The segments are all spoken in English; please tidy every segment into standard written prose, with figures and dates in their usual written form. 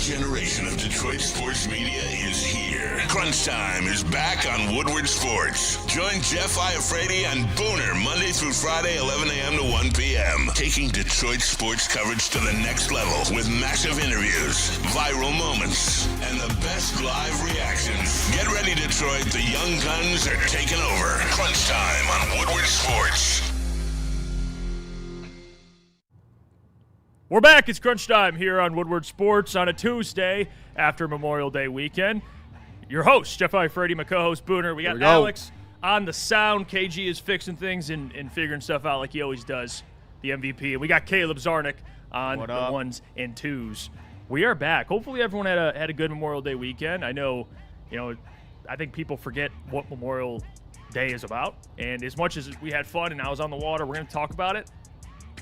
next generation of Detroit sports media is here. Crunch Time is back on Woodward Sports. Join Jeff Iafrate and Booner Monday through Friday, 11 a.m. to 1 p.m. Taking Detroit sports coverage to the next level with massive interviews, viral moments, and the best live reactions. Get ready, Detroit. The young guns are taking over. Crunch Time on Woodward Sports. We're back. It's Crunch Time here on Woodward Sports on a Tuesday after Memorial Day weekend. Your host, Jeff Iafrate, my co-host, Booner. We got Alex on the sound. KG is fixing things and figuring stuff out like he always does, the MVP. And we got Caleb Czarnik on the ones and twos. We are back. Hopefully everyone had a good Memorial Day weekend. I know, I think people forget what Memorial Day is about. And as much as we had fun and I was on the water, we're going to talk about it.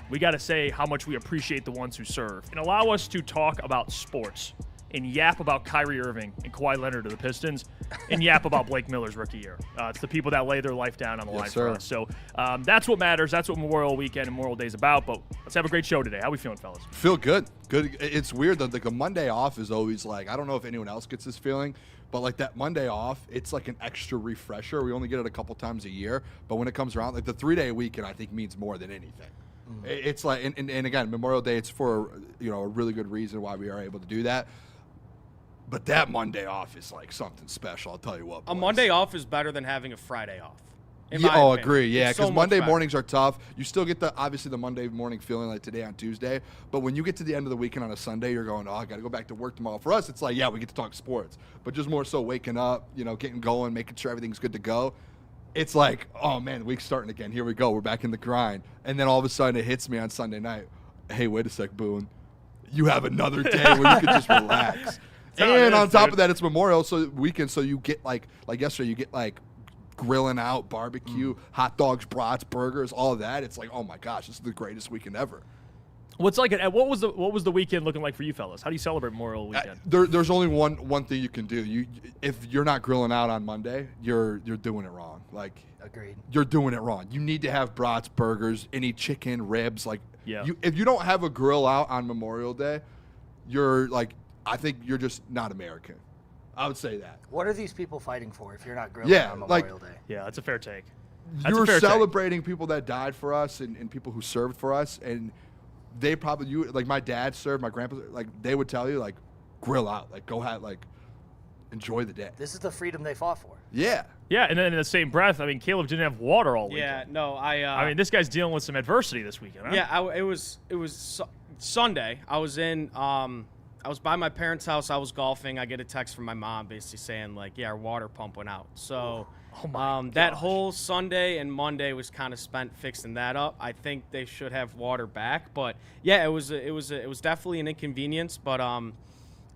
We got to say how much we appreciate the ones who serve and allow us to talk about sports and yap about Kyrie Irving and Kawhi Leonard of the Pistons and yap about Blake Miller's rookie year. It's the people that lay their life down on the line for us. So that's what matters. That's what Memorial Weekend and Memorial Day is about. But let's have a great show today. How we feeling, fellas? Feel good. Good. It's weird that like a Monday off is always like, I don't know if anyone else gets this feeling, but like that Monday off, it's like an extra refresher. We only get it a couple times a year. But when it comes around, like the 3-day weekend, I think means more than anything. It's like, and again, Memorial Day, it's for, a really good reason why we are able to do that. But that Monday off is like something special. I'll tell you what. A Monday off is better than having a Friday off. Agree. Yeah, because Monday mornings are tough. You still get the Monday morning feeling like today on Tuesday. But when you get to the end of the weekend on a Sunday, you're going, I got to go back to work tomorrow. For us, it's like, we get to talk sports. But just more so waking up, getting going, making sure everything's good to go. It's like, oh, man, the week's starting again. Here we go. We're back in the grind. And then all of a sudden it hits me on Sunday night. Hey, wait a sec, Boone. You have another day where you can just relax. And on top of that, it's Memorial weekend, so you get like yesterday, you get like grilling out, barbecue, hot dogs, brats, burgers, all of that. It's like, oh my gosh, this is the greatest weekend ever. What was the weekend looking like for you fellas? How do you celebrate Memorial Weekend? There's only one thing you can do. If you're not grilling out on Monday, you're doing it wrong. Like, agreed. You're doing it wrong. You need to have brats, burgers, any chicken, ribs. Like, yeah. If you don't have a grill out on Memorial Day, I think you're just not American. I would say that. What are these people fighting for if you're not grilling on Memorial Day? Yeah, that's a fair take. You're celebrating people that died for us and people who served for us, and they probably, like my dad served, my grandpa, like they would tell you, like, grill out, like go have, like, enjoy the day. This is the freedom they fought for. Yeah. Yeah, and then in the same breath, I mean, Caleb didn't have water all weekend. Yeah, no, I mean, this guy's dealing with some adversity this weekend, huh? Yeah, it was Sunday. I was by my parents' house. I was golfing. I get a text from my mom basically saying, like, our water pump went out. So that whole Sunday and Monday was kind of spent fixing that up. I think they should have water back. But, yeah, it was definitely an inconvenience.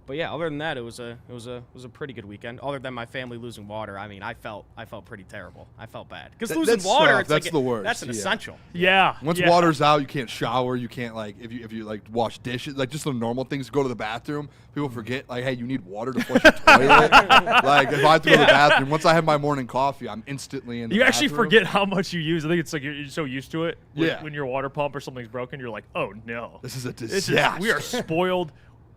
But yeah, other than that, it was a pretty good weekend. Other than my family losing water, I mean, I felt pretty terrible. I felt bad because losing water, that's the worst. That's an essential. Yeah. Once water's out, you can't shower. You can't if you like wash dishes, like just the normal things. Go to the bathroom. People forget like, hey, you need water to flush your toilet. Like if I have to go to the bathroom, once I have my morning coffee, I'm instantly in the bathroom. Actually forget how much you use. I think it's like you're so used to it. Yeah. When your water pump or something's broken, you're like, oh no, this is a disaster. We are spoiled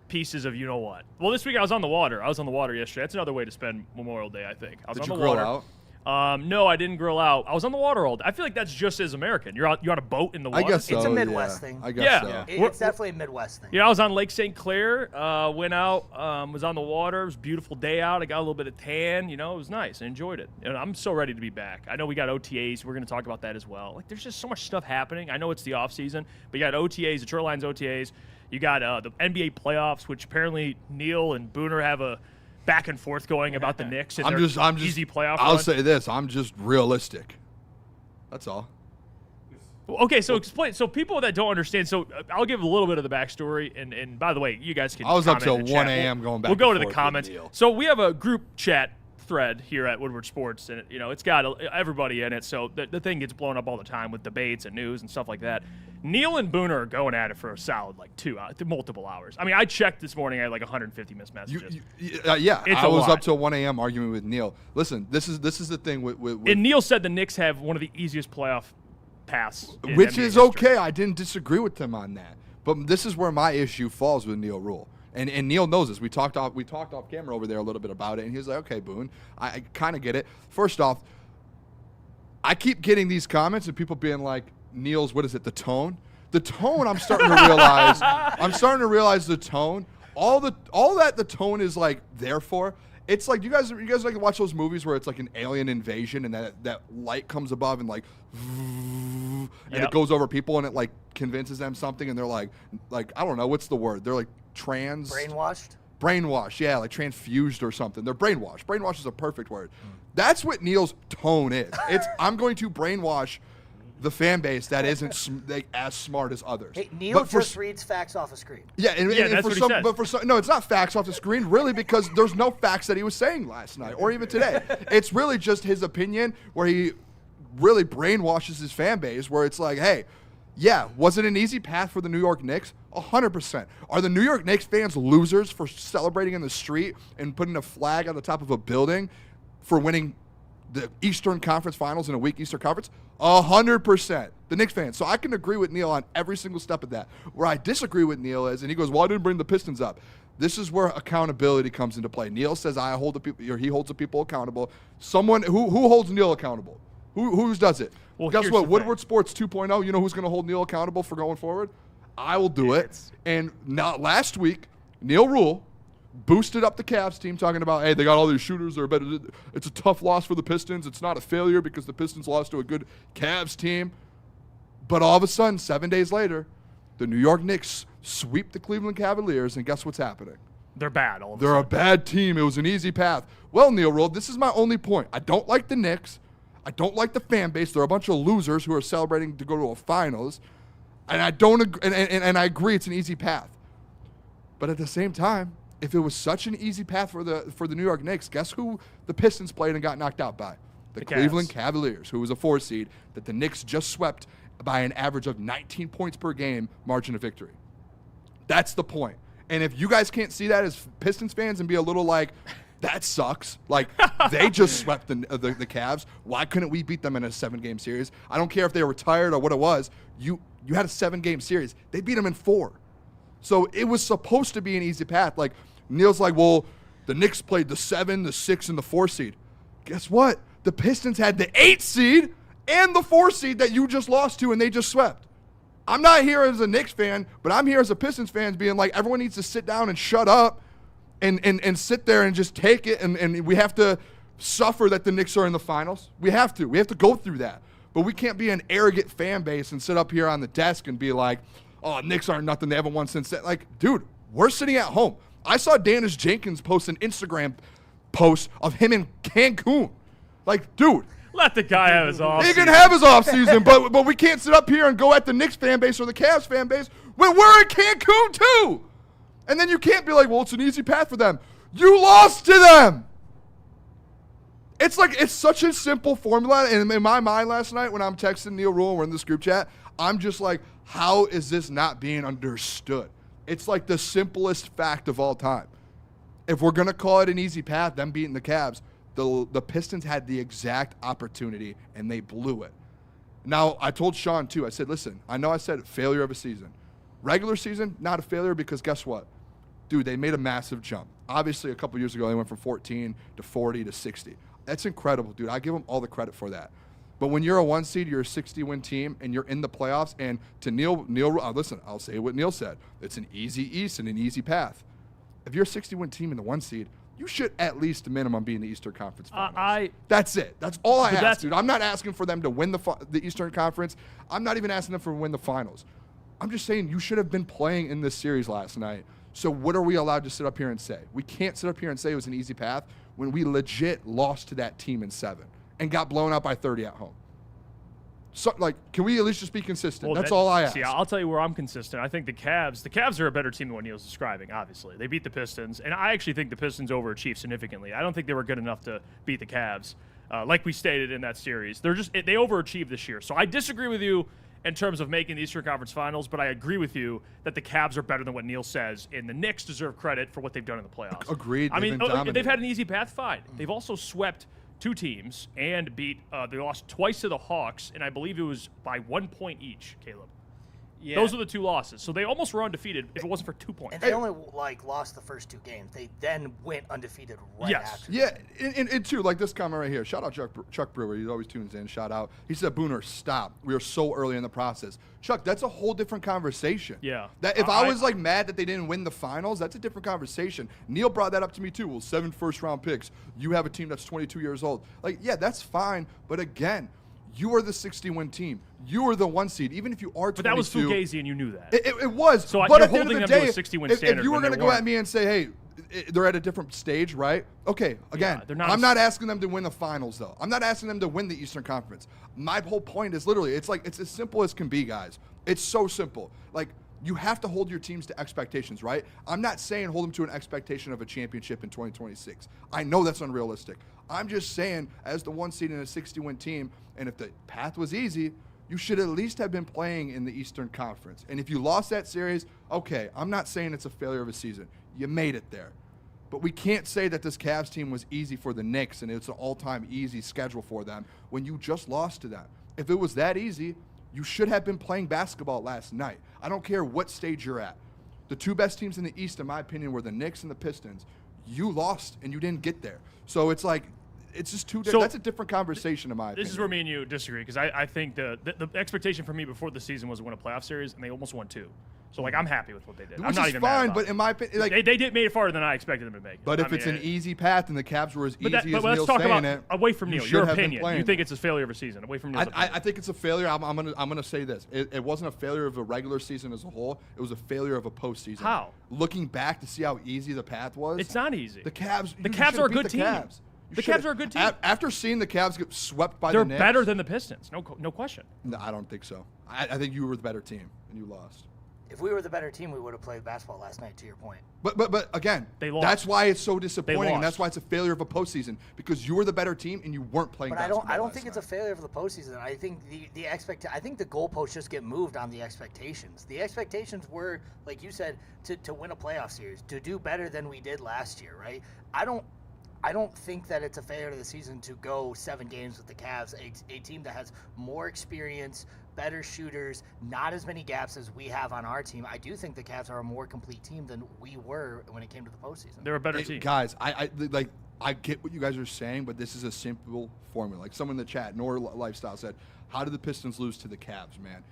pieces of what. Well, this week I was on the water. I was on the water yesterday. That's another way to spend Memorial Day, I think. I was on the water. Grill out? No, I didn't grill out. I was on the water all day. I feel like that's just as American. You're on a boat in the water. I guess so. It's a Midwest thing. I guess so. Yeah. It's definitely a Midwest thing. I was on Lake St. Clair, went out, was on the water. It was a beautiful day out. I got a little bit of tan. It was nice. I enjoyed it. And I'm so ready to be back. I know we got OTAs. We're going to talk about that as well. Like, there's just so much stuff happening. I know it's the off season, but you got OTAs, Detroit Lions OTAs. You got the NBA playoffs, which apparently Neil and Booner have a back and forth going about the Knicks and I'm just easy playoff I'll run. say this. I'm just realistic. That's all. Okay, so explain. So people that don't understand, so I'll give a little bit of the backstory. And by the way, you guys can I was up comment till 1 a.m. going back. We'll go and to the forth comments. with Neil. So we have a group chat thread here at Woodward Sports, and it's got everybody in it. So the thing gets blown up all the time with debates and news and stuff like that. Neil and Booner are going at it for a solid multiple hours. I mean, I checked this morning. I had like 150 missed messages. I was up till 1 a.m. arguing with Neil. Listen, this is the thing with and Neil said the Knicks have one of the easiest playoff paths, which NBA is history. okay. I didn't disagree with him on that, but this is where my issue falls with Neil Rule. And Neil knows this. We talked off camera over there a little bit about it, and he was like, okay, Boone, I kind of get it. First off, I keep getting these comments and people being like, Neil's, what is it, the tone? The tone, I'm starting to realize the tone. All that the tone is like there for. It's like you guys like to watch those movies where it's like an alien invasion and that light comes above and like and it goes over people and it like convinces them something and they're like I don't know, what's the word? They're like brainwashed, yeah, like transfused or something. They're brainwashed. Brainwash is a perfect word. That's what Neil's tone is. It's I'm going to brainwash the fan base that isn't as smart as others. Hey, Neil just reads facts off a screen. Yeah, and that's for what he some, said. but for some, no, it's not facts off the screen, really, because there's no facts that he was saying last night or even today. It's really just his opinion where he really brainwashes his fan base, where it's like, hey, yeah, was it an easy path for the New York Knicks? 100%. Are the New York Knicks fans losers for celebrating in the street and putting a flag on the top of a building for winning the Eastern Conference Finals in a weak Eastern Conference? 100%. The Knicks fans. So I can agree with Neil on every single step of that. Where I disagree with Neil is, and he goes, well, I didn't bring the Pistons up. This is where accountability comes into play. Neil says I hold the people, or he holds the people accountable. Someone who holds Neil accountable? Who does it? Well, guess what? Woodward Sports 2.0. You know who's going to hold Neil accountable for going forward? I will do it. And now last week, Neil Rule boosted up the Cavs team, talking about, hey, they got all these shooters. They're better. It's a tough loss for the Pistons. It's not a failure because the Pistons lost to a good Cavs team. But all of a sudden, 7 days later, the New York Knicks sweep the Cleveland Cavaliers, and guess what's happening? They're bad. All of a They're a sudden. bad team. It was an easy path. Well, Neil Rule, this is my only point. I don't like the Knicks. I don't like the fan base. They're a bunch of losers who are celebrating to go to a finals. And I don't and I agree it's an easy path. But at the same time, if it was such an easy path for the New York Knicks, guess who the Pistons played and got knocked out by? The Cleveland Cavaliers, who was a 4 seed that the Knicks just swept by an average of 19 points per game margin of victory. That's the point. And if you guys can't see that as Pistons fans and be a little like, that sucks. Like, they just swept the Cavs. Why couldn't we beat them in a 7-game series? I don't care if they were tired or what it was. You had a 7-game series. They beat them in 4. So it was supposed to be an easy path. Like, Neil's like, well, the Knicks played the 7, the 6, and the 4 seed. Guess what? The Pistons had the 8 seed and the 4 seed that you just lost to, and they just swept. I'm not here as a Knicks fan, but I'm here as a Pistons fan being like, everyone needs to sit down and shut up and sit there and just take it, and we have to suffer that the Knicks are in the finals. We have to. We have to go through that. But we can't be an arrogant fan base and sit up here on the desk and be like, oh, Knicks aren't nothing. They haven't won since then. Like, dude, we're sitting at home. I saw Danis Jenkins post an Instagram post of him in Cancun. Like, dude. Let the guy have his off. He can have his off season, but we can't sit up here and go at the Knicks fan base or the Cavs fan base when we're in Cancun too. And then you can't be like, well, it's an easy path for them. You lost to them. It's like, it's such a simple formula. And in my mind last night when I'm texting Neil Rule and we're in this group chat, I'm just like, how is this not being understood? It's like the simplest fact of all time. If we're going to call it an easy path, them beating the Cavs, the Pistons had the exact opportunity and they blew it. Now, I told Sean too, I said, listen, I know I said failure of a season. Regular season, not a failure because guess what? Dude, they made a massive jump. Obviously, a couple years ago, they went from 14 to 40 to 60. That's incredible, dude. I give them all the credit for that. But when you're a 1 seed, you're a 60-win team, and you're in the playoffs, and to Neil, listen, I'll say what Neil said. It's an easy East and an easy path. If you're a 60-win team in the 1 seed, you should at least minimum be in the Eastern Conference Finals. That's it. That's all I ask, dude. I'm not asking for them to win the Eastern Conference. I'm not even asking them for win the finals. I'm just saying you should have been playing in this series last night. So what are we allowed to sit up here and say? We can't sit up here and say it was an easy path when we legit lost to that team in 7 and got blown out by 30 at home. So, like, can we at least just be consistent? That's all I ask. See, I'll tell you where I'm consistent. I think the Cavs are a better team than what Neil's describing, obviously. They beat the Pistons, and I actually think the Pistons overachieved significantly. I don't think they were good enough to beat the Cavs, like we stated in that series. They overachieved this year. So I disagree with you in terms of making the Eastern Conference Finals, but I agree with you that the Cavs are better than what Neil says, and the Knicks deserve credit for what they've done in the playoffs. Agreed. I mean, they've had an easy path, fine. They've also swept 2 teams and beat. They lost twice to the Hawks, and I believe it was by 1 point each. Caleb. Yeah. Those are the 2 losses. So they almost were undefeated if it wasn't for 2 points. And they only lost the first 2 games. They then went undefeated right after. Yeah, and too, like this comment right here. Shout out Chuck Brewer. He always tunes in. Shout out. He said, Booner, stop. We are so early in the process. Chuck, that's a whole different conversation. Yeah. That if I was like mad that they didn't win the finals, that's a different conversation. Neil brought that up to me too. Well, 7 first-round picks. You have a team that's 22 years old. Like, yeah, that's fine. But again, you are the 60-win team. You are the 1 seed, even if you are 22. But that was Fugazi, and you knew that. It was. So but you're at the end holding of the them day, to a 60-win If standard you were when going they to go at weren't. me and say, hey, they're at a different stage, right? Okay, again, they're not I'm not asking them to win the finals, though. I'm not asking them to win the Eastern Conference. My whole point is literally, it's as simple as can be, guys. It's so simple. Like, you have to hold your teams to expectations, right? I'm not saying hold them to an expectation of a championship in 2026. I know that's unrealistic. I'm just saying, as the 1 seed in a 60-win team, and if the path was easy, you should at least have been playing in the Eastern Conference. And if you lost that series, okay, I'm not saying it's a failure of a season. You made it there. But we can't say that this Cavs team was easy for the Knicks and it's an all-time easy schedule for them when you just lost to them. If it was that easy, you should have been playing basketball last night. I don't care what stage you're at. The 2 best teams in the East, in my opinion, were the Knicks and the Pistons. You lost and you didn't get there. So it's like, it's just that's a different conversation in my opinion. This is where me and you disagree, because I think the expectation for me before the season was to win a playoff series, and they almost won 2. So, like, I'm happy with what they did. Which I'm not is even fine, mad about but it. in my opinion, like, they did made it farther than I expected them to make it. but if it's an easy path and the Cavs were as easy as let's Neil's talk saying about it, away from you Neil. should Your have been opinion. playing You think it. it's a failure of a season away from Neil's opinion. I think it's a failure. I'm gonna say this. It wasn't a failure of a regular season as a whole. It was a failure of a postseason. How? Looking back to see how easy the path was. It's not easy. The Cavs. The you Cavs should've are a beat good the team. Cavs. The Cavs are a good team. After seeing the Cavs get swept by They're the Knicks, better than the Pistons. No question. No, I don't think so. I think you were the better team and you lost. If we were the better team, we would have played basketball last night, to your point. But again, They lost. that's why it's so disappointing, and lost. that's why it's a failure of a postseason because you were the better team and you weren't playing. But I basketball don't last think it's a night. failure of the postseason. I think I think the goalposts just get moved on the expectations. The expectations were, like you said, to win a playoff series, to do better than we did last year, right? I don't think that it's a failure of the season to go 7 games with the Cavs, a team that has more experience, better shooters, not as many gaps as we have on our team. I do think the Cavs are a more complete team than we were when it came to the postseason. They're a better team. Guys, I get what you guys are saying, but this is a simple formula. Like someone in the chat, Nor Lifestyle said, how did the Pistons lose to the Cavs, man?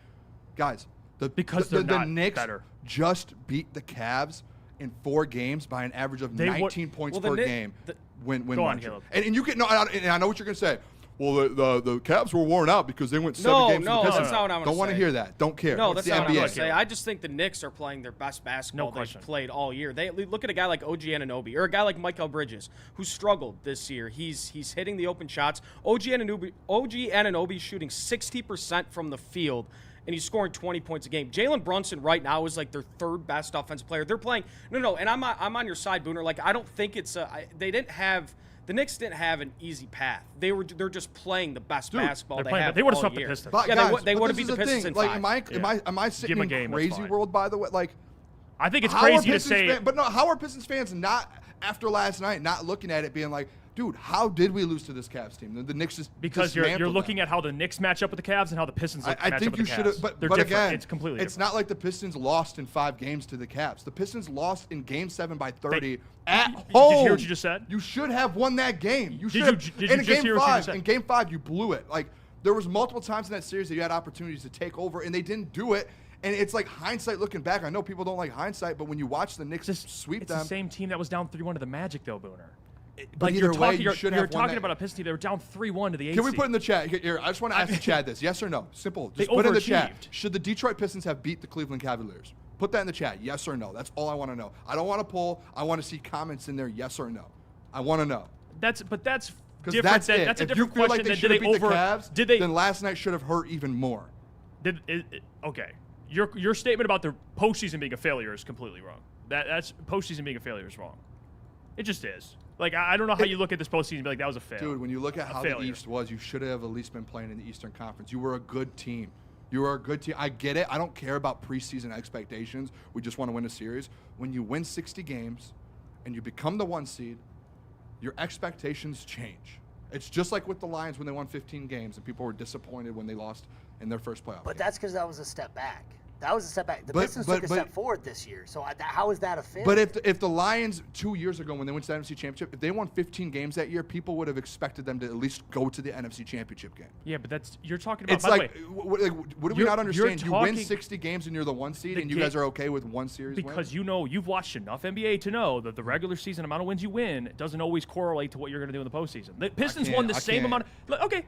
Guys, Because the they're not Knicks better. just beat the Cavs in 4 games by an average of 19 points per game. Go on, Caleb. And you get and I know what you're gonna say. Well, the Cavs were worn out because they went 7 games. No, with the that's Pistons. not what I'm gonna Don't want to say. hear that. Don't care. No, It's that's the not what I'm NBA. going to say. I just think the Knicks are playing their best basketball No question. they've played all year. They look at a guy like OG Anunoby or a guy like Michael Bridges, who struggled this year. He's hitting the open shots. OG Anunoby shooting 60% from the field, and he's scoring 20 points a game. Jalen Brunson right now is like their 3rd best offensive player. They're playing and I'm on your side, Booner. Like, I don't think it's the Knicks didn't have an easy path. They're just playing the best basketball they have. They would have all swept the year. Pistons. But Yeah, guys, they but would have this beat is the Pistons thing. in Like, 5. am I sitting in game, that's crazy fine. world? By the way, like. I think it's How are crazy to Pistons say. fan- but no, how are Pistons fans not after last night not looking at it being like, dude, how did we lose to this Cavs team? The Knicks just Because you're dismantled looking them. at how the Knicks match up with the Cavs and how the Pistons match I up think with you the should Cavs. have, but They're different. again, It's completely it's different. not like the Pistons lost in 5 games to the Cavs. The Pistons lost in Game 7 by 30 at home. Did you hear what you just said? You should have won that game. You should you have. j- did and you just hear what you just said? In Game 5, you blew it. Like there was multiple times in that series that you had opportunities to take over, and they didn't do it. And it's like hindsight looking back. I know people don't like hindsight, but when you watch the Knicks sweep It's them, the same team that was down 3-1 to the Magic, though, Booner. but either way, you should have You're won talking that. about a Pistons team. They were down 3-1 to the AC. Can we put in the chat here? I just want to ask the chat this: yes or no? Simple. Just put in the chat. overachieved. Should the Detroit Pistons have beat the Cleveland Cavaliers? Put that in the chat. Yes or no? That's all I want to know. I don't want to poll. I want to see comments in there. Yes or no? I want to know. That's Because different. that's it. That's a if you different feel question like they than should did have they beat the Cavs, Did they? then last night should have hurt even more. Okay. Your statement about the postseason being a failure is completely wrong. That's postseason being a failure is wrong. It just is. Like, I don't know how you look at this postseason and be like, that was a fail. Dude, when you look at how the failure. East was, you should have at least been playing in the Eastern Conference. You were a good team. You were a good team. I get it. I don't care about preseason expectations. We just want to win a series. When you win 60 games and you become the 1 seed, your expectations change. It's just like with the Lions when they won 15 games and people were disappointed when they lost in their first playoff But game. that's because that was a step back. That was a setback. The Pistons took a step forward this year. So how is that a failure? But if the Lions 2 years ago when they went to the NFC Championship, if they won 15 games that year, people would have expected them to at least go to the NFC Championship game. Yeah, but you're talking about. It's like, what do we not understand? You win 60 games and you're the 1 seed, and you guys are okay with 1 series win? Because you've watched enough NBA to know that the regular season amount of wins you win doesn't always correlate to what you're going to do in the postseason. The Pistons won the same amount. Okay,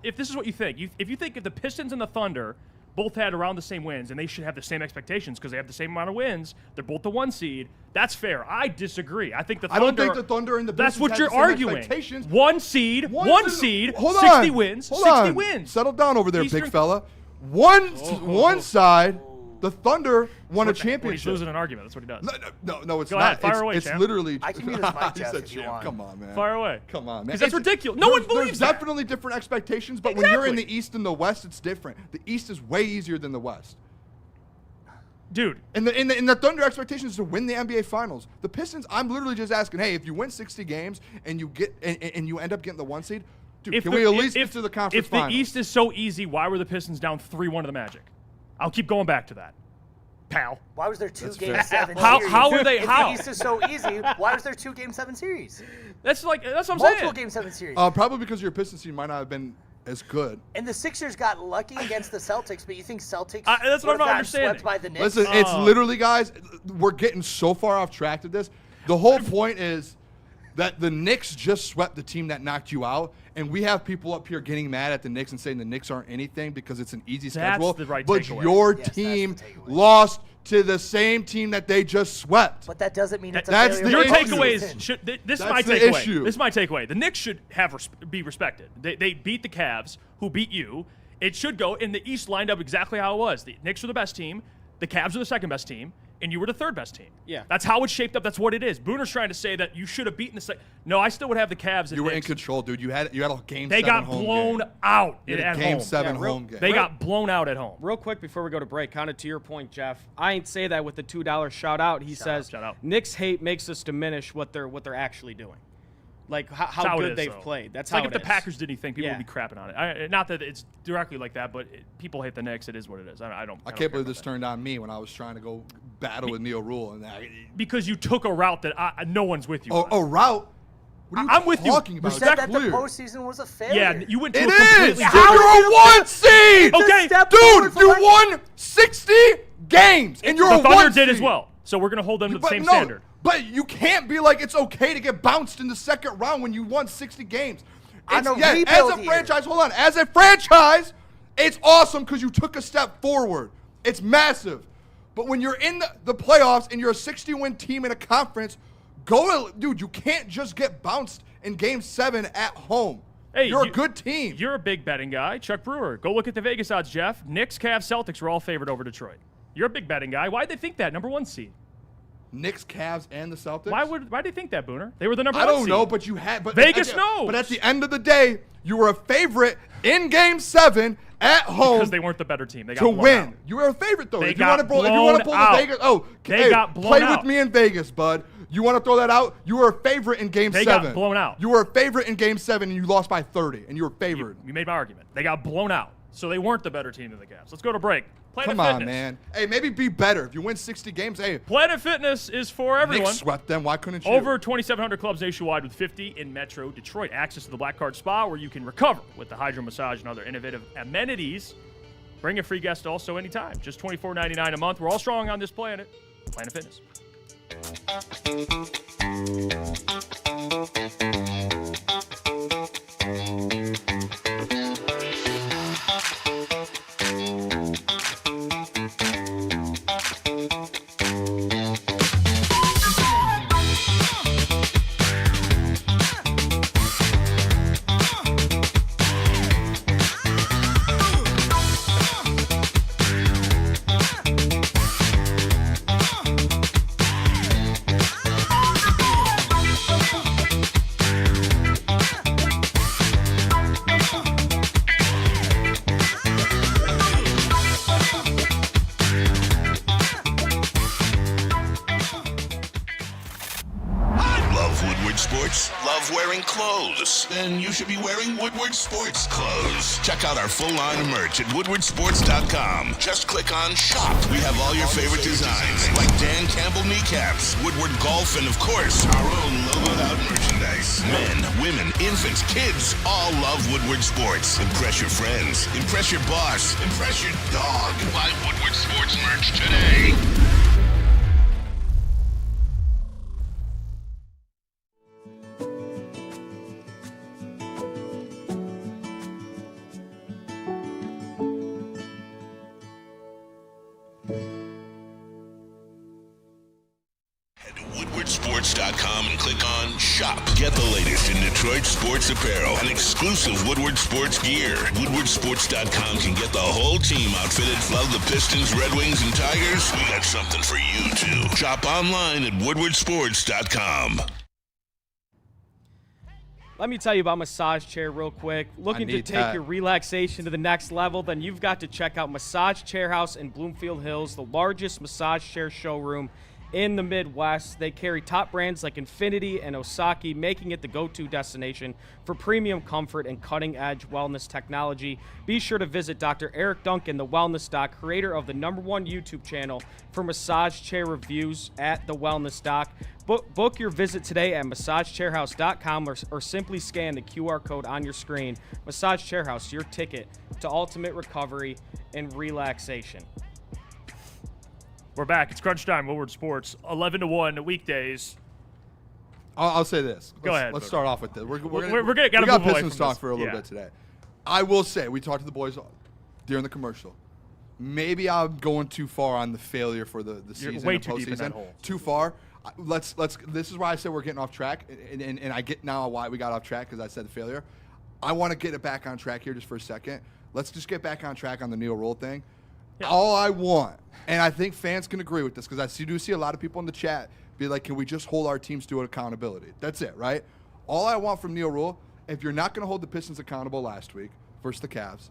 if this is what you think, if the Pistons and the Thunder both had around the same wins, and they should have the same expectations because they have the same amount of wins. They're both the 1 seed. That's fair. I disagree. I think the Thunder. I don't think the Thunder and the Pistons. That's what you're have the same arguing. expectations. 1 seed, one seed, hold 60 on, wins, hold 60 on. wins. Settle down over there, big fella. One side, the Thunder won a championship. When he's losing an argument, that's what he does. No, it's Go not. ahead, fire away, it's champ. literally. I can mute his mic, He Jeff, said if you champ. want. Come on, man. Fire away. Come on, man. Because that's ridiculous. No one believes There's that. definitely different expectations, but when you're in the East and the West, it's different. The East is way easier than the West. Dude. In the Thunder expectations is to win the NBA Finals. The Pistons, I'm literally just asking, hey, if you win 60 games and you get and you end up getting the 1 seed, dude, can we at least get to the conference finals? If the East is so easy, why were the Pistons down 3-1 to the Magic? I'll keep going back to that, pal. Why was there two Game fair. 7 How series? were they? If How? the East is so easy, why was there 2 Game 7 series? That's what I'm saying. Multiple Game 7 series. Probably because your Pistons team might not have been as good. And the Sixers got lucky against the Celtics, but you think Celtics that's what I'm not would have gotten understanding. swept by the Knicks? Listen, it's literally, guys, we're getting so far off track to this. The whole point is that the Knicks just swept the team that knocked you out, and we have people up here getting mad at the Knicks and saying the Knicks aren't anything because it's an easy schedule. the right but takeaway. your Yes, that's team the takeaway. lost to the same team that they just swept. But that doesn't mean it's a That's failure. the Your issue. takeaway is this is my That's the takeaway. issue. This is my takeaway. The Knicks should be respected. They beat the Cavs, who beat you. It should go, and the East lined up exactly how it was. The Knicks were the best team, the Cavs were the second best team, and you were the third best team. Yeah. That's how it shaped up. That's what it is. Booner's trying to say that you should have beaten the second. No, I still would have the Cavs. And You were in Knicks. control, dude. You had a game 7 They got home blown game. out You had at a game home. 7 Yeah, real- home game. They got blown out at home. Real quick before we go to break, kind of to your point, Jeff. I ain't say that with the $2 shout out. He says Shout out. Knicks hate makes us diminish what they're actually doing, like That's how it good is, they've though. played. That's It's how like it if the is. Packers did anything, people Yeah. would be crapping on it. Not that it's directly like that, but people hate the Knicks. It is what it is. I don't I care can't believe about this turned on me when I was trying to go battle with Neil Rule. And because you took a route that no one's with you. on. a route? What are you I'm with you. talking about? You It's said that clear. the postseason was a failure. Yeah, you went to It a is! completely Dude, different. you're a 1 seed! Okay, step forward Dude, for you like- won 60 games, and you're the a Thunder 1 did as seed. well. So we're gonna hold them to the But same no, standard. But you can't be like it's okay to get bounced in the second round when you won 60 games. On a as rebuild a year. franchise, hold on. As a franchise, it's awesome because you took a step forward. It's massive. But when you're in the playoffs and you're a 60-win team in a conference, dude, you can't just get bounced in Game 7 at home. Hey, you're a good team. You're a big betting guy, Chuck Brewer. Go look at the Vegas odds, Jeff. Knicks, Cavs, Celtics were all favored over Detroit. You're a big betting guy. Why'd they think that? Number 1 seed. Knicks, Cavs, and the Celtics. Why'd they think that, Booner? They were the number I 1 don't seed. know, but you had. But Vegas knows. But at the end of the day, you were a favorite in Game 7 at home because they weren't the better team. They got to blown win. out. You were a favorite though. They If you want to got pull the blown Vegas, They got blown play out. with me in Vegas, bud. You want to throw that out? You were a favorite in Game 7. They got blown out. You were a favorite in Game 7, and you lost by 30, and you were favored. You made my argument. They got blown out. So they weren't the better team than the Cavs. Let's go to break. Planet Come on, Fitness. man. Hey, maybe be better. If you win 60 games, hey, Planet Fitness is for everyone. Knicks swept them. Why couldn't you? Over 2,700 clubs nationwide with 50 in Metro Detroit. Access to the Black Card Spa where you can recover with the hydro massage and other innovative amenities. Bring a free guest also anytime. Just $24.99 a month. We're all strong on this planet. Planet Fitness. Sports? Love wearing clothes? Then you should be wearing Woodward Sports clothes. Check out our full line of merch at woodwardsports.com. Just click on shop. We have all your favorite designs, like Dan Campbell kneecaps, Woodward golf, and of course, our own logoed out merchandise. Men, women, infants, kids all love Woodward Sports. Impress your friends. Impress your boss. Impress your dog. Buy Woodward Sports merch today. Woodwardsports.com and click on Shop. Get the latest in Detroit sports apparel and exclusive Woodward Sports gear. Woodwardsports.com can get the whole team outfitted. Love the Pistons, Red Wings, and Tigers? We got something for you, too. Shop online at woodwardsports.com. Let me tell you about Massage Chair real quick. Looking to take your relaxation to the next level? Then you've got to check out Massage Chair House in Bloomfield Hills, the largest massage chair showroom in the Midwest. They carry top brands like Infinity and Osaki, making it the go-to destination for premium comfort and cutting-edge wellness technology. Be sure to visit Dr. Eric Duncan, the Wellness Doc, creator of the #1 YouTube channel for massage chair reviews at the Wellness Doc. Book your visit today at massagechairhouse.com or simply scan the QR code on your screen. Massage Chair House, your ticket to ultimate recovery and relaxation. We're back. It's crunch time. Woodward Sports, 11 to 1 weekdays. I'll say this. Go ahead. Let's start off with this. We got Pistons talk for a little bit today. I will say we talked to the boys during the commercial. Maybe I'm going too far on the failure for the season. You're way too deep in that hole. Too far. Let's. This is why I said we're getting off track, and I get now why we got off track because I said the failure. I want to get it back on track here just for a second. Let's just get back on track on the Neil Roll thing. Yeah. All I want, and I think fans can agree with this because I do see a lot of people in the chat be like, can we just hold our teams to accountability? That's it, right? All I want from Neil Rule, if you're not going to hold the Pistons accountable last week versus the Cavs,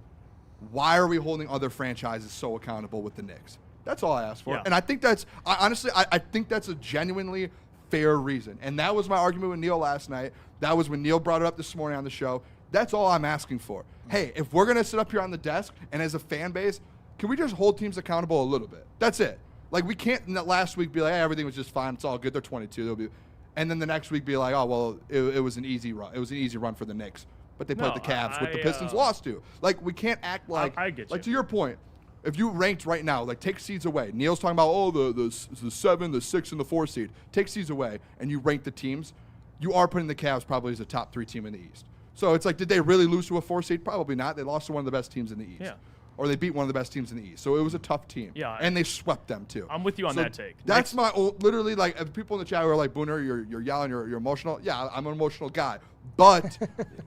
why are we holding other franchises so accountable with the Knicks? That's all I asked for. Yeah. And I think that's, honestly, I think that's a genuinely fair reason. And that was my argument with Neil last night. That was when Neil brought it up this morning on the show. That's all I'm asking for. Hey, if we're going to sit up here on the desk and as a fan base, can we just hold teams accountable a little bit? That's it. Like, we can't last week be like, hey, everything was just fine. It's all good. They're 22. And then the next week be like, oh, well, it was an easy run. It was an easy run for the Knicks. But they played the Cavs, with the Pistons lost to. Like, we can't act like, I get you. Like, to your point, if you ranked right now, like, take seeds away. Neil's talking about, the 7, the 6, and the 4 seed. Take seeds away, and you rank the teams. You are putting the Cavs probably as a top 3 team in the East. So it's like, did they really lose to a 4 seed? Probably not. They lost to one of the best teams in the East. Yeah. Or they beat one of the best teams in the East. So it was a tough team. Yeah. And they swept them, too. I'm with you on that take. That's my literally, like, if people in the chat who are like, Booner, you're yelling, you're emotional. Yeah, I'm an emotional guy. But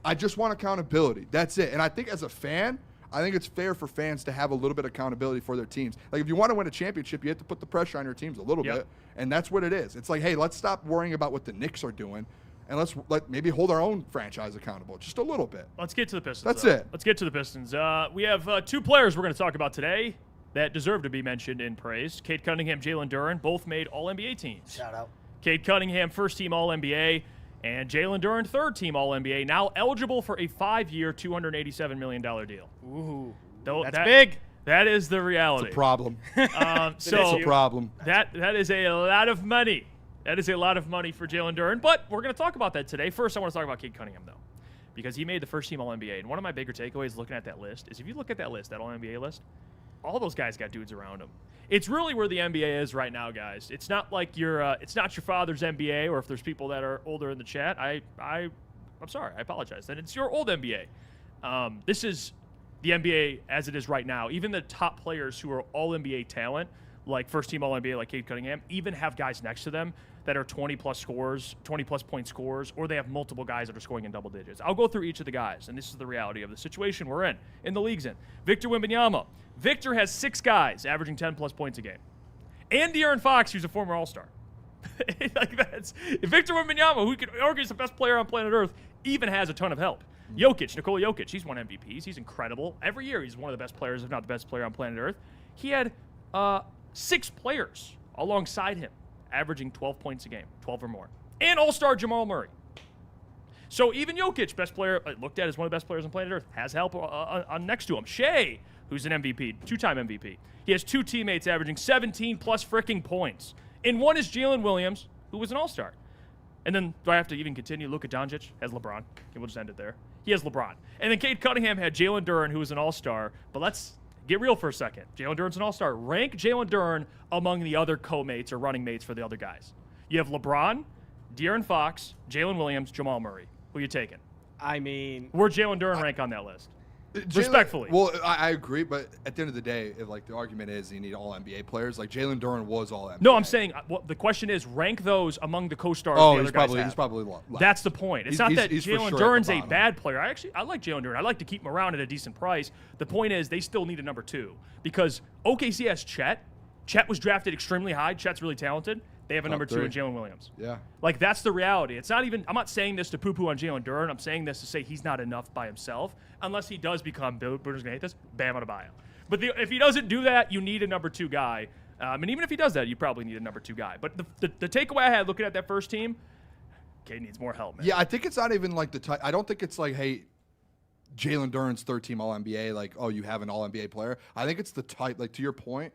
I just want accountability. That's it. And I think as a fan, I think it's fair for fans to have a little bit of accountability for their teams. Like, if you want to win a championship, you have to put the pressure on your teams a little bit. And that's what it is. It's like, hey, let's stop worrying about what the Knicks are doing. And let's maybe hold our own franchise accountable just a little bit. Let's get to the Pistons. That's it. Let's get to the Pistons. We have 2 players we're going to talk about today that deserve to be mentioned in praise. Cade Cunningham, Jalen Duren, both made All-NBA teams. Shout out. Cade Cunningham, first-team All-NBA, and Jalen Duren, third-team All-NBA, now eligible for a 5-year, $287 million deal. Ooh, that's big. That is the reality. It's a problem. It's a problem. That is a lot of money. That is a lot of money for Jalen Duren, but we're going to talk about that today. First, I want to talk about Cade Cunningham, though, because he made the first-team All-NBA. And one of my bigger takeaways looking at that list is if you look at that list, that All-NBA list, all those guys got dudes around them. It's really where the NBA is right now, guys. It's not like it's not your father's NBA, or if there's people that are older in the chat, I'm sorry, I apologize. Then it's your old NBA. This is the NBA as it is right now. Even the top players who are All-NBA talent, like first-team All-NBA, like Cade Cunningham, even have guys next to them that are 20-plus point scorers, or they have multiple guys that are scoring in double digits. I'll go through each of the guys, and this is the reality of the situation we're in the league's in. Victor Wembanyama. Victor has 6 guys averaging 10-plus points a game. And De'Aaron Fox, who's a former All-Star. Victor Wembanyama, who could argue is the best player on planet Earth, even has a ton of help. Nikola Jokic, he's won MVPs. He's incredible. Every year he's one of the best players, if not the best player on planet Earth. He had 6 players alongside him, averaging 12 points a game, 12 or more. And All-Star Jamal Murray. So even Jokic, best player, looked at as one of the best players on planet Earth, has help on next to him. Shea, who's an MVP, 2-time MVP. He has 2 teammates averaging 17 plus freaking points. And one is Jalen Williams, who was an all-star. And then, do I have to even continue? Luka Doncic has LeBron. Okay, we'll just end it there. He has LeBron. And then Cade Cunningham had Jalen Duren, who was an all-star. But let's get real for a second. Jalen Duren's an all-star. Rank Jalen Duren among the other co-mates or running mates for the other guys. You have LeBron, De'Aaron Fox, Jalen Williams, Jamal Murray. Who are you taking? I mean, Where'd Jalen Duren rank on that list? Respectfully. Well, I agree, but at the end of the day, if the argument is you need all NBA players, Jalen Duren was all NBA. No, I'm saying the question is rank those among the co-stars. Oh, the other he's probably less. That's the point. It's not that Jalen Duren's a bottom. bad player. I like Jalen Duren. I like to keep him around at a decent price. The point is they still need a number 2 because OKC has Chet. Chet was drafted extremely high. Chet's really talented. They have a number 2 in Jalen Williams. Yeah. That's the reality. It's not even – I'm not saying this to poo-poo on Jalen Duren. I'm saying this to say he's not enough by himself unless he does become – Booner's going to hate this – Bam Adebayo. But if he doesn't do that, you need a number 2 guy. And even if he does that, you probably need a number 2 guy. But the takeaway I had looking at that first team, Cade needs more help, man. Yeah, I think it's not even the type – I don't think it's hey, Jalen Duren's third-team All-NBA, you have an All-NBA player. I think it's the type – to your point,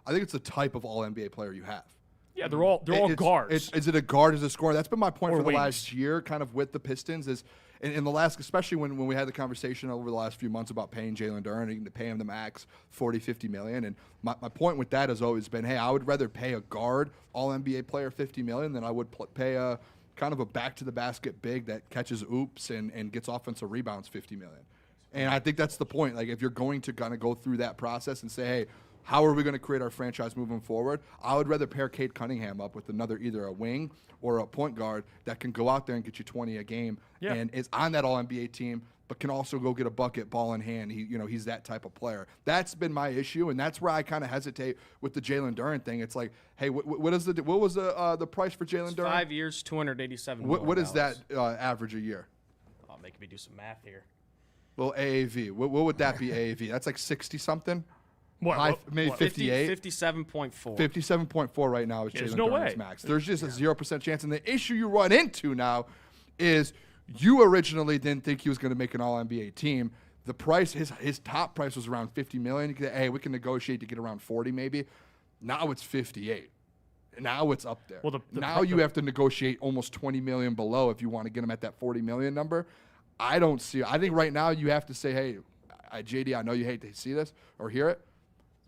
I think it's the type of All-NBA player you have. Yeah, they're all guards. Is it a guard as a scorer? That's been my point Or for the wings. last year, kind of with the Pistons. Is in the last, especially when we had the conversation over the last few months about paying Jalen Duren and to pay him the max $40-50 million. And my point with that has always been, hey, I would rather pay a guard All NBA player $50 million than I would pay a kind of a back to the basket big that catches oops and gets offensive rebounds $50 million. And I think that's the point. If you're going to kind of go through that process and say, hey, how are we going to create our franchise moving forward? I would rather pair Cade Cunningham up with either a wing or a point guard that can go out there and get you 20 a game and is on that All-NBA team, but can also go get a bucket, ball in hand. He's that type of player. That's been my issue, and that's where I kind of hesitate with the Jalen Duren thing. It's hey, what was the price for Jalen Duren? 5 years, $287 million. What is that average a year? Oh, making me do some math here. Well, AAV. What would that be? AAV? That's 60 something. Maybe 58. 57.4. 57.4 right now is Jalen no Duren's way. max. There's just a 0% chance. And the issue you run into now is you originally didn't think he was going to make an All-NBA team. The price, his top price was around $50 million. You could, hey, we can negotiate to get around 40 maybe. Now it's 58. Now it's up there. Well, now you have to negotiate almost 20 million below if you want to get him at that 40 million number. I think right now you have to say, hey, JD, I know you hate to see this or hear it.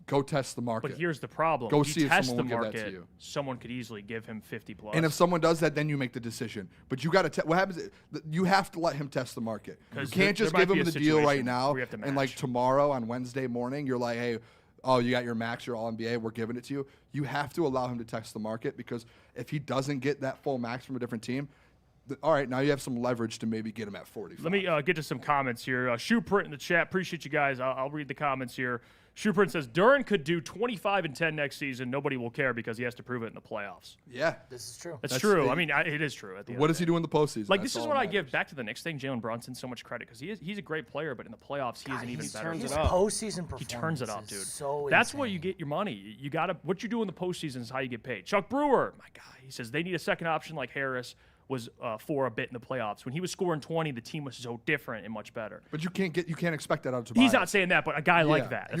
Go test the market. But here's the problem. Go if see you if test someone the will give that to market, you. someone could easily give him 50 plus. And if someone does that, then you make the decision. But you got to what happens? You have to let him test the market. You can't just give him the deal right now. And tomorrow on Wednesday morning, you're like, hey, oh, you got your max, your All NBA, we're giving it to you. You have to allow him to test the market because if he doesn't get that full max from a different team, all right, now you have some leverage to maybe get him at 45. Let me get to some comments here. Shoe Print in the chat. Appreciate you guys. I'll read the comments here. Shoe Print says, Duren could do 25-10 next season. Nobody will care because he has to prove it in the playoffs. Yeah. This is true. That's true. It is true. At the end what of does he do in the postseason? This is what I give back to the Knicks thing, Jalen Brunson, so much credit because he's a great player, but in the playoffs, he isn't even better. His postseason performance. He turns it up, dude. So that's insane. where you get your money. You got to what you do in the postseason is how you get paid. Chuck Brewer, my guy, he says they need a second option like Harris was for a bit in the playoffs. When he was scoring 20, the team was so different and much better. But you can't expect that out of Tobias. He's not saying that, but a guy like that.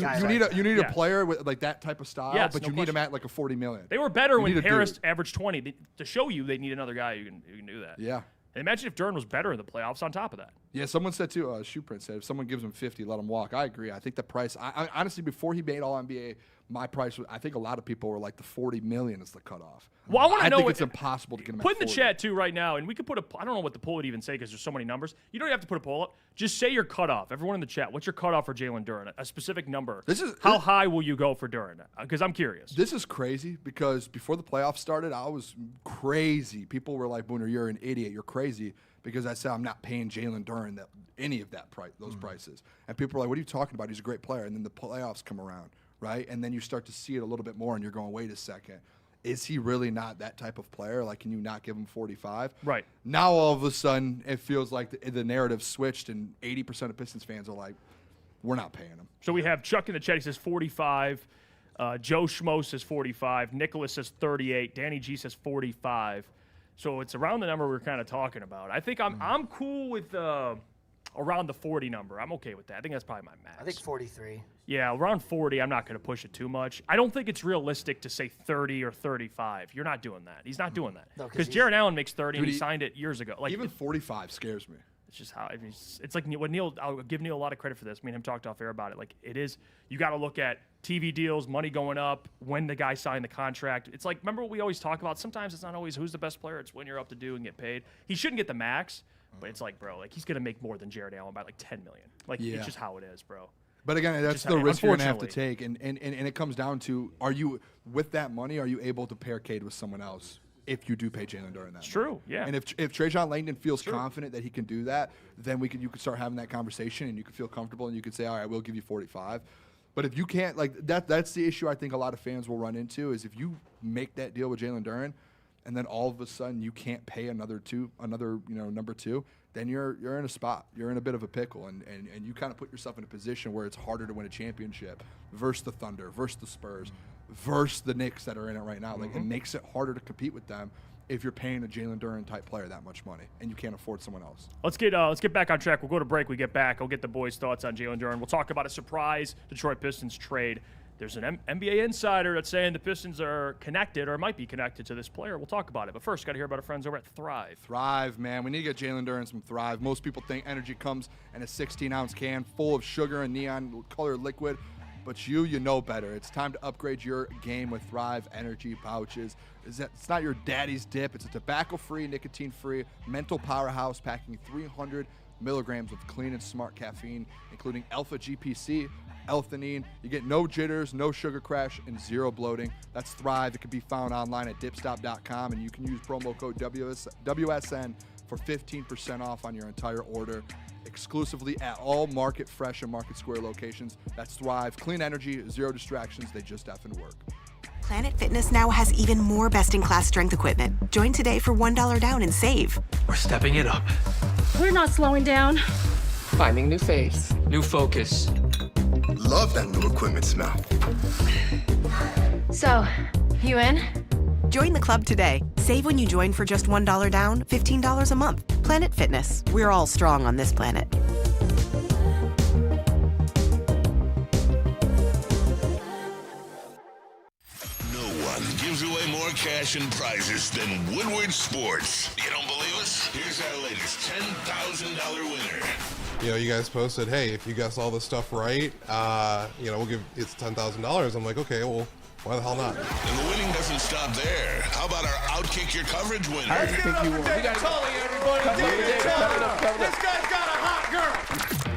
You need a player with that type of style, yes, but you need him at like a 40 million. They were better when Harris averaged 20. To show you they need another guy who can do that. Yeah. And imagine if Duren was better in the playoffs on top of that. Yeah, someone said too, Shoe Print said, if someone gives him 50, let him walk. I agree. I think the price, I honestly, before he made All-NBA, my price was, I think a lot of people were like the 40 million is the cutoff. Well, I want to know. I think it's impossible to get him at 40. Put in the chat too right now, and we could put I don't know what the poll would even say because there's so many numbers. You don't have to put a poll up. Just say your cutoff. Everyone in the chat, what's your cutoff for Jalen Duren? A specific number. How high will you go for Duren? Because I'm curious. This is crazy because before the playoffs started, I was crazy. People were like, Booner, you're an idiot. You're crazy. Because I said I'm not paying Jalen Duren any of that those prices. And people are like, what are you talking about? He's a great player. And then the playoffs come around, right? And then you start to see it a little bit more and you're going, wait a second. Is he really not that type of player? Like, can you not give him 45? Right. Now, all of a sudden, it feels like the narrative switched and 80% of Pistons fans are like, we're not paying him. So we have Chuck in the chat. He says 45. Joe Schmo says 45. Nicholas says 38. Danny G says 45. So it's around the number we were kind of talking about. I think I'm cool with around the 40 number. I'm okay with that. I think that's probably my max. I think 43. Yeah, around 40, I'm not going to push it too much. I don't think it's realistic to say 30 or 35. You're not doing that. He's not doing that. Because Jared Allen makes 30 and he signed it years ago. Like even 45 scares me. It's just how it's like what Neil. I'll give Neil a lot of credit for this. Me and him talked off air about it. Like it is, you got to look at TV deals, money going up, when the guy signed the contract. It's like, remember what we always talk about? Sometimes it's not always who's the best player. It's when you're up to do and get paid. He shouldn't get the max, but it's like, bro, like he's gonna make more than Jared Allen by like 10 million. Like it's just how it is, bro. But again, that's the risk you're gonna have to take, and it comes down to: are you with that money? Are you able to pair Cade with someone else? If you do pay Jalen Duren that. It's true, yeah. And if Trajan Langdon feels confident that he can do that, then you could start having that conversation and you could feel comfortable and you could say, all right, we'll give you 45. But if you can't, like that's the issue I think a lot of fans will run into is if you make that deal with Jalen Duren and then all of a sudden you can't pay another number two, then you're in a spot. You're in a bit of a pickle and you kind of put yourself in a position where it's harder to win a championship versus the Thunder, versus the Spurs, versus the Knicks that are in it right now. Like it makes it harder to compete with them if you're paying a Jalen Duren type player that much money and you can't afford someone else. Let's get back on track. We'll go to break. We get back. I'll get the boys' thoughts on Jalen Duren. We'll talk about a surprise Detroit Pistons trade. There's an NBA insider that's saying the Pistons are connected or might be connected to this player. We'll talk about it. But first, got to hear about our friends over at Thrive. Thrive, man. We need to get Jalen Duren some Thrive. Most people think energy comes in a 16-ounce can full of sugar and neon-colored liquid. But you know better. It's time to upgrade your game with Thrive Energy pouches. It's not your daddy's dip. It's a tobacco-free, nicotine-free mental powerhouse packing 300 milligrams of clean and smart caffeine, including alpha GPC, L-theanine. You get no jitters, no sugar crash, and zero bloating. That's Thrive. It can be found online at dipstop.com, and you can use promo code WSN for 15% off on your entire order. Exclusively at all Market Fresh and Market Square locations. That's Thrive. Clean energy, zero distractions. They just effing work. Planet Fitness now has even more best-in-class strength equipment. Join today for $1 down and save. We're stepping it up. We're not slowing down. Finding new face, new focus. Love that new equipment smell. So, you in? Join the club today. Save when you join for just $1 down, $15 a month. Planet Fitness. We're all strong on this planet. No one gives away more cash and prizes than Woodward Sports. You don't believe us? Here's our latest $10,000 winner. You know, you guys posted, hey, if you guess all this stuff right, we'll give it's $10,000. I'm like, okay, well, why the hell not? And the winning doesn't stop there. How about our Outkick Your Coverage winner? I think you won. We got Tully, everybody. This guy's got a hot girl.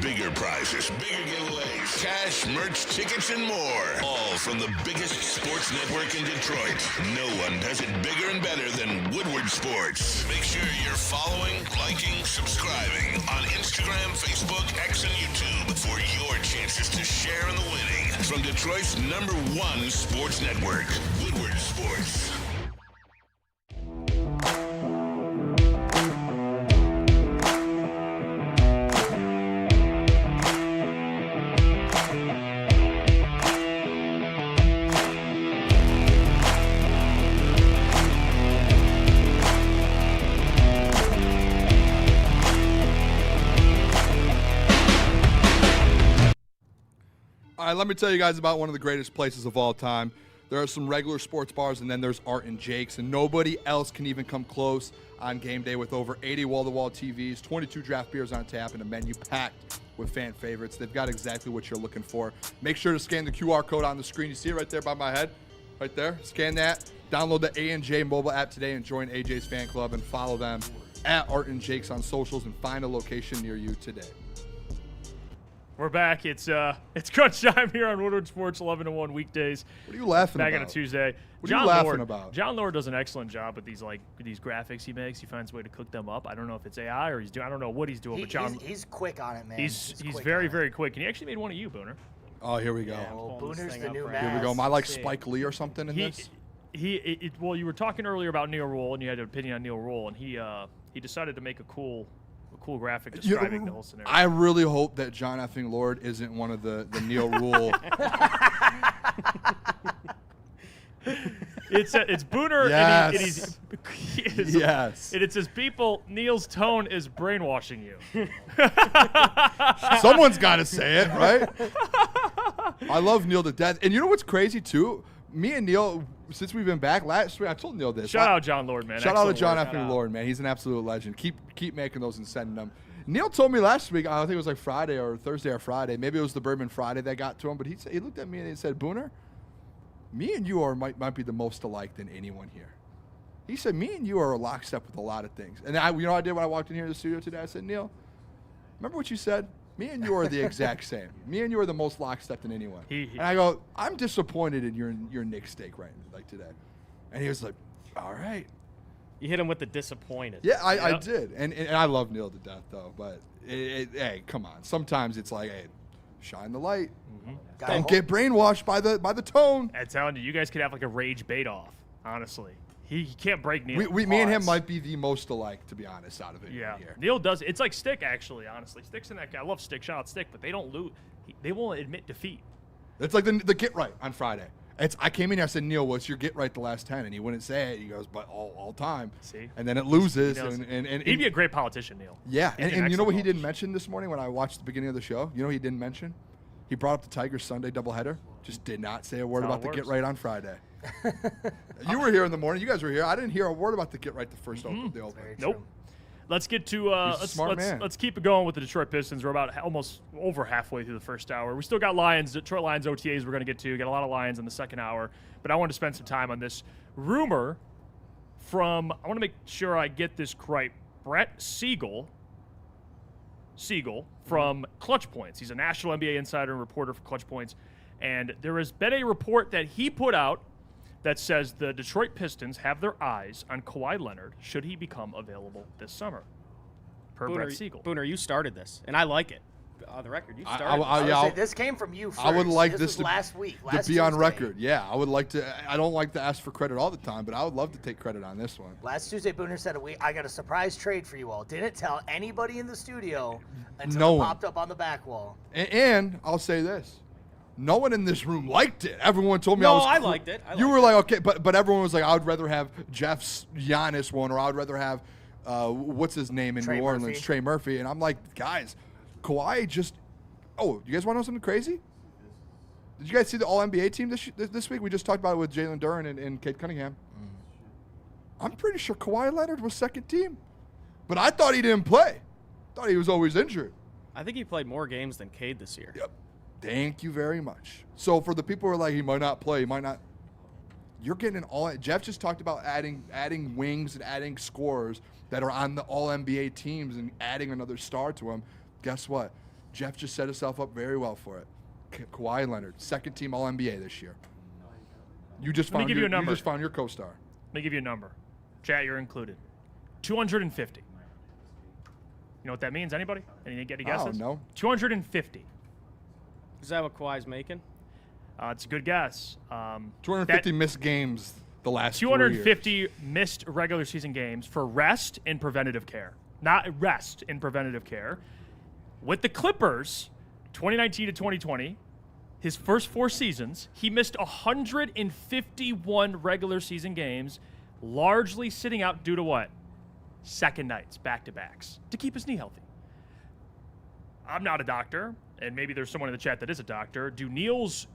Bigger prizes, bigger giveaways, cash, merch, tickets, and more. All from the biggest sports network in Detroit. No one does it bigger and better than Woodward Sports. Make sure you're following, liking, subscribing on Instagram, Facebook, X, and YouTube for your chances to share in the winning. From Detroit's #1 sports network, Woodward Sports. All right, let me tell you guys about one of the greatest places of all time. There are some regular sports bars, and then there's Art and Jake's, and nobody else can even come close on game day with over 80 wall-to-wall TVs, 22 draft beers on tap, and a menu packed with fan favorites. They've got exactly what you're looking for. Make sure to scan the QR code on the screen. You see it right there by my head? Right there. Scan that. Download the A&J mobile app today and join AJ's fan club and follow them at Art and Jake's on socials and find a location near you today. We're back. It's crunch time here on Woodward Sports, 11 to 1 weekdays. What are you laughing back about? on a Tuesday. What are you laughing about? John Lord does an excellent job with these graphics he makes. He finds a way to cook them up. I don't know if it's AI or I don't know what he's doing, but John he's quick on it, man. He's very, very quick. And he actually made one of you, Booner. Oh, here we go. Yeah, well, Booner's the new Here we man. go. Am I like Spike Lee or something in this? Well, you were talking earlier about Neil Rule, and you had an opinion on Neil Rule, and he decided to make a cool graphic describing the whole scenario. I really hope that John effing Lord isn't one of the Neil Rule. It's Booner. Yes. And it says, people, Neil's tone is brainwashing you. Someone's got to say it, right? I love Neil to death. And you know what's crazy, too? Me and Neil, since we've been back last week, I told Neil this. Shout out John Lord, man. Shout out to John Excellent work. Lord, man. He's an absolute legend. Keep making those and sending them. Neil told me last week, I think it was like Friday or Thursday or Friday, maybe it was the Bourbon Friday that got to him, but he looked at me and he said, Booner, me and you might be the most alike than anyone here. He said, me and you are a lockstep with a lot of things. And I did when I walked in here to the studio today? I said, Neil, remember what you said? Me and you are the exact same. Me and you are the most lockstep than anyone. And I go, I'm disappointed in your Knicks steak right like today. And he was like, all right. You hit him with the disappointed. Yeah, I did. And I love Neil to death, though. But, hey, come on. Sometimes it's like, hey, shine the light. Mm-hmm. Don't get brainwashed by the tone. I'm telling you, you guys could have like a rage bait-off, honestly. He can't break Neil. Me and him might be the most alike, to be honest, out of it. Yeah, here. Neil does. It's like Stick, actually, honestly. Stick's in that guy. I love Stick. Shout out Stick, but they don't lose. They won't admit defeat. It's like the get right on Friday. I came in here, I said, Neil, what's your get right the last 10? And he wouldn't say it. He goes, but all time. See? And then it loses. And he'd be a great politician, Neil. Yeah, and you know what he didn't mention this morning when I watched the beginning of the show? You know what he didn't mention? He brought up the Tigers Sunday doubleheader. Just did not say a word about the get right on Friday. You were here in the morning. You guys were here. I didn't hear a word about the get right the first open. Nope. Let's get to let's keep it going with the Detroit Pistons. We're about almost over halfway through the first hour. We still got Detroit Lions OTAs we're going to get to. Got a lot of Lions in the second hour, but I want to spend some time on this rumor from, I want to make sure I get this right, Brett Siegel from Clutch Points. He's a national NBA insider and reporter for Clutch Points, and there has been a report that he put out that says the Detroit Pistons have their eyes on Kawhi Leonard should he become available this summer. Per Brett Siegel. Booner, you started this, and I like it. On the record, you started this came from you first. I would like this to, last week, to be on record. Yeah, I would like to. I don't like to ask for credit all the time, but I would love to take credit on this one. Last Tuesday, Booner said, I got a surprise trade for you all. Didn't tell anybody in the studio until it popped up on the back wall. And I'll say this. No one in this room liked it. Everyone told me I liked it. You were like, okay, but everyone was like, I would rather have Jeff's Giannis one, or I would rather have, what's his name in New Orleans, Trey Murphy. And I'm like, guys, Kawhi just, you guys want to know something crazy? Did you guys see the All-NBA team this week? We just talked about it with Jalen Duren and Cade Cunningham. I'm pretty sure Kawhi Leonard was second team. But I thought he didn't play. Thought he was always injured. I think he played more games than Cade this year. Yep. Thank you very much. So for the people who are like, he might not play, he might not. You're getting an all. Jeff just talked about adding wings and adding scorers that are on the All-NBA teams and adding another star to them. Guess what? Jeff just set himself up very well for it. Kawhi Leonard, second team All-NBA this year. You just found your co-star. Let me give you a number. Chat, you're included. 250. You know what that means? Anybody? Any guesses? No. 250. Is that what Kawhi's making? It's a good guess. 250 missed games the last 250 4 years. missed regular season games for rest and preventative care. Not rest and preventative care. With the Clippers, 2019 to 2020, his first 4 seasons, he missed 151 regular season games, largely sitting out due to what? Second nights, back-to-backs, to keep his knee healthy. I'm not a doctor, and maybe there's someone in the chat that is a doctor. Do knees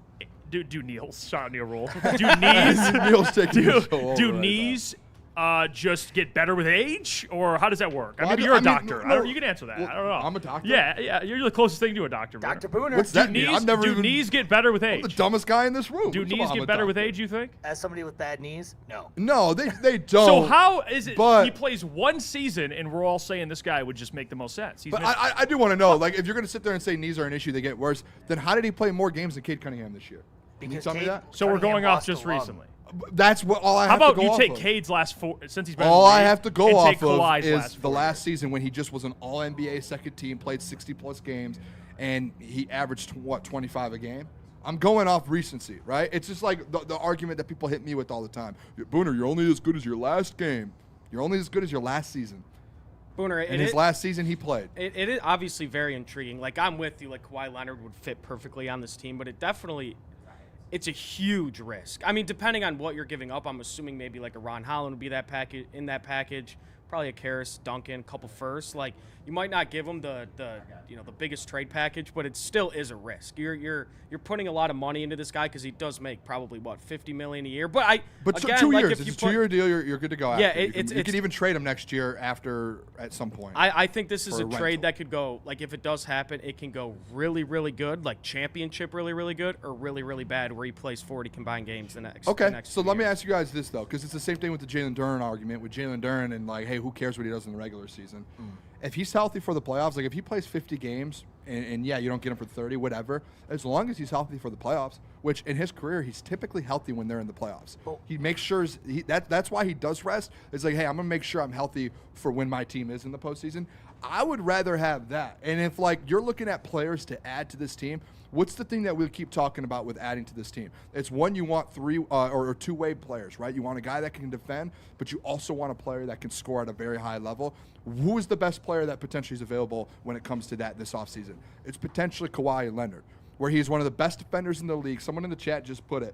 just get better with age, or how does that work? Well, I mean, you're a doctor. You can answer that. Well, I don't know. I'm a doctor. Yeah, you're the closest thing to a doctor. Dr. Booner. What's that mean? Do knees get better with age? I'm the dumbest guy in this room. Do knees get better with age, you think? As somebody with bad knees, no. No, they don't. So how is it he plays 1 season and we're all saying this guy would just make the most sense? But I do want to know, like, if you're going to sit there and say knees are an issue, they get worse, then how did he play more games than Cade Cunningham this year? Can you tell me that? So we're going off just recently. That's what all I have to go off of. How about you take Cade's last 4 since he's been all I have to go off of Kawhi's is the last season when he just was an All-NBA second team, played 60-plus games, and he averaged, 25 a game? I'm going off recency, right? It's just like the argument that people hit me with all the time. Booner, you're only as good as your last game. You're only as good as your last season. Booner, in his last season he played. It is obviously very intriguing. Like, I'm with you. Like, Kawhi Leonard would fit perfectly on this team, but it definitely it's a huge risk. I mean, depending on what you're giving up, I'm assuming maybe like a Ron Holland would be that package in that package. Probably a Karras, Duncan, couple firsts. Like, you might not give him the biggest trade package, but it still is a risk. You're putting a lot of money into this guy because he does make probably what, $50 million a year. But again, 2 like, years. It's a 2-year deal. You're good to go. Yeah, after. You can even trade him next year at some point. I think this is a trade rental. that could go, like, if it does happen, it can go really, really good, like championship really, really good, or really, really bad where he plays 40 combined games the next. Okay, the next so 2 let me years. ask you guys this though, because it's the same thing with the Jalen Duren argument with Jalen Duren and like, hey, who cares what he does in the regular season? If he's healthy for the playoffs, like if he plays 50 games and yeah, you don't get him for 30, whatever, as long as he's healthy for the playoffs, which in his career, he's typically healthy when they're in the playoffs. He makes sure that's why he does rest. It's like, hey, I'm going to make sure I'm healthy for when my team is in the postseason. I would rather have that. And if like you're looking at players to add to this team, what's the thing that we keep talking about with adding to this team? It's one, you want three or two-way players, right? You want a guy that can defend, but you also want a player that can score at a very high level. Who is the best player that potentially is available when it comes to that this offseason? It's potentially Kawhi Leonard, where he's one of the best defenders in the league. Someone in the chat just put it.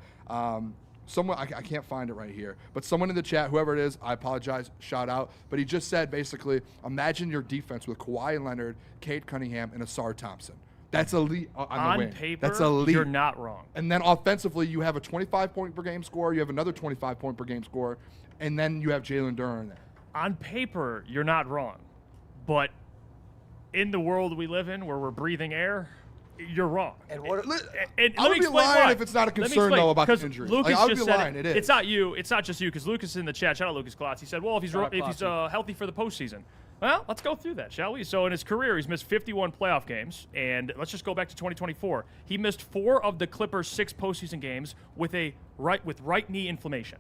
Someone, I can't find it right here, but someone in the chat, whoever it is, I apologize, shout out. But he just said, basically, imagine your defense with Kawhi Leonard, Cade Cunningham, and Asar Thompson. That's elite on the wing. Paper, that's elite. You're not wrong. And then offensively, you have a 25-point per game scorer, you have another 25-point per game scorer, and then you have Jalen Duren there. On paper, you're not wrong. But in the world we live in where we're breathing air, you're wrong. I let would me be explain lying why. if it's not a Let me concern, explain, though, about the 'cause injuries. Lucas I would just be said lying. It is. It's not you. It's not just you, because Lucas is in the chat. Shout out Lucas Klotz. He said, well, if he's Shout out healthy for the postseason. Well, let's go through that, shall we? So in his career, he's missed 51 playoff games, and let's just go back to 2024. He missed 4 of the Clippers' 6 postseason games with right knee inflammation.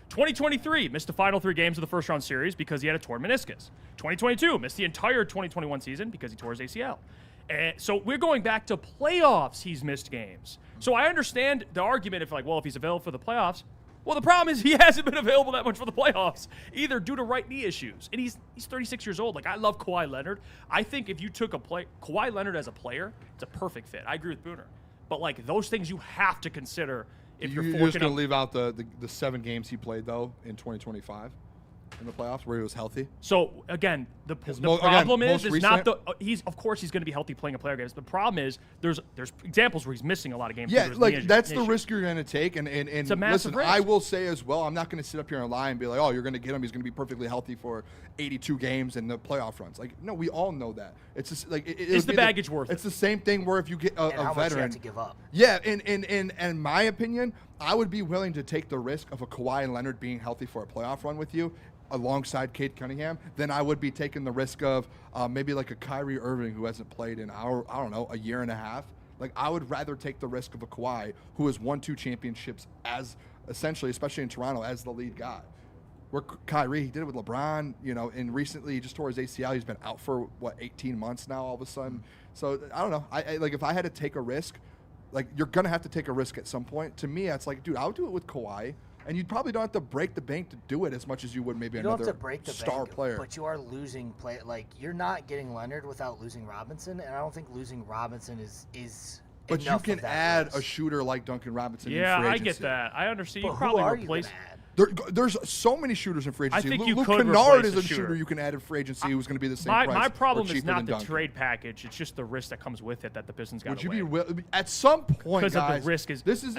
2023 missed the final 3 games of the first-round series because he had a torn meniscus. 2022 missed the entire 2021 season because he tore his ACL. And so we're going back to playoffs. He's missed games. So I understand the argument if he's available for the playoffs. Well, the problem is he hasn't been available that much for the playoffs, either due to right knee issues. And he's 36 years old. Like, I love Kawhi Leonard. I think if you took Kawhi Leonard as a player, it's a perfect fit. I agree with Booner. But, like, those things you have to consider if you're just forking going to up. leave out the 7 games he played, though, in 2025 in the playoffs where he was healthy. So, again, the most problem is recent- not the of course he's going to be healthy playing a player games. The problem is there's examples where he's missing a lot of games. Yeah, due to his like knee that's the issue. risk you're going to take. And It's a massive listen, risk. I will say as well, I'm not going to sit up here and lie and be like, oh, you're going to get him. He's going to be perfectly healthy for 82 games in the playoff runs. Like, no, we all know that. It's just like Is the baggage worth it? It's the same thing where if you get a how much you veteran have to give up. Yeah, in my opinion, I would be willing to take the risk of a Kawhi Leonard being healthy for a playoff run with you alongside Cade Cunningham than I would be taking the risk of maybe like a Kyrie Irving who hasn't played in, a year and a half. Like, I would rather take the risk of a Kawhi who has won 2 championships as essentially, especially in Toronto, as the lead guy. Where Kyrie, he did it with LeBron, and recently he just tore his ACL. He's been out for 18 months now all of a sudden. So I don't know. I like, if I had to take a risk, like, you're gonna have to take a risk at some point. To me, it's like, dude, I would do it with Kawhi, and you probably don't have to break the bank to do it as much as you would maybe You another don't have to break the star bank, player. but you are losing play. Like, you're not getting Leonard without losing Robinson, and I don't think losing Robinson is. But you enough can of that add risk. a shooter like Duncan Robinson. Yeah, in free I agency. get that. I understand. But You who probably are you replace. gonna add? There's so many shooters in free agency. I think you Luke could Kennard replace is a a shooter shooter. you can add in free agency who's going to be the same My price. problem or is cheaper not than the Duncan. trade package. It's just the risk that comes with it that the Pistons got Would you away. be at some point, Because guys? of the risk is this is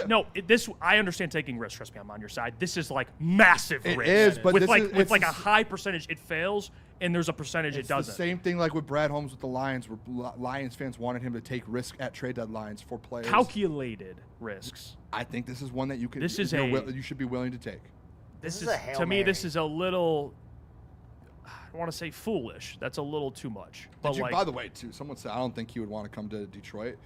I understand taking risks. Trust me, I'm on your side. This is like massive It risk. is, but with this like is- with it's like a the- high percentage it fails, and there's a percentage it It's doesn't. the same thing like with Brad Holmes with the Lions, where Lions fans wanted him to take risk at trade deadlines for players. Calculated risks. I think this is one that you can. This is you should be willing to take. This is a Hail to me. This Mary. is a little. I don't want to say foolish. That's a little too much. But like, By the way, too, someone said I don't think he would want to come to Detroit.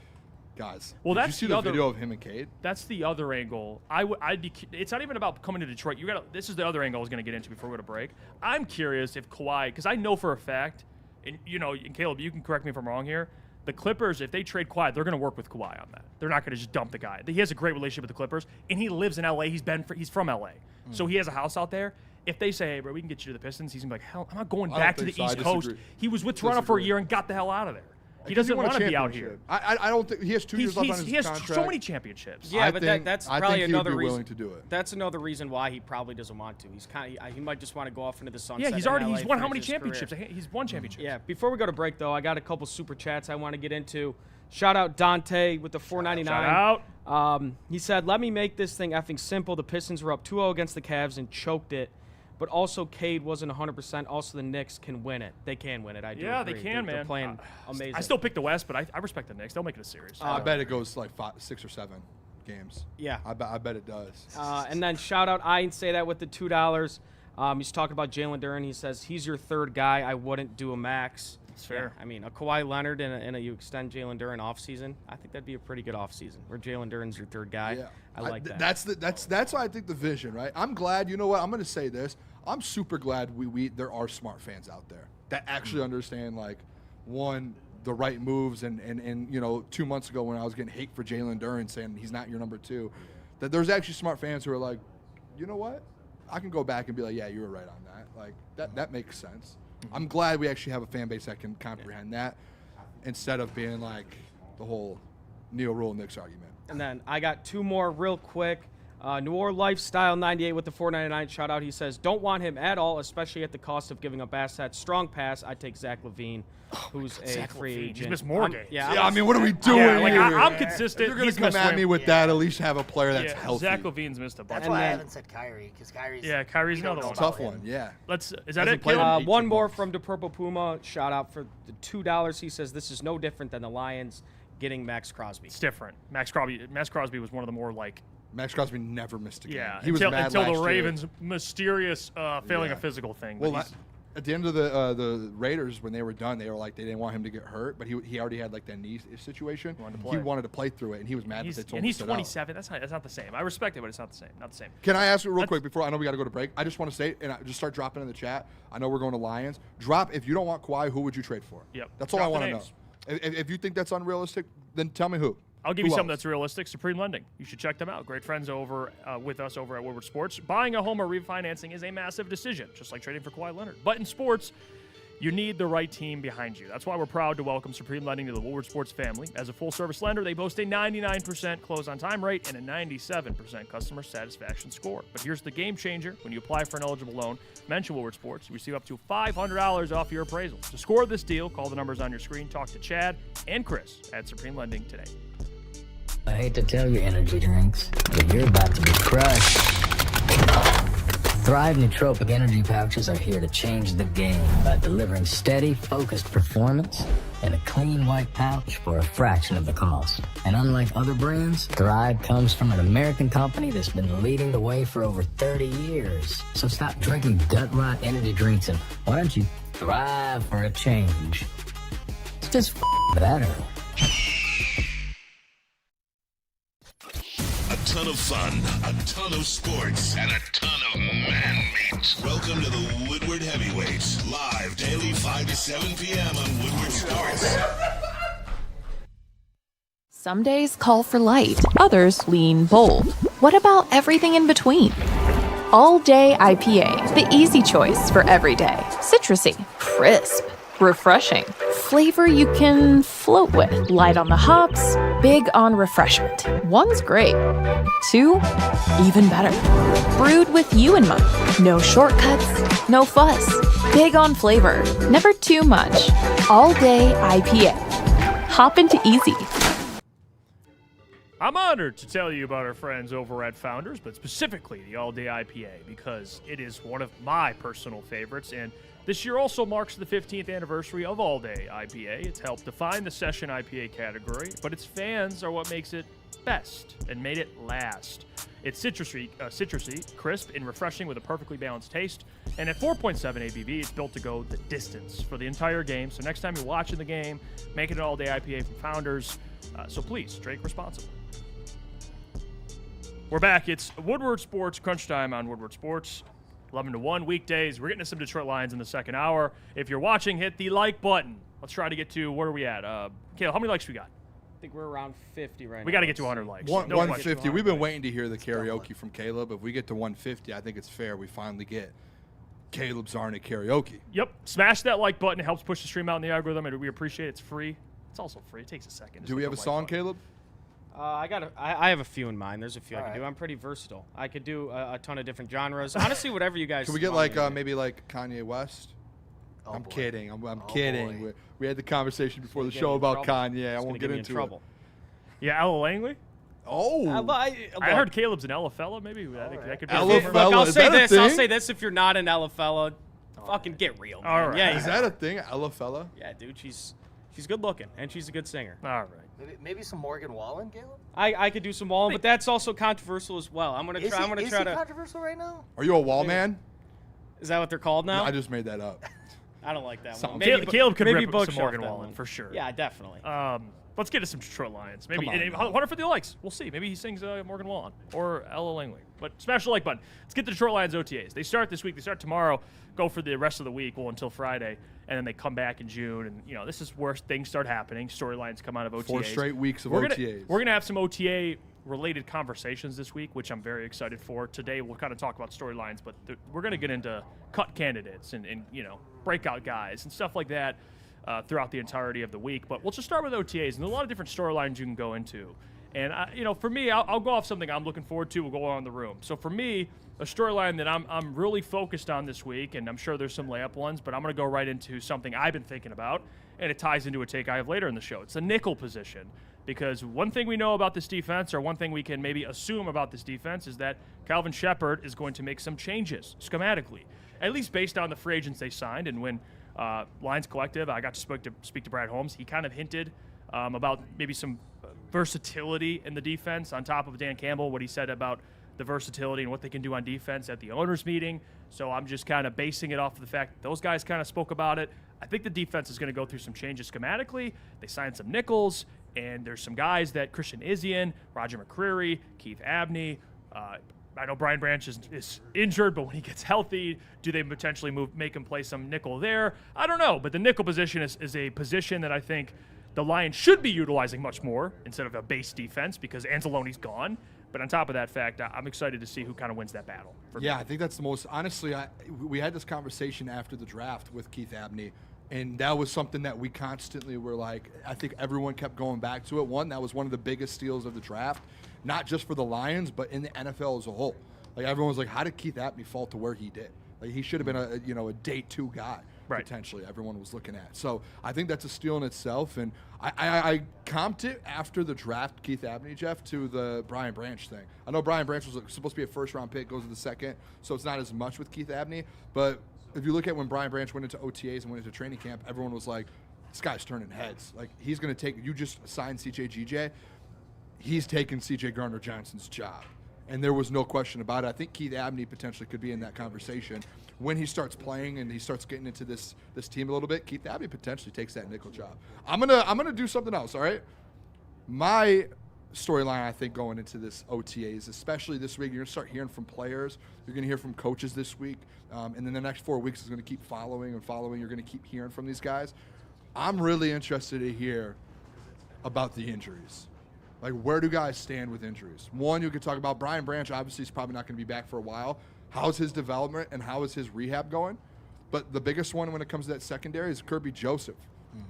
Guys, Well, did that's you see the the other- video of him and Cade? that's the other angle. I'd be. It's not even about coming to Detroit. This is the other angle I was going to get into before we go to break. I'm curious if Kawhi, because I know for a fact, and and Caleb, you can correct me if I'm wrong here. The Clippers, if they trade Kawhi, they're going to work with Kawhi on that. They're not going to just dump the guy. He has a great relationship with the Clippers, and he lives in LA. He's from LA, so he has a house out there. If they say, hey, bro, we can get you to the Pistons, he's going to be like, hell, I'm not going I don't back to the think so. I East Coast. disagree. He was with Toronto for a Disagree. year and got the hell out of there. He doesn't want to be out here. I don't think he has 2 years left on his contract. He has so many championships. Yeah, but that's probably another reason. Willing to do it. That's another reason why he probably doesn't want to. He might just want to go off into the sunset. Yeah, he's won how many championships? He's won championships. Yeah. Before we go to break, though, I got a couple super chats I want to get into. Shout out Dante with the $4.99. Shout out. He said, "Let me make this thing effing simple. The Pistons were up 2-0 against the Cavs and choked it. But also, Cade wasn't 100%. Also, the Knicks can win it. They can win it. I do agree. They can, man. They're playing amazing. I still pick the West, but I respect the Knicks. They'll make it a series. I bet it goes like 6 or 7 games. Yeah. I bet it does. And then shout out, I ain't say that with the $2. He's talking about Jalen Duren. He says, he's your third guy. I wouldn't do a max. That's fair. Yeah, I mean, a Kawhi Leonard and you extend Jalen Duren offseason, I think that'd be a pretty good offseason where Jalen Duren's your third guy. Yeah. I like that. That's why I think the vision, right? I'm glad, you know what, I'm going to say this. I'm super glad there are smart fans out there that actually understand, like, one, the right moves, and 2 months ago when I was getting hate for Jalen Duren saying he's not your number 2, that there's actually smart fans who are like, you know what? I can go back and be like, yeah, you were right on that. Like, that makes sense. I'm glad we actually have a fan base that can comprehend that instead of being like the whole Neil Rule Knicks argument. And then I got 2 more real quick. New Orleans Lifestyle 98 with the $4.99 shout out. He says, don't want him at all, especially at the cost of giving up assets. Strong pass. I take Zach LaVine, who's a free agent. He's missed more games. I mean, what are we doing here? I'm consistent. If you're going to come at me with that, at least have a player that's healthy. Zach LaVine's missed a bunch. That's why I haven't said Kyrie, because Kyrie's another one. Tough one, yeah. Is that it? One more from the Purple Puma. Shout out for the $2. He says, this is no different than the Lions getting Max Crosby. It's different. Max Crosby was one of the more like. Max Crosby never missed a game. Yeah, he was mad until last the Ravens' year. Mysterious failing a physical thing. Well, at the end of the Raiders, when they were done, they were like they didn't want him to get hurt, but he already had like that knee situation. He wanted to play through it, and he was mad that they told him to he's sit 27. Out. That's not the same. I respect it, but it's not the same. Not the same. Can I ask you real quick before I know we got to go to break? I just want to say, and I just start dropping in the chat. I know we're going to Lions. Drop if you don't want Kawhi, who would you trade for? Yep. That's all I want to know. If you think that's unrealistic, then tell me who. I'll give you something that's realistic. Supreme Lending. You should check them out. Great friends over with us over at Woodward Sports. Buying a home or refinancing is a massive decision, just like trading for Kawhi Leonard. But in sports, you need the right team behind you. That's why we're proud to welcome Supreme Lending to the Woodward Sports family. As a full-service lender, they boast a 99% close-on-time rate and a 97% customer satisfaction score. But here's the game changer. When you apply for an eligible loan, mention Woodward Sports. You receive up to $500 off your appraisal. To score this deal, call the numbers on your screen. Talk to Chad and Chris at Supreme Lending today. I hate to tell you, energy drinks, but you're about to be crushed. Thrive nootropic energy pouches are here to change the game by delivering steady, focused performance in a clean white pouch for a fraction of the cost. And unlike other brands, Thrive comes from an American company that's been leading the way for over 30 years. So stop drinking gut rot energy drinks and why don't you thrive for a change? It's just better. A ton of fun, a ton of sports, and a ton of man meat. Welcome to the Woodward Heavyweights, live daily 5 to 7 p.m. on Woodward Sports. Some days call for light, others lean bold. What about everything in between? All Day IPA, the easy choice for every day. Citrusy, crisp, refreshing. Flavor you can float with. Light on the hops, big on refreshment. One's great. 2, even better. Brewed with you in mind. No shortcuts, no fuss. Big on flavor, never too much. All Day IPA. Hop into easy. I'm honored to tell you about our friends over at Founders, but specifically the All Day IPA, because it is one of my personal favorites, and this year also marks the 15th anniversary of All Day IPA. It's helped define the session IPA category, but its fans are what makes it best and made it last. It's citrusy, crisp, and refreshing with a perfectly balanced taste. And at 4.7 ABV, it's built to go the distance for the entire game. So next time you're watching the game, make it an All Day IPA from Founders. So please, drink responsibly. We're back. It's Woodward Sports Crunch Time on Woodward Sports. 11 to 1 weekdays. We're getting to some Detroit Lions in the second hour. If you're watching, hit the like button. Let's try to get to, where are we at? Caleb, how many likes we got? I think we're around 50 right now. We got to get to 100 likes. 150. We've been waiting to hear the karaoke from Caleb. If we get to 150, I think it's fair we finally get Caleb Czarnik karaoke. Yep. Smash that like button. It helps push the stream out in the algorithm, and we appreciate it. It's free. It's also free. It takes a second. Do we have a song, Caleb? I have a few in mind. There's a few I can do. I'm pretty versatile. I could do a ton of different genres. Honestly, whatever you guys. Can we get want like maybe like Kanye West? Oh, I'm boy. kidding. I'm Oh, kidding. boy. We had the conversation before the Get show me in about trouble. Kanye. I It's won't gonna get me in into trouble. Yeah, Ella Langley. Oh, I heard Caleb's an Ella fella. Maybe that could be. Ella a fella. Look, I'll Is say that a this. I'll thing? say this. If you're not an Ella fella, fucking get real, man. All right. Yeah, Is that a thing, Ella fella? Yeah, dude. She's good looking and she's a good singer. All right. Maybe some Morgan Wallen, Caleb? I could do some Wallen, but that's also controversial as well. I'm gonna Is try. he, I'm gonna is try he to. controversial right now? Are you a wall man? Is that what they're called now? I just made that up. I don't like that one. Something. Maybe Caleb could maybe rip Book some shelf Morgan that Wallen one. for sure. Yeah, definitely. Let's get to some Detroit Lions. Maybe Come on, and now. wonder for the likes. We'll see. Maybe he sings Morgan Wallen or Ella Langley. But smash the like button. Let's get the Detroit Lions OTAs. They start this week. They start tomorrow. Go for the rest of the week. Well, until Friday, and then they come back in June. And this is where things start happening. Storylines come out of OTAs. 4 straight weeks of We're OTAs. We're gonna have some OTA related conversations this week, which I'm very excited for. Today we'll kind of talk about storylines, but we're gonna get into cut candidates and breakout guys and stuff like that. Throughout the entirety of the week. But we'll just start with OTAs, and there's a lot of different storylines you can go into. And, for me, I'll go off something I'm looking forward to. We'll go around the room. So for me, a storyline that I'm really focused on this week, and I'm sure there's some layup ones, but I'm going to go right into something I've been thinking about, and it ties into a take I have later in the show. It's the nickel position. Because one thing we know about this defense, or one thing we can maybe assume about this defense, is that Calvin Shepard is going to make some changes schematically, at least based on the free agents they signed. And when Lions Collective, I got to speak to Brad Holmes. He kind of hinted about maybe some versatility in the defense on top of Dan Campbell, what he said about the versatility and what they can do on defense at the owners' meeting. So I'm just kind of basing it off of the fact that those guys kind of spoke about it. I think the defense is going to go through some changes schematically. They signed some nickels, and there's some guys that Christian Izien, Roger McCreary, Keith Abney, I know Brian Branch is injured, but when he gets healthy, do they potentially make him play some nickel there? I don't know, but the nickel position is a position that I think the Lions should be utilizing much more instead of a base defense because Anzalone's gone. But on top of that fact, I'm excited to see who kind of wins that battle. Yeah, I think that's the most – honestly, we had this conversation after the draft with Keith Abney, and that was something that we constantly were like – I think everyone kept going back to it. One, that was one of the biggest steals of the draft, not just for the Lions, but in the NFL as a whole. Like, everyone was like, how did Keith Abney fall to where he did? Like, he should have been a day 2 guy. Right. Potentially, everyone was looking at. So I think that's a steal in itself. And I comped it after the draft, Keith Abney, Jeff, to the Brian Branch thing. I know Brian Branch was supposed to be a first-round pick, goes to the second, so it's not as much with Keith Abney. But if you look at when Brian Branch went into OTAs and went into training camp, everyone was like, this guy's turning heads. Like, he's going to take – you just signed CJ he's taking CJ Gardner-Johnson's job. And there was no question about it. I think Keith Abney potentially could be in that conversation. When he starts playing and he starts getting into this team a little bit, Keith Abney potentially takes that nickel job. I'm gonna do something else, all right? My storyline, I think, going into this OTAs, especially this week, you're going to start hearing from players. You're going to hear from coaches this week. And then the next 4 weeks is going to keep following and following. You're going to keep hearing from these guys. I'm really interested to hear about the injuries. Like, where do guys stand with injuries? One, you could talk about Brian Branch. Obviously, he's probably not going to be back for a while. How's his development and how is his rehab going? But the biggest one when it comes to that secondary is Kirby Joseph.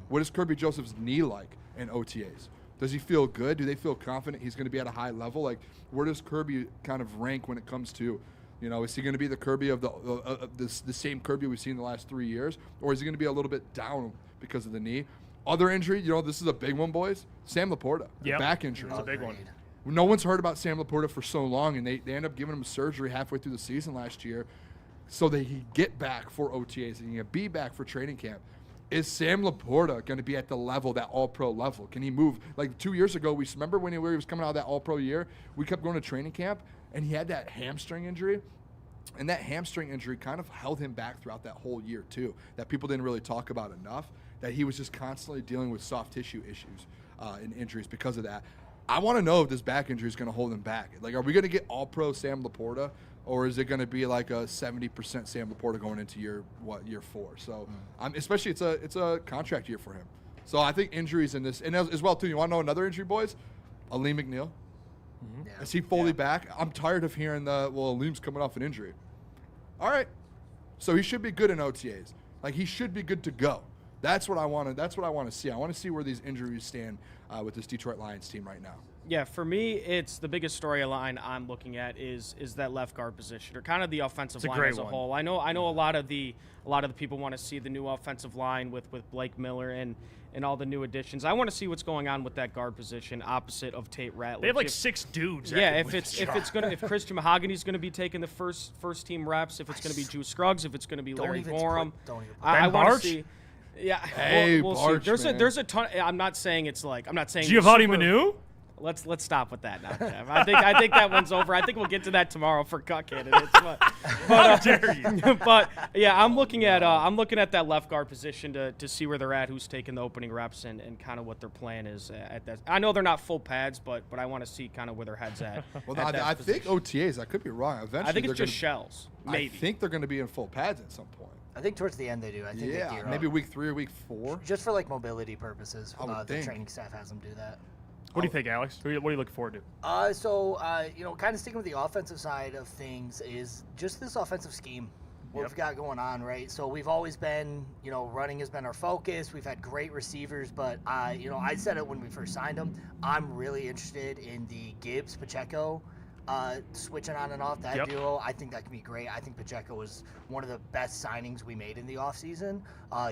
What is Kirby Joseph's knee like in OTAs? Does he feel good? Do they feel confident he's going to be at a high level? Like, where does Kirby kind of rank when it comes to, is he going to be the Kirby of the same Kirby we've seen the last 3 years? Or is he going to be a little bit down because of the knee? Other injury, this is a big one, boys. Sam Laporta, back injury. It's a big one. No one's heard about Sam Laporta for so long, and they end up giving him surgery halfway through the season last year so that he get back for OTAs and he can be back for training camp. Is Sam Laporta going to be at the level, that all-pro level? Can he move? Like 2 years ago, we remember when he was coming out of that all-pro year, we kept going to training camp, and he had that hamstring injury. And that hamstring injury kind of held him back throughout that whole year, too, that people didn't really talk about enough, that he was just constantly dealing with soft tissue issues and injuries because of that. I want to know if this back injury is going to hold him back. Like, are we going to get all-pro Sam Laporta, or is it going to be like a 70% Sam Laporta going into year 4? So, especially it's a contract year for him. So I think injuries in this, and as well, too, you want to know another injury, boys? Aleem McNeil. Mm-hmm. Yeah. Is he fully back? I'm tired of hearing Aleem's coming off an injury. All right. So he should be good in OTAs. Like, he should be good to go. That's what I want to. That's what I want to see. I want to see where these injuries stand with this Detroit Lions team right now. Yeah, for me, it's the biggest storyline I'm looking at is that left guard position, or kind of the offensive line as a whole. I know a lot of the people want to see the new offensive line with Blake Miller and all the new additions. I want to see what's going on with that guard position opposite of Tate Ratledge. They have like 6 dudes. Yeah, if Christian Mahogany's going to be taking the first team reps, if it's going to be Drew Scruggs, if it's going to be Larry Borum, I want to see. Yeah, hey, we'll Barch, see. There's a ton. I'm not saying Giovanni Manu. Let's stop with that now, Jeff. I think that one's over. I think we'll get to that tomorrow for cut candidates. But how dare you? But yeah, I'm looking at that left guard position to see where they're at, who's taking the opening reps, and kind of what their plan is at that. I know they're not full pads, but I want to see kind of where their head's at. Well, I think OTAs. I could be wrong. Eventually, I think it's just shells. Maybe. I think they're going to be in full pads at some point. I think towards the end they do. I think they gear maybe up. week 3 or week 4. Just for like mobility purposes. The think. training staff has them do that. What do you think, Alex? What are you looking forward to? Kind of sticking with the offensive side of things is just this offensive scheme. What we've got going on, right? So we've always been, running has been our focus. We've had great receivers, but, I said it when we first signed them. I'm really interested in the Gibbs-Pacheco switching on and off that duo. I think that can be great. I think Pacheco was one of the best signings we made in the offseason.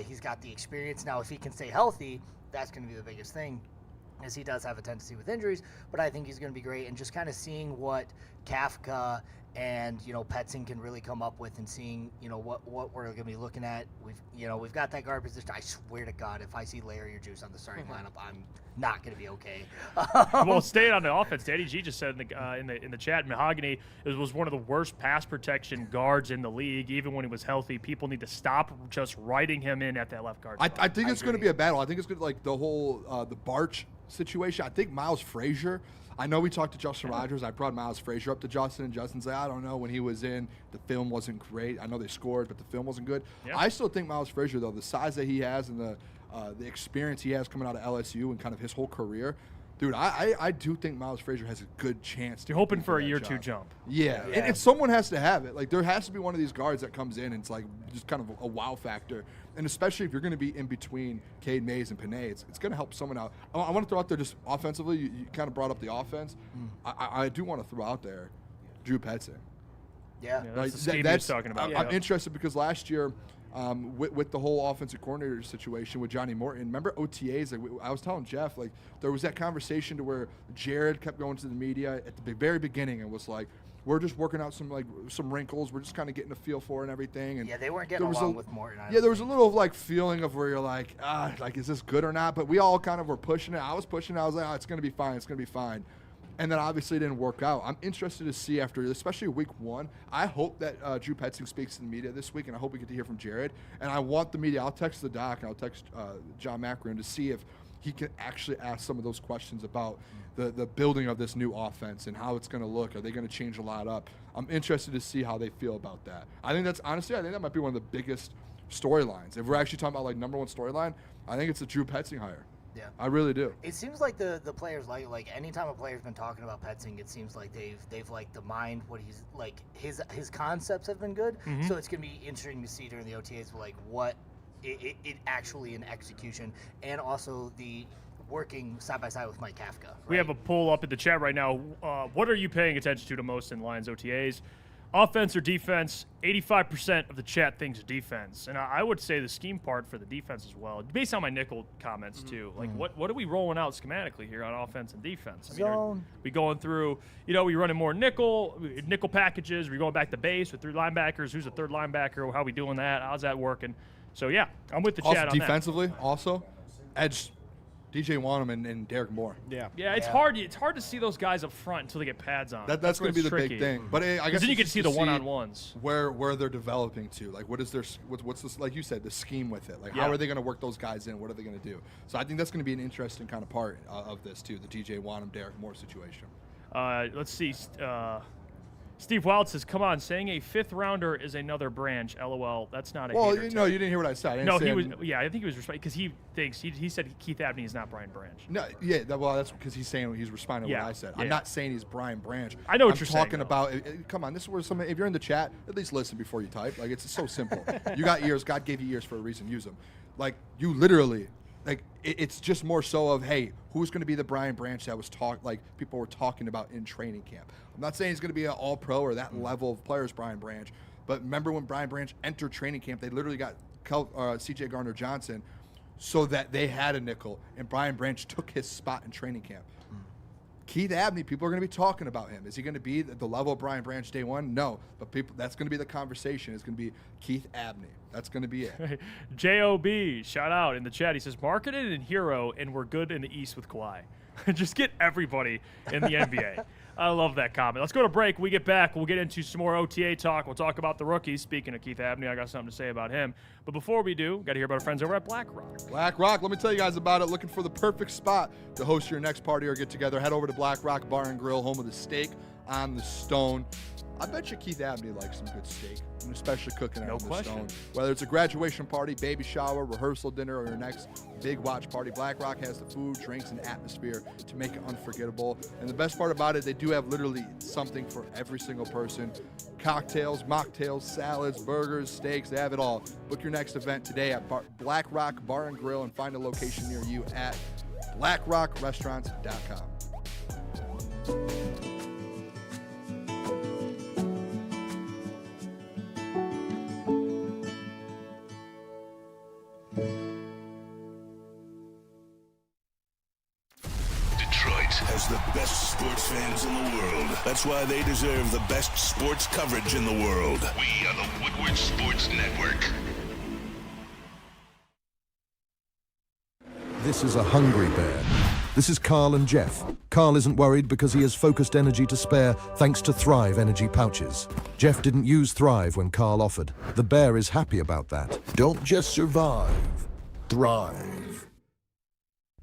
He's got the experience. Now, if he can stay healthy, that's going to be the biggest thing, as he does have a tendency with injuries, but I think he's going to be great. And just kind of seeing what Kafka and Petzing can really come up with, and seeing what we're going to be looking at. We've got that guard position. I swear to God, if I see Larry or Juice on the starting lineup, I'm not going to be okay. Well, staying on the offense, Daddy G just said in the chat, Mahogany was one of the worst pass protection guards in the league. Even when he was healthy, people need to stop just writing him in at that left guard spot. I think it's going to be a battle. I think it's going to like the whole the Barch situation. I think Miles Frazier. I know we talked to Justin Rogers. I brought Miles Frazier up to Justin, and Justin said, I don't know, when he was in, the film wasn't great. I know they scored, but the film wasn't good. Yeah. I still think Miles Frazier, though, the size that he has and the experience he has coming out of LSU and kind of his whole career, dude, I do think Miles Frazier has a good chance. You're hoping for a year 2 jump. Yeah. And someone has to have it. Like, there has to be one of these guards that comes in and it's like just kind of a wow factor. And especially if you're going to be in between Cade Mays and Panay, it's going to help someone out. I want to throw out there just offensively. You kind of brought up the offense. I do want to throw out there Drew Petzing. Yeah. That's the scheme he's talking about. I'm interested because last year, with the whole offensive coordinator situation with Johnny Morton, remember OTAs? Like I was telling Jeff, like there was that conversation to where Jared kept going to the media at the very beginning and was like, we're just working out some wrinkles. We're just kind of getting a feel for it and everything. And they weren't getting along with Morton. There was a little like feeling of where you're like, is this good or not? But we all kind of were pushing it. I was pushing it. I was like, it's going to be fine. It's going to be fine. And then obviously it didn't work out. I'm interested to see after, especially week 1. I hope that Drew Petzing speaks to the media this week, and I hope we get to hear from Jared. And I want the media. I'll text the doc and I'll text John Macron to see if he can actually ask some of those questions about the building of this new offense and how it's going to look. Are they going to change a lot up? I'm interested to see how they feel about that. I think that might be one of the biggest storylines. If we're actually talking about like number 1 storyline, I think it's the Drew Petzing hire. Yeah, I really do. It seems like the players like anytime a player's been talking about Petzing, it seems like they've liked the mind, what he's like, his concepts have been good. Mm-hmm. So it's gonna be interesting to see during the OTAs like what it actually in execution, and also the working side by side with Mike Kafka. Right? We have a poll up in the chat right now. What are you paying attention to the most in Lions OTAs? Offense or defense? 85% of the chat thinks defense. And I would say the scheme part for the defense as well, based on my nickel comments too. Like, what are we rolling out schematically here on offense and defense? I mean, are we going through, we running more nickel packages? Are we going back to base with 3 linebackers? Who's a third linebacker? How are we doing that? How's that working? So, yeah, I'm with the chat on defensively, that. Also, edge DJ Wanham and Derek Moore. Yeah, it's hard. It's hard to see those guys up front until they get pads on. That's going to be the big thing. But I guess then you can see the one-on-ones where they're developing to. Like, what is their what's this? Like you said, the scheme with it. Like, how are they going to work those guys in? What are they going to do? So I think that's going to be an interesting kind of part of this too. The DJ Wanham, Derek Moore situation. Let's see. Steve Wild says, "Come on, saying a 5th rounder is another branch. LOL. That's not a." Well, you didn't hear what I said. No, he was. Yeah, I think he was responding because he thinks he said Keith Abney is not Brian Branch. No, yeah. Well, that's because he's responding to what I said. I'm not saying he's Brian Branch. I know what you're talking saying, about. Come on, this is where somebody. If you're in the chat, at least listen before you type. Like, it's so simple. You got ears. God gave you ears for a reason. Use them. like you literally, like it's just more so of, hey, who's going to be the Brian Branch that was people were talking about in training camp. I'm not saying he's going to be an all-pro or that level of players, Brian Branch, but remember when Brian Branch entered training camp, they literally got C.J. Gardner-Johnson so that they had a nickel, and Brian Branch took his spot in training camp. Keith Abney, people are going to be talking about him. Is he going to be the level of Brian Branch day one? No, but that's going to be the conversation. It's going to be Keith Abney. That's going to be it. J.O.B., shout out in the chat. He says, marketed and hero, and we're good in the East with Kawhi. Just get everybody in the NBA. I love that comment. Let's go to break. When we get back, we'll get into some more OTA talk. We'll talk about the rookies. Speaking of Keith Abney, I got something to say about him. But before we do, got to hear about our friends over at BlackRock. BlackRock, let me tell you guys about it. Looking for the perfect spot to host your next party or get-together, head over to BlackRock Bar and Grill, home of the steak on the stone. I bet you Keith Abney likes some good steak, and especially cooking it on the stone. Whether it's a graduation party, baby shower, rehearsal dinner, or your next big watch party, BlackRock has the food, drinks, and atmosphere to make it unforgettable. And the best part about it, they do have literally something for every single person. Cocktails, mocktails, salads, burgers, steaks, they have it all. Book your next event today at BlackRock Bar and Grill and find a location near you at BlackRockRestaurants.com. Has the best sports fans in the world. That's why they deserve the best sports coverage in the world. We are the Woodward Sports Network. This is a hungry bear. This is Carl and Jeff. Carl isn't worried because he has focused energy to spare thanks to Thrive energy pouches. Jeff didn't use Thrive when Carl offered. The bear is happy about that. Don't just survive. Thrive.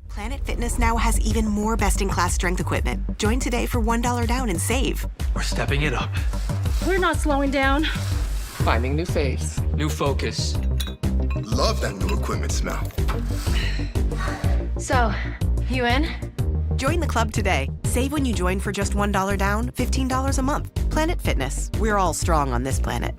Planet Fitness now has even more best-in-class strength equipment. Join today for $1 down and save. We're stepping it up. We're not slowing down. Finding new faith, new focus. Love that new equipment smell. So, you in? Join the club today. Save when you join for just $1 down, $15 a month. Planet Fitness. We're all strong on this planet.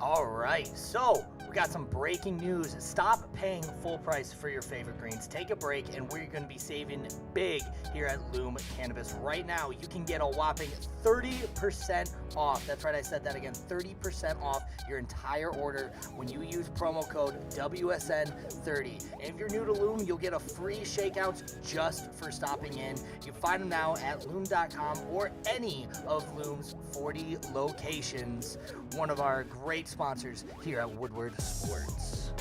All right, so we got some breaking news. Stop paying full price for your favorite greens. Take a break, and we're going to be saving big here at Loom Cannabis. Right now, you can get a whopping 30% off. That's right, I said that again, 30% off your entire order when you use promo code WSN30. And if you're new to Loom, you'll get a free shakeouts just for stopping in. You can find them now at loom.com or any of Loom's 40 locations. One of our great sponsors here at Woodward Sports.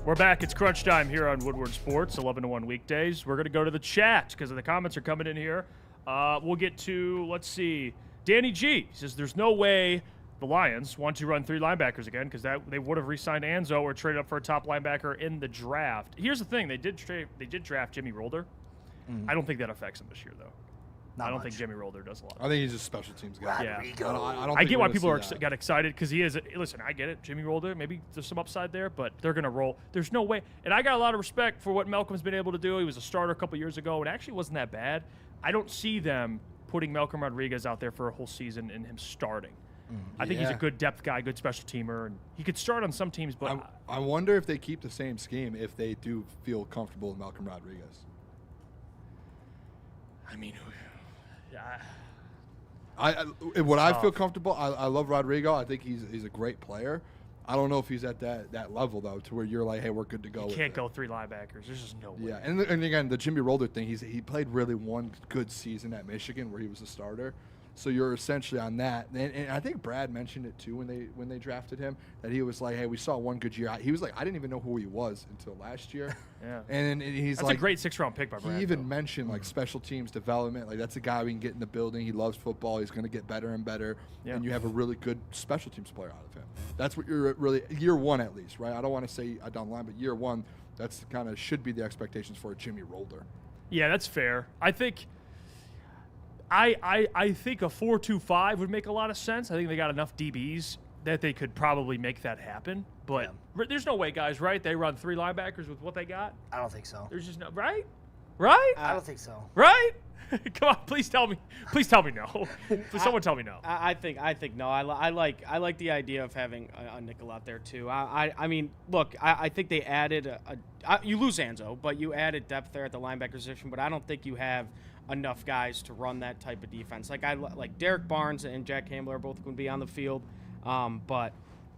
We're back. It's crunch time here on Woodward Sports, 11 to 1 weekdays. We're going to go to the chat because the comments are coming in here. We'll get to, let's see, Danny G says there's no way the Lions want to run three linebackers again because they would have re-signed Anzo or traded up for a top linebacker in the draft. Here's the thing. They did draft Jimmy Rolder. I don't think that affects them this year, though. I don't think Jimmy Rolder does a lot. I think he's just a special teams guy. Yeah. I get why people got excited because he is. Listen, I get it. Jimmy Rolder, maybe there's some upside there, but they're going to roll. There's no way. And I got a lot of respect for what Malcolm's been able to do. He was a starter a couple years ago and actually wasn't that bad. I don't see them putting Malcolm Rodriguez out there for a whole season and him starting. I think he's a good depth guy, good special teamer, and he could start on some teams. But I wonder if they keep the same scheme if they do feel comfortable with Malcolm Rodriguez. I mean, I feel comfortable. I love Rodrigo. I think he's a great player. I don't know if he's at that level though, to where you're like, hey, we're good to go. You can't go three linebackers. There's just no way. Yeah, and again, the Jimmy Rolder thing. He played really one good season at Michigan where he was a starter. So you're essentially on that, and I think Brad mentioned it too when they drafted him, that he was like, "Hey, we saw one good year." He was like, "I didn't even know who he was until last year." Yeah, and he's that's like a great 6th round pick by Brad. He even mentioned like special teams development, like that's a guy we can get in the building. He loves football. He's going to get better and better, and you have a really good special teams player out of him. That's what you're really year one at least, right? I don't want to say down the line, but year one, that's kind of should be the expectations for a Jimmy Rolder. Yeah, that's fair. I think. I think a 4-2-5 would make a lot of sense. I think they got enough DBs that they could probably make that happen. But there's no way, guys, right? They run three linebackers with what they got? I don't think so. There's just no, right? Right? I don't think so. Right? Come on, please tell me. Please tell me no. Please, someone tell me no. I think no. I like the idea of having a nickel out there too. I mean, look, I think they added you lose Anzo, but you added depth there at the linebacker position. But I don't think you have enough guys to run that type of defense. Like Derek Barnes and Jack Campbell are both going to be on the field, but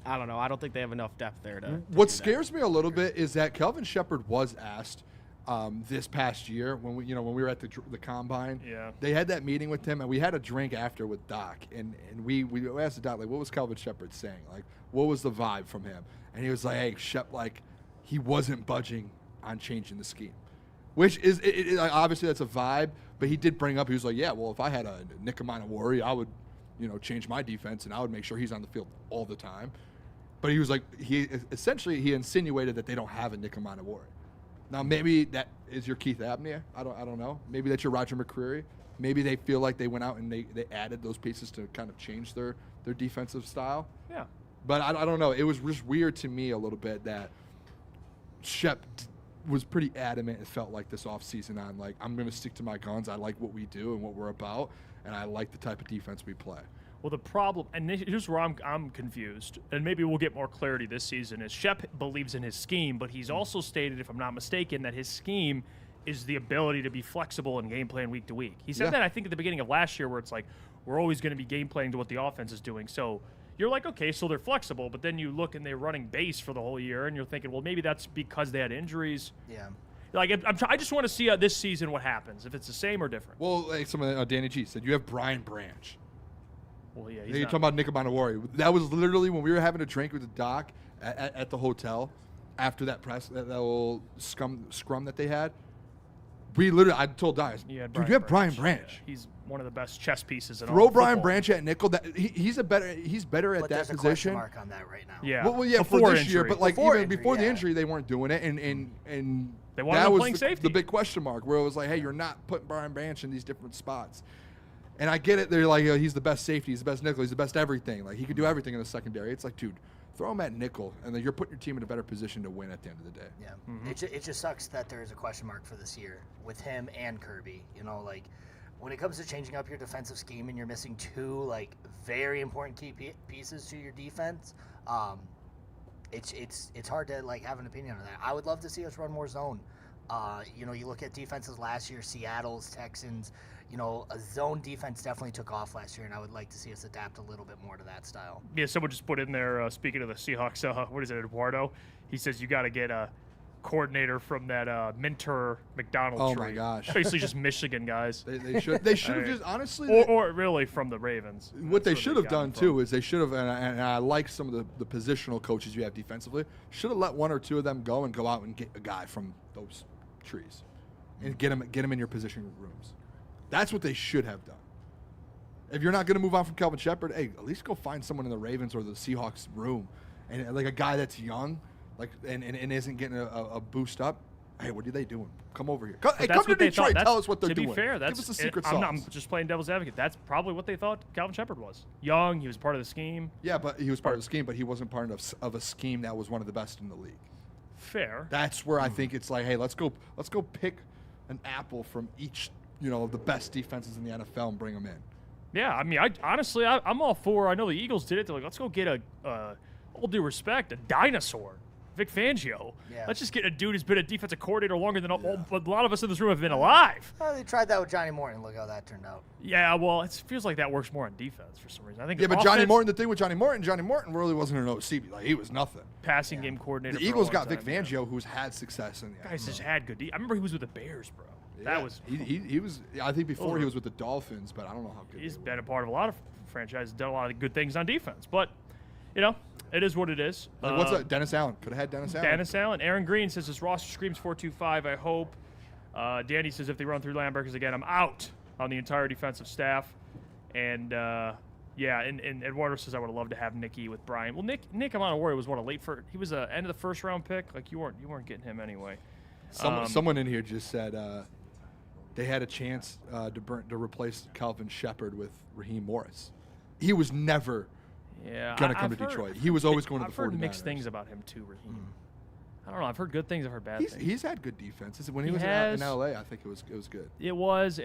I don't know. I don't think they have enough depth there to What scares me a little bit is that Kelvin Shepherd was asked this past year when we were at the combine. Yeah. They had that meeting with him, and we had a drink after with Doc, and we asked the Doc, like, what was Kelvin Shepherd saying? Like, what was the vibe from him? And he was like, hey, he wasn't budging on changing the scheme, which is obviously that's a vibe. But he did bring up, he was like, yeah, well, if I had a Nick Amon-Ra, I would, change my defense, and I would make sure he's on the field all the time. But he was like, he insinuated that they don't have a Nick Amon-Ra. Now maybe that is your Keith Abney. I don't know. Maybe that's your Roger McCreary. Maybe they feel like they went out and they added those pieces to kind of change their defensive style. Yeah. But I don't know. It was just weird to me a little bit that Shep was pretty adamant, it felt like, this offseason on, like, I'm going to stick to my guns. I like what we do and what we're about, and I like the type of defense we play. Well, the problem, and here's where I'm confused, and maybe we'll get more clarity this season, is Shep believes in his scheme, but he's also stated, if I'm not mistaken, that his scheme is the ability to be flexible and game plan week to week. He said that, I think, at the beginning of last year, where it's like, we're always going to be game planning to what the offense is doing. So you're like, okay, so they're flexible, but then you look and they're running base for the whole year, and you're thinking, well, maybe that's because they had injuries. Yeah. Like, I just want to see this season what happens, if it's the same or different. Well, like Danny G said, you have Brian Branch. Well, yeah, you're talking about Nick Amon-Ra. That was literally when we were having a drink with the Doc at the hotel after that little scrum that they had. I told Doc, dude, you have Brian Branch. Yeah, he's one of the best chess pieces in all Throw football. Brian Branch at nickel. He's better at that position. There's a question mark on that right now. Yeah. Well, yeah, before for this injury. year, but like Before even injury, before the injury, they weren't doing it, and they wanted that him was playing safety. the big question mark, where it was like, hey, you're not putting Brian Branch in these different spots. And I get it. They're like, he's the best safety, he's the best nickel, he's the best everything. Like, he could do everything in the secondary. It's like, dude, throw him at nickel, and then you're putting your team in a better position to win at the end of the day. Yeah. Mm-hmm. It just sucks that there is a question mark for this year with him and Kirby. Like, when it comes to changing up your defensive scheme and you're missing two, like, very important key pieces to your defense, it's hard to, like, have an opinion on that. I would love to see us run more zone. You look at defenses last year, Seattle's, Texans, a zone defense definitely took off last year, and I would like to see us adapt a little bit more to that style. Yeah, someone just put in there, speaking of the Seahawks, what is it, Eduardo? He says you got to get a coordinator from that Minter McDonald tree. Oh, my gosh. Basically just Michigan guys. They should have just, honestly. Or really from the Ravens. What they should have done, too, is they should have, and I like some of the positional coaches you have defensively, should have let one or two of them go out and get a guy from those trees and get him in your position rooms. That's what they should have done. If you're not going to move on from Kelvin Shepherd, hey, at least go find someone in the Ravens or the Seahawks room, and like a guy that's young, like and isn't getting a boost up. Hey, what are they doing? Come over here. Come to Detroit. Tell us what they're doing. To be fair, give us the secret sauce. sauce. I'm just playing devil's advocate. That's probably what they thought Calvin Shepherd was. Young, he was part of the scheme. Yeah, but he was part of the scheme, but he wasn't part of a scheme that was one of the best in the league. Fair. That's where I think it's like, hey, let's go pick an apple from each, the best defenses in the NFL and bring them in. Yeah, I mean, I'm all for. I know the Eagles did it. They're like, let's go get all due respect, a dinosaur, Vic Fangio. Yeah. Let's just get a dude who's been a defensive coordinator longer than a lot of us in this room have been alive. Well, they tried that with Johnny Morton. Look how that turned out. Yeah, well, it feels like that works more on defense for some reason. I think. Yeah, but Johnny Morton. The thing with Johnny Morton really wasn't an OC. Like, he was nothing. Passing game coordinator. The Eagles got Vic Fangio, who's had success in the guys just had good. I remember he was with the Bears, bro. Yeah. That was he was. I think before he was with the Dolphins, but I don't know how good. He's been a part of a lot of franchises, done a lot of good things on defense, but it is what it is. Like, what's that? Dennis Allen could have had Dennis Allen. Aaron Green says his roster screams 4-2-5. I hope. Danny says if they run through linebackers again, I'm out on the entire defensive staff. And and Eduardo says I would have loved to have Nicky with Brian. Well, Nick Amon-Ra was he was a end of the first round pick. Like you weren't getting him anyway. Someone in here just said they had a chance to replace Calvin Shepherd with Raheem Morris. He was never going to come to Detroit. He was always going to the 49ers. I've heard mixed things about him too, Raheem. I don't know. I've heard good things. I've heard bad things. He's had good defenses. When he was in LA, I think it was good. It was.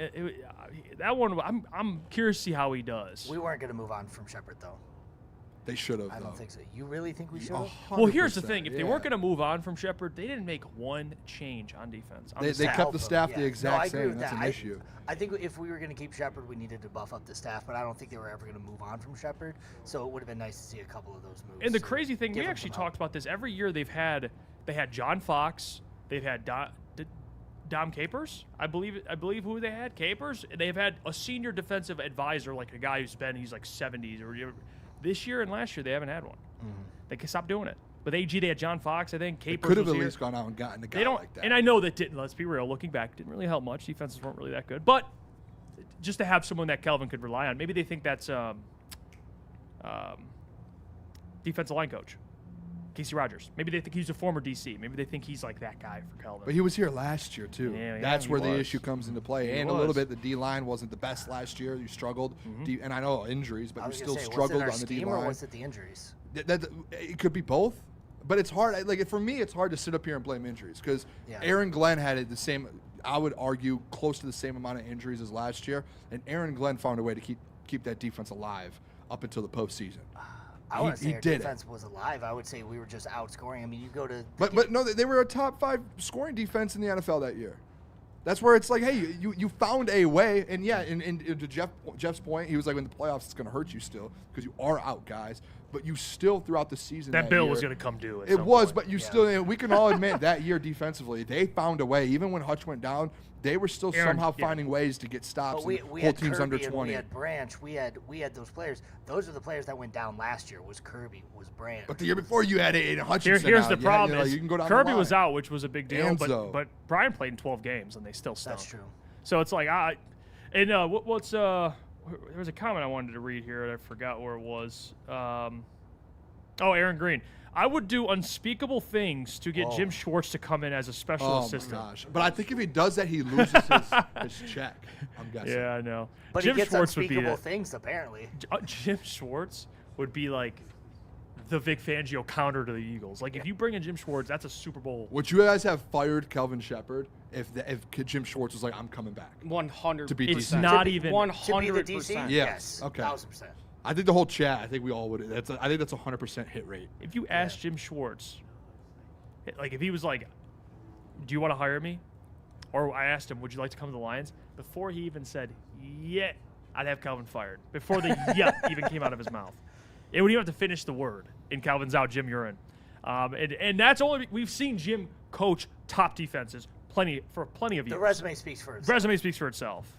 That one, I'm curious to see how he does. We weren't going to move on from Shepard, though. They should have. I don't think so. You really think we should have? Well, here's the thing. If they weren't going to move on from Shepard, they didn't make one change on defense. They kept the staff the exact same. That's an issue. I think if we were going to keep Shepard, we needed to buff up the staff, but I don't think they were ever going to move on from Shepard. So it would have been nice to see a couple of those moves. And the crazy thing, we actually talked about this every year. They had John Fox. They've had Dom Capers, I believe who they had, Capers. They've had a senior defensive advisor, like a guy he's like 70s or. This year and last year, they haven't had one. They can stop doing it. With AG, they had John Fox, I think. Capers could have was at here. least gone out and gotten a guy like that. And I know that didn't. Let's be real. Looking back, didn't really help much. Defenses weren't really that good. But just to have someone that Kelvin could rely on, maybe they think that's defensive line coach, Casey Rogers. Maybe they think he's a former DC. Maybe they think he's like that guy for Kelvin. But he was here last year, too. That's where the issue comes into play. And a little bit, the D-line wasn't the best last year. You struggled. And I know injuries, but you still struggled on the D-line. Or was it the injuries? It could be both. But it's hard. Like for me, it's hard to sit up here and blame injuries because Aaron Glenn had the same, I would argue, close to the same amount of injuries as last year. And Aaron Glenn found a way to keep that defense alive up until the postseason. I wouldn't say our defense was alive. I would say we were just outscoring. I mean, you go to... But no, they were a top 5 scoring defense in the NFL that year. That's where it's like, hey, you found a way. And, to Jeff's point, he was like, in the playoffs, it's going to hurt you still because you are out, guys. But you still, throughout the season that bill was going to come due. It was, but you still, we can all admit that year defensively, they found a way. Even when Hutch went down, they were still somehow finding ways to get stops. But we whole had teams Kirby under 20. And we had Branch. We had those players. Those are the players that went down last year. Was Kirby, was Branch. But the year before, you had Aiden Hutchinson. Here's the problem: is you can go down Kirby the line. was out, which was a big deal. Enzo. But Brian played in 12 games, and they still stunk. That's true. So it's like there was a comment I wanted to read here, and I forgot where it was. Aaron Green. I would do unspeakable things to get Jim Schwartz to come in as a special assistant. Oh, my gosh. But I think if he does that, he loses his check, I'm guessing. Yeah, I know. But Jim he gets Schwartz would be unspeakable things, apparently. Jim Schwartz would be like the Vic Fangio counter to the Eagles. Like, if you bring in Jim Schwartz, that's a Super Bowl. Would you guys have fired Kelvin Shepard if Jim Schwartz was like, I'm coming back? 100%. To be It's DC. not even 100%. To be the DC? Yes. Okay. 1,000%. I think the whole chat, I think we all would. I think that's a 100% hit rate. If you ask Jim Schwartz, like if he was like, do you want to hire me? Or I asked him, would you like to come to the Lions? Before he even said, yeah, I'd have Calvin fired. Before the yeah even came out of his mouth. It would even have to finish the word. And Calvin's out, Jim, you're in. And that's only, we've seen Jim coach top defenses plenty of years. The resume speaks for itself. Resume speaks for itself.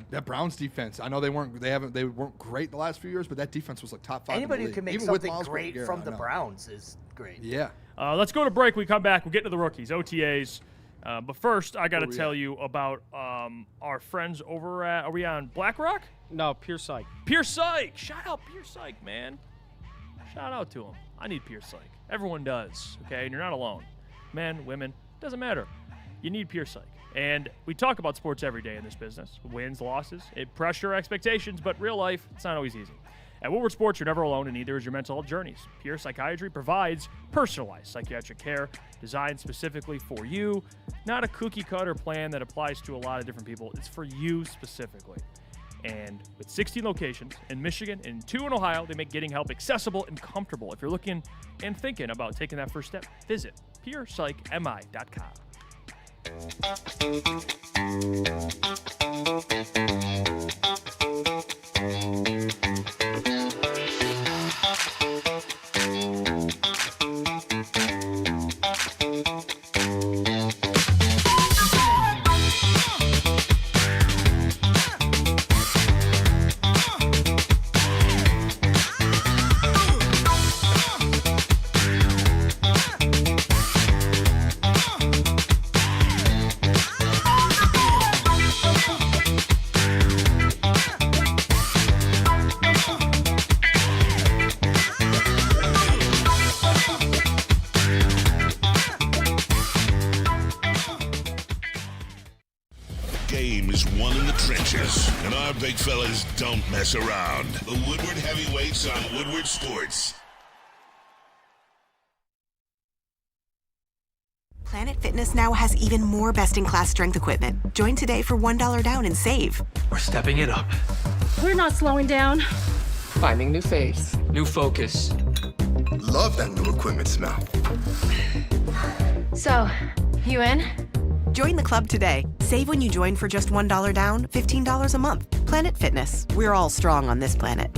That Browns defense, I know they weren't great the last few years, but that defense was like top 5. Anybody in the who league. can make Even something with great Garrett, from the Browns is great. Yeah. Let's go to break. We come back. We'll get into the rookies, OTAs. But first, I got to tell you about our friends over at, are we on BlackRock? No, Pure Psych. Pure Psych. Shout out Pure Psych, man. Shout out to them. I need Pure Psych. Everyone does, okay? And you're not alone. Men, women, doesn't matter. You need Pure Psych. And we talk about sports every day in this business. Wins, losses, pressure, expectations, but real life, it's not always easy. At Woodward Sports, you're never alone, and neither is your mental health journeys. Pure Psychiatry provides personalized psychiatric care designed specifically for you, not a cookie-cutter plan that applies to a lot of different people. It's for you specifically. And with 16 locations in Michigan and 2 in Ohio, they make getting help accessible and comfortable. If you're looking and thinking about taking that first step, visit PurePsychMI.com. Big fellas don't mess around. The Woodward Heavyweights on Woodward Sports. Planet Fitness now has even more best-in-class strength equipment. Join today for $1 down and save. We're stepping it up. We're not slowing down. Finding new faith. New focus. Love that new equipment smell. So, you in? Join the club today. Save when you join for just $1 down, $15 a month. Planet Fitness. We're all strong on this planet.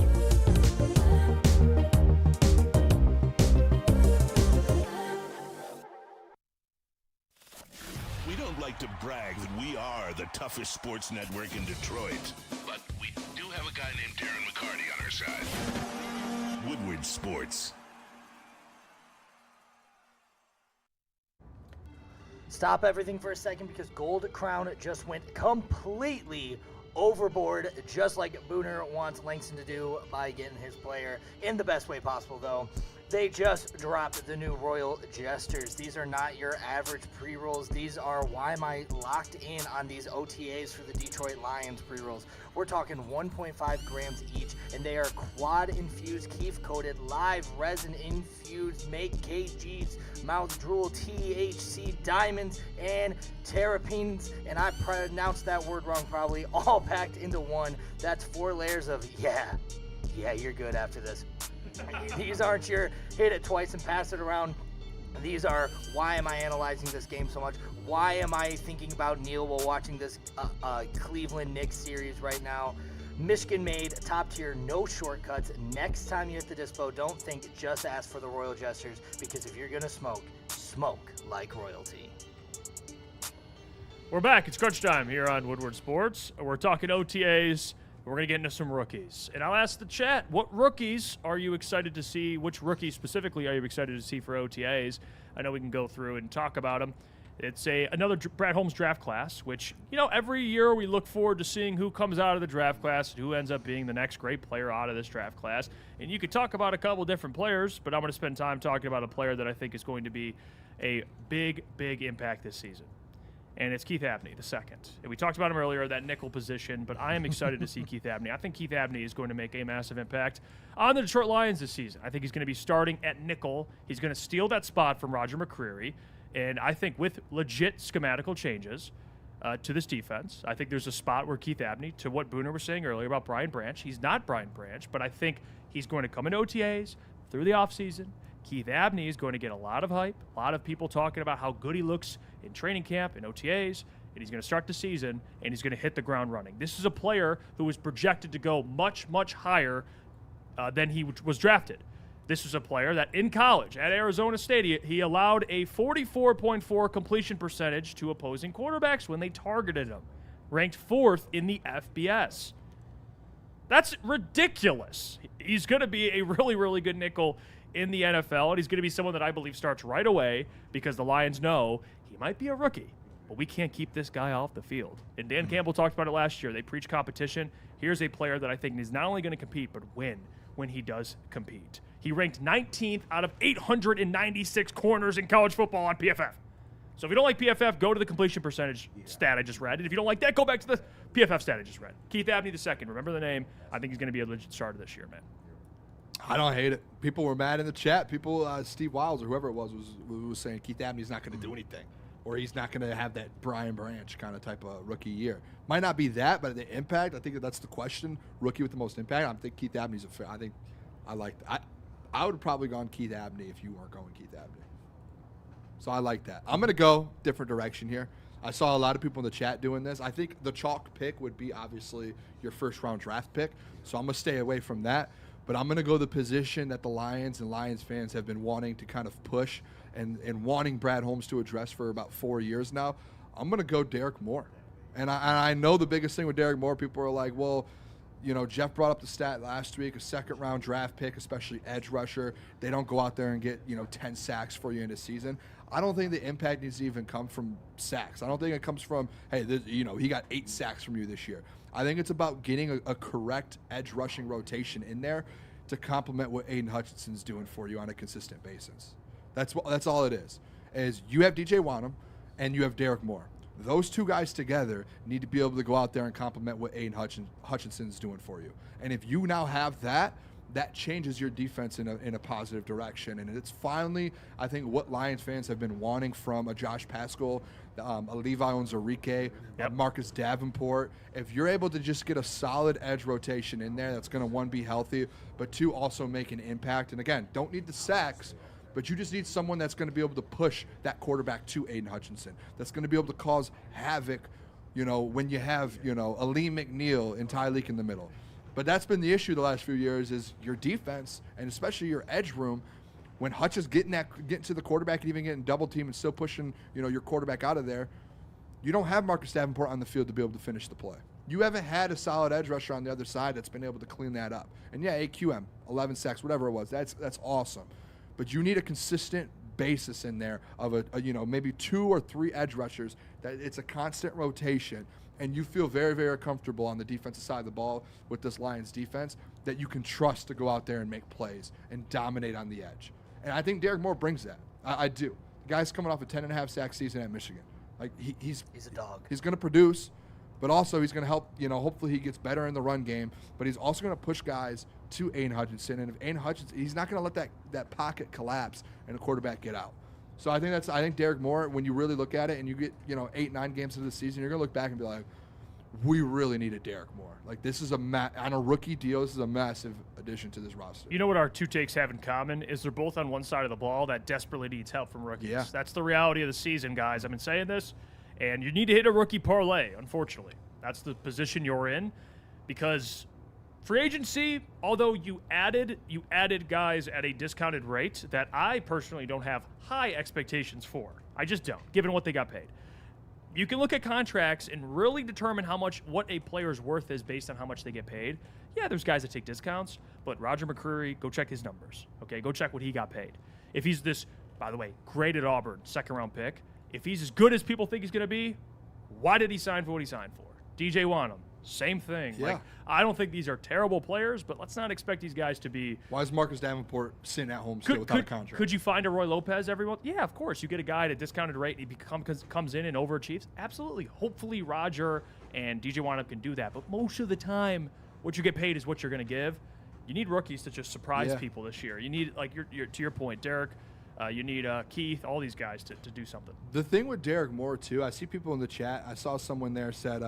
We don't like to brag that we are the toughest sports network in Detroit, but we do have a guy named Darren McCarty on our side. Woodward Sports. Stop everything for a second because Gold Crown just went completely overboard, just like Booner wants Langston to do by getting his player in the best way possible, though. They just dropped the new Royal Jesters. These are not your average pre-rolls. These are why am I locked in on these OTAs for the Detroit Lions pre-rolls. We're talking 1.5 grams each, and they are quad-infused, keef-coated, live resin-infused, make kgs, mouth drool, THC, diamonds, and terpenes, and I pronounced that word wrong probably, all packed into one. That's 4 layers of, yeah, you're good after this. These aren't your hit it twice and pass it around. These are why am I analyzing this game so much? Why am I thinking about Neil while watching this Cleveland Knicks series right now? Michigan made, top tier, no shortcuts. Next time you hit the dispo, don't think, just ask for the Royal Jesters, because if you're gonna smoke, smoke like royalty. We're back. It's crunch time here on Woodward Sports. We're talking OTAs. We're going to get into some rookies. And I'll ask the chat, what rookies are you excited to see? Which rookies specifically are you excited to see for OTAs? I know we can go through and talk about them. It's another Brad Holmes draft class, which, every year we look forward to seeing who comes out of the draft class and who ends up being the next great player out of this draft class. And you could talk about a couple different players, but I'm going to spend time talking about a player that I think is going to be a big, big impact this season. And it's Keith Abney, the second. And we talked about him earlier, that nickel position, but I am excited to see Keith Abney. I think Keith Abney is going to make a massive impact on the Detroit Lions this season. I think he's going to be starting at nickel. He's going to steal that spot from Roger McCreary. And I think with legit schematical changes to this defense, I think there's a spot where Keith Abney, to what Booner was saying earlier about Brian Branch, he's not Brian Branch, but I think he's going to come in OTAs through the offseason. Keith Abney is going to get a lot of hype, a lot of people talking about how good he looks in training camp, in OTAs, and he's going to start the season, and he's going to hit the ground running. This is a player who was projected to go much, much higher than he was drafted. This was a player that in college at Arizona State, he allowed a 44.4 completion percentage to opposing quarterbacks when they targeted him, ranked 4th in the FBS. That's ridiculous. He's going to be a really, really good nickel in the NFL, and he's going to be someone that I believe starts right away because the Lions know he might be a rookie, but we can't keep this guy off the field. And Dan Campbell talked about it last year. They preach competition. Here's a player that I think is not only going to compete, but win when he does compete. He ranked 19th out of 896 corners in college football on PFF. So if you don't like PFF, go to the completion percentage stat I just read. And if you don't like that, go back to the PFF stat I just read. Keith Abney II. Remember the name. I think he's going to be a legit starter this year, man. I don't hate it. People were mad in the chat. People, Steve Wiles or whoever it was saying Keith Abney's not going to do anything, or he's not going to have that Brian Branch kind of type of rookie year. Might not be that, but the impact, I think that's the question. Rookie with the most impact. I think Keith Abney's I think I like that. I would have probably gone Keith Abney if you weren't going Keith Abney. So I like that. I'm going to go different direction here. I saw a lot of people in the chat doing this. I think the chalk pick would be obviously your first-round draft pick, so I'm going to stay away from that. But I'm going to go the position that the Lions and Lions fans have been wanting to kind of push and wanting Brad Holmes to address for about 4 years now. I'm going to go Derek Moore. And I know the biggest thing with Derek Moore, people are like, well, Jeff brought up the stat last week, a second-round draft pick, especially edge rusher. They don't go out there and get, 10 sacks for you in a season. I don't think the impact needs to even come from sacks. I don't think it comes from, hey, he got 8 sacks from you this year. I think it's about getting a correct edge rushing rotation in there to complement what Aiden Hutchinson's doing for you on a consistent basis. That's all it is you have DJ Wanham and you have Derek Moore. Those two guys together need to be able to go out there and complement what Aiden Hutchinson's doing for you. And if you now have that, that changes your defense in a positive direction. And it's finally, I think, what Lions fans have been wanting from a Josh Paschal, a Levi Onwuzurike, a Marcus Davenport. If you're able to just get a solid edge rotation in there that's going to, one, be healthy, but two, also make an impact. And again, don't need the sacks, but you just need someone that's going to be able to push that quarterback to Aiden Hutchinson, that's going to be able to cause havoc, when you have, Aleem McNeil and Tyreek in the middle. But that's been the issue the last few years is your defense, and especially your edge room. When Hutch is getting to the quarterback and even getting double team and still pushing, your quarterback out of there, you don't have Marcus Davenport on the field to be able to finish the play. You haven't had a solid edge rusher on the other side that's been able to clean that up. And yeah, AQM, 11 sacks, whatever it was, that's awesome. But you need a consistent basis in there of maybe 2 or 3 edge rushers, that it's a constant rotation. And you feel very, very comfortable on the defensive side of the ball with this Lions defense that you can trust to go out there and make plays and dominate on the edge. And I think Derek Moore brings that. I do. The guy's coming off a 10.5 sack season at Michigan. Like he's a dog. He's going to produce, but also he's going to help. Hopefully he gets better in the run game. But he's also going to push guys to Aiden Hutchinson. And if Aiden Hutchinson, he's not going to let that pocket collapse and a quarterback get out. So I think Derek Moore, when you really look at it and you get 8-9 games into the season, you're gonna look back and be like, we really needed Derek Moore. Like this is on a rookie deal. This is a massive addition to this roster. You know what our two takes have in common is they're both on one side of the ball that desperately needs help from rookies. Yeah. That's the reality of the season, guys. I've been saying this, and you need to hit a rookie parlay. Unfortunately, that's the position you're in because. Free agency, although you added guys at a discounted rate that I personally don't have high expectations for. I just don't, given what they got paid. You can look at contracts and really determine what a player's worth is based on how much they get paid. Yeah, there's guys that take discounts, but Roger McCreary, go check his numbers. Okay, go check what he got paid. If he's this, by the way, great at Auburn, second-round pick, if he's as good as people think he's going to be, why did he sign for what he signed for? DJ Wanham. Same thing. Yeah. I don't think these are terrible players, but let's not expect these guys to be. Why is Marcus Davenport sitting at home still without a contract? Could you find a Roy Lopez every month? Yeah, of course. You get a guy at a discounted rate and he comes in and overachieves. Absolutely. Hopefully Roger and DJ Wanham can do that. But most of the time, what you get paid is what you're going to give. You need rookies to just surprise people this year. You need, to your point, Derek. You need Keith, all these guys to do something. The thing with Derek Moore, too, I see people in the chat. I saw someone there said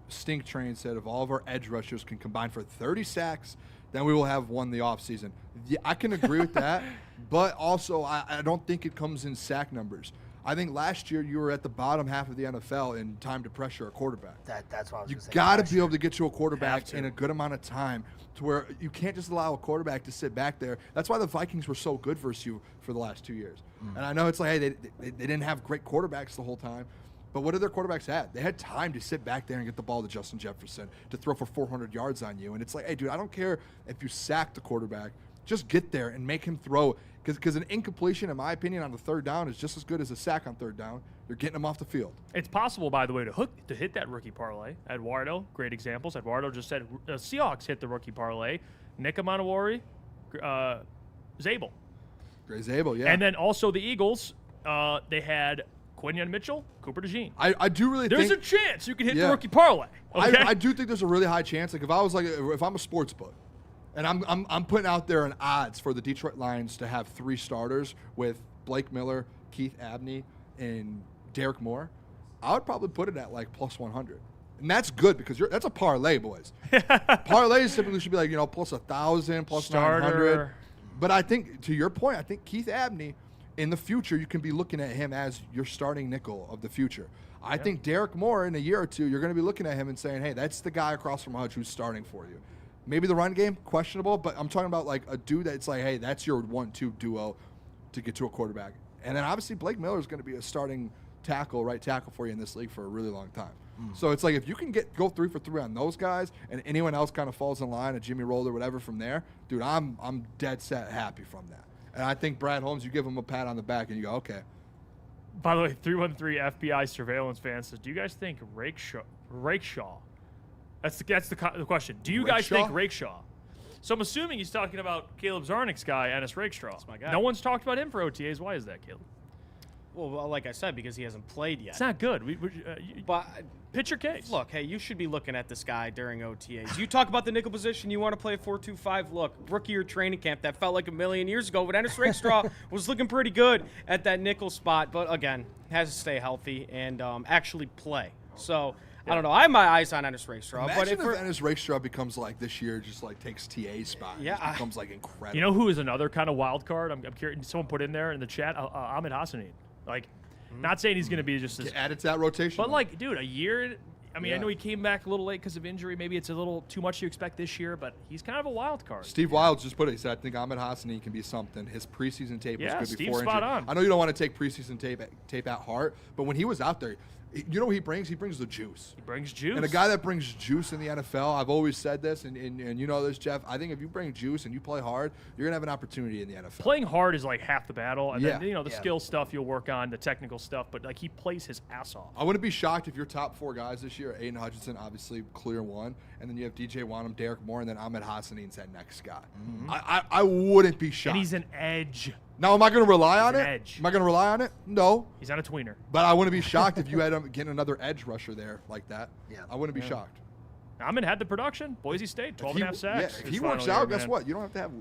Stink Train said if all of our edge rushers can combine for 30 sacks, then we will have won the offseason. Yeah, I can agree with that, but also I don't think it comes in sack numbers. I think last year you were at the bottom half of the NFL in time to pressure a quarterback. That's what I was going to say. You got to be able to get to a quarterback in a good amount of time to where you can't just allow a quarterback to sit back there. That's why the Vikings were so good versus you for the last 2 years. And I know it's like, hey, they didn't have great quarterbacks the whole time. But what did their quarterbacks have? They had time to sit back there and get the ball to Justin Jefferson to throw for 400 yards on you. And it's like, hey, dude, I don't care if you sack the quarterback. Just get there and make him throw. Because an incompletion, in my opinion, on the third down is just as good as a sack on third down. You're getting him off the field. It's possible, by the way, to hit that rookie parlay. Eduardo, great examples. Eduardo just said Seahawks hit the rookie parlay. Nick Amanawari, Zabel. Great Zabel, yeah. And then also the Eagles, they had Quinyon Mitchell, Cooper DeJean. I do really think there's a chance you can hit the rookie parlay. Okay? I do think there's a really high chance. Like if I'm a sports book, and I'm putting out there an odds for the Detroit Lions to have 3 starters with Blake Miller, Keith Abney, and Derek Moore, I would probably put it at like plus 100. And that's good because that's a parlay, boys. Parlays typically should be like, plus 1,000, plus starter. 900. But I think, to your point, I think Keith Abney, in the future, you can be looking at him as your starting nickel of the future. I think Derek Moore, in a year or two, you're going to be looking at him and saying, hey, that's the guy across from Hutch who's starting for you. Maybe the run game, questionable, but I'm talking about like a dude that's like, hey, that's your 1-2 duo to get to a quarterback. And then obviously Blake Miller is going to be a starting right tackle for you in this league for a really long time. So it's like if you can go 3 for 3 on those guys and anyone else kind of falls in line, a Jimmy Roll or whatever from there, dude, I'm dead set happy from that. And I think Brad Holmes, you give him a pat on the back and you go, okay. By the way, 313 FBI surveillance fan says, do you guys think Rakeshaw? That's the question. Do you guys think Rakeshaw? So I'm assuming he's talking about Caleb Czarnik's guy, Ennis Rakestraw. That's my guy. No one's talked about him for OTAs. Why is that, Caleb? Well, like I said, because he hasn't played yet. It's not good. But pitch your case. Look, hey, you should be looking at this guy during OTAs. You talk about the nickel position. You want to play a 4-2-5. Look, rookie year training camp, that felt like a million years ago. But Ennis Rakestraw was looking pretty good at that nickel spot. But, again, has to stay healthy and actually play. So, I don't know. I have my eyes on Ennis Rakestraw. Imagine if Ennis Rakestraw becomes like this year, just like takes TA's spot. Yeah, and becomes like incredible. You know who is another kind of wild card? I'm curious. Someone put in there in the chat, Ahmed-Hassanin. Like, not saying he's going to be just as added to that rotation. But like, dude, a year. I mean, I know he came back a little late because of injury. Maybe it's a little too much to expect this year, but he's kind of a wild card. Steve Wilds just put it. He said, I think Ahmed-Hassanin can be something. His preseason tape was good Steve's before spot injury. on. I know you don't want to take preseason tape at heart, but when he was out there, you know what he brings? He brings the juice. He brings juice. And a guy that brings juice in the NFL, I've always said this, and you know this, Jeff, I think if you bring juice and you play hard, you're going to have an opportunity in the NFL. Playing hard is like half the battle. And then, the skill stuff you'll work on, the technical stuff, but like he plays his ass off. I wouldn't be shocked if your top 4 guys this year, Aiden Hutchinson, obviously clear one, and then you have DJ Wanham, Derek Moore, and then Ahmed-Hassanin's that next guy. Mm-hmm. I wouldn't be shocked. And he's an edge. Now, am I going to rely on it? Edge. Am I going to rely on it? No. He's on a tweener. But I wouldn't be shocked if you had him getting another edge rusher there like that. Yeah. I wouldn't be shocked. Ahmed had the production. Boise State, 12 and a half sacks. Yeah, if he works out, guess what? You don't have to have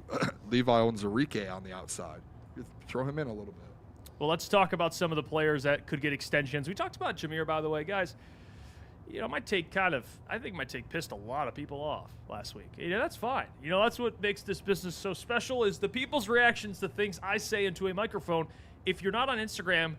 Levi Onwuzurike on the outside. Just throw him in a little bit. Well, let's talk about some of the players that could get extensions. We talked about Jameer, by the way. Guys, my take I think my take pissed a lot of people off last week. That's fine. That's what makes this business so special is the people's reactions to things I say into a microphone. If you're not on Instagram,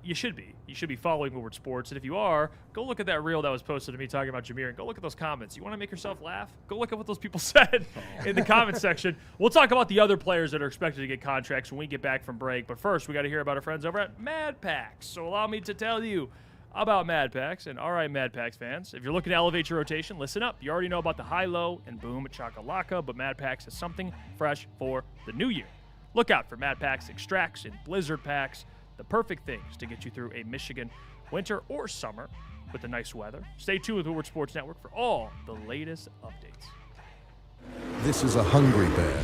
you should be. You should be following Woodward Sports. And if you are, go look at that reel that was posted to me talking about Jameer and go look at those comments. You want to make yourself laugh? Go look at what those people said in the comments section. We'll talk about the other players that are expected to get contracts when we get back from break. But first, we got to hear about our friends over at Mad Packs. So allow me to tell you about Mad Packs. And all right, Mad Packs fans, if you're looking to elevate your rotation, listen up. You already know about the high-low and boom chakalaka, but Mad Packs has something fresh for the new year. Look out for Mad Packs extracts and blizzard packs, the perfect things to get you through a Michigan winter or summer with the nice weather. Stay tuned with Woodward Sports Network for all the latest updates. This is a hungry bear.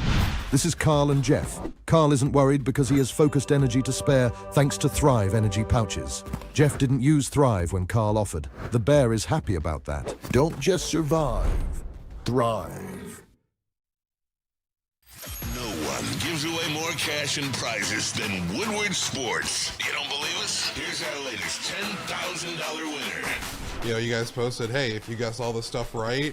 This is Carl and Jeff. Carl isn't worried because he has focused energy to spare thanks to Thrive energy pouches. Jeff didn't use Thrive when Carl offered. The bear is happy about that. Don't just survive, thrive. No one gives away more cash and prizes than Woodward Sports. You don't believe us? Here's our latest $10,000 winner. You guys posted, hey, if you guess all this stuff right,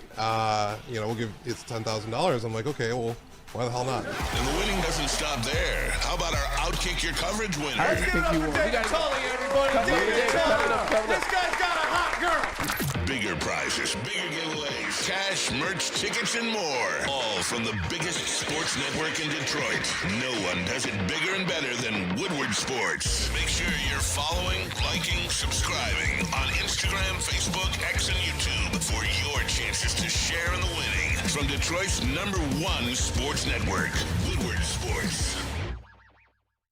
we'll give it's $10,000. I'm like, okay, well, why the hell not? And the winning doesn't stop there. How about our Outkick Your Coverage winner? Let's give it up for David Tully, everybody. David Tully. This guy's got a hot girl. Bigger prizes, bigger giveaways, cash, merch, tickets, and more. All from the biggest sports network in Detroit. No one does it bigger and better than Woodward Sports. Make sure you're following, liking, subscribing on Instagram, Facebook, X, and YouTube for your chances to share in the winning. From Detroit's #1 sports network, Woodward Sports.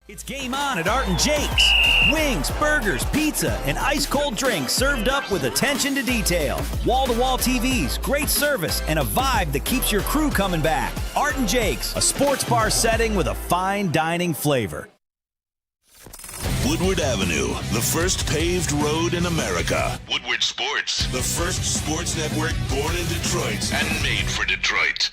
It's game on at Art & Jake's. Wings, burgers, pizza, and ice-cold drinks served up with attention to detail. Wall-to-wall TVs, great service, and a vibe that keeps your crew coming back. Art & Jake's, a sports bar setting with a fine dining flavor. Woodward Avenue, the first paved road in America. Woodward Sports, the first sports network born in Detroit and made for Detroit.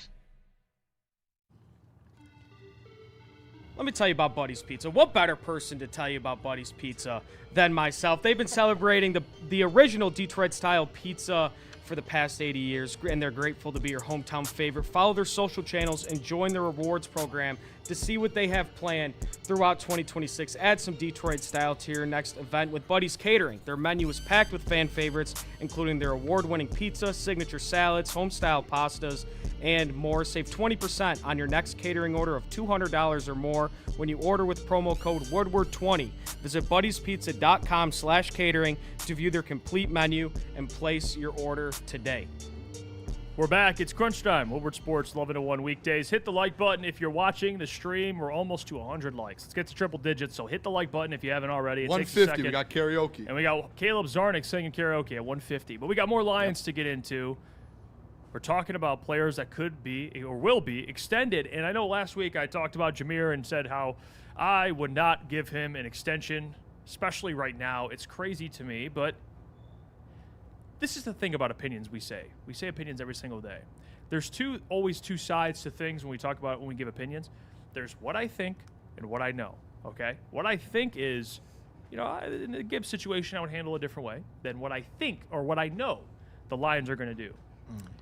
Let me tell you about Buddy's Pizza. What better person to tell you about Buddy's Pizza than myself? They've been celebrating the original Detroit-style pizza for the past 80 years, and they're grateful to be your hometown favorite. Follow their social channels and join the rewards program to see what they have planned throughout 2026. Add some Detroit style to your next event with Buddy's Catering. Their menu is packed with fan favorites, including their award-winning pizza, signature salads, home-style pastas, and more. Save 20% on your next catering order of $200 or more when you order with promo code Woodward20. Visit buddyspizza.com/catering to view their complete menu and place your order today. We're back. It's crunch time. Woodward Sports 11-1 weekdays. Hit the like button if you're watching the stream. We're almost to 100 likes. Let's get to triple digits, so hit the like button if you haven't already. It 150. takes a second. We got karaoke. And we got Caleb Czarnik singing karaoke at 150. But we got more Lions to get into. We're talking about players that could be or will be extended. And I know last week I talked about Jameer and said how I would not give him an extension especially right now. It's crazy to me, but this is the thing about opinions we say. We say opinions every single day. There's always two sides to things when we talk about it, when we give opinions. There's what I think and what I know, okay? What I think is, in the Gibbs situation, I would handle it a different way than what I think or what I know the Lions are going to do.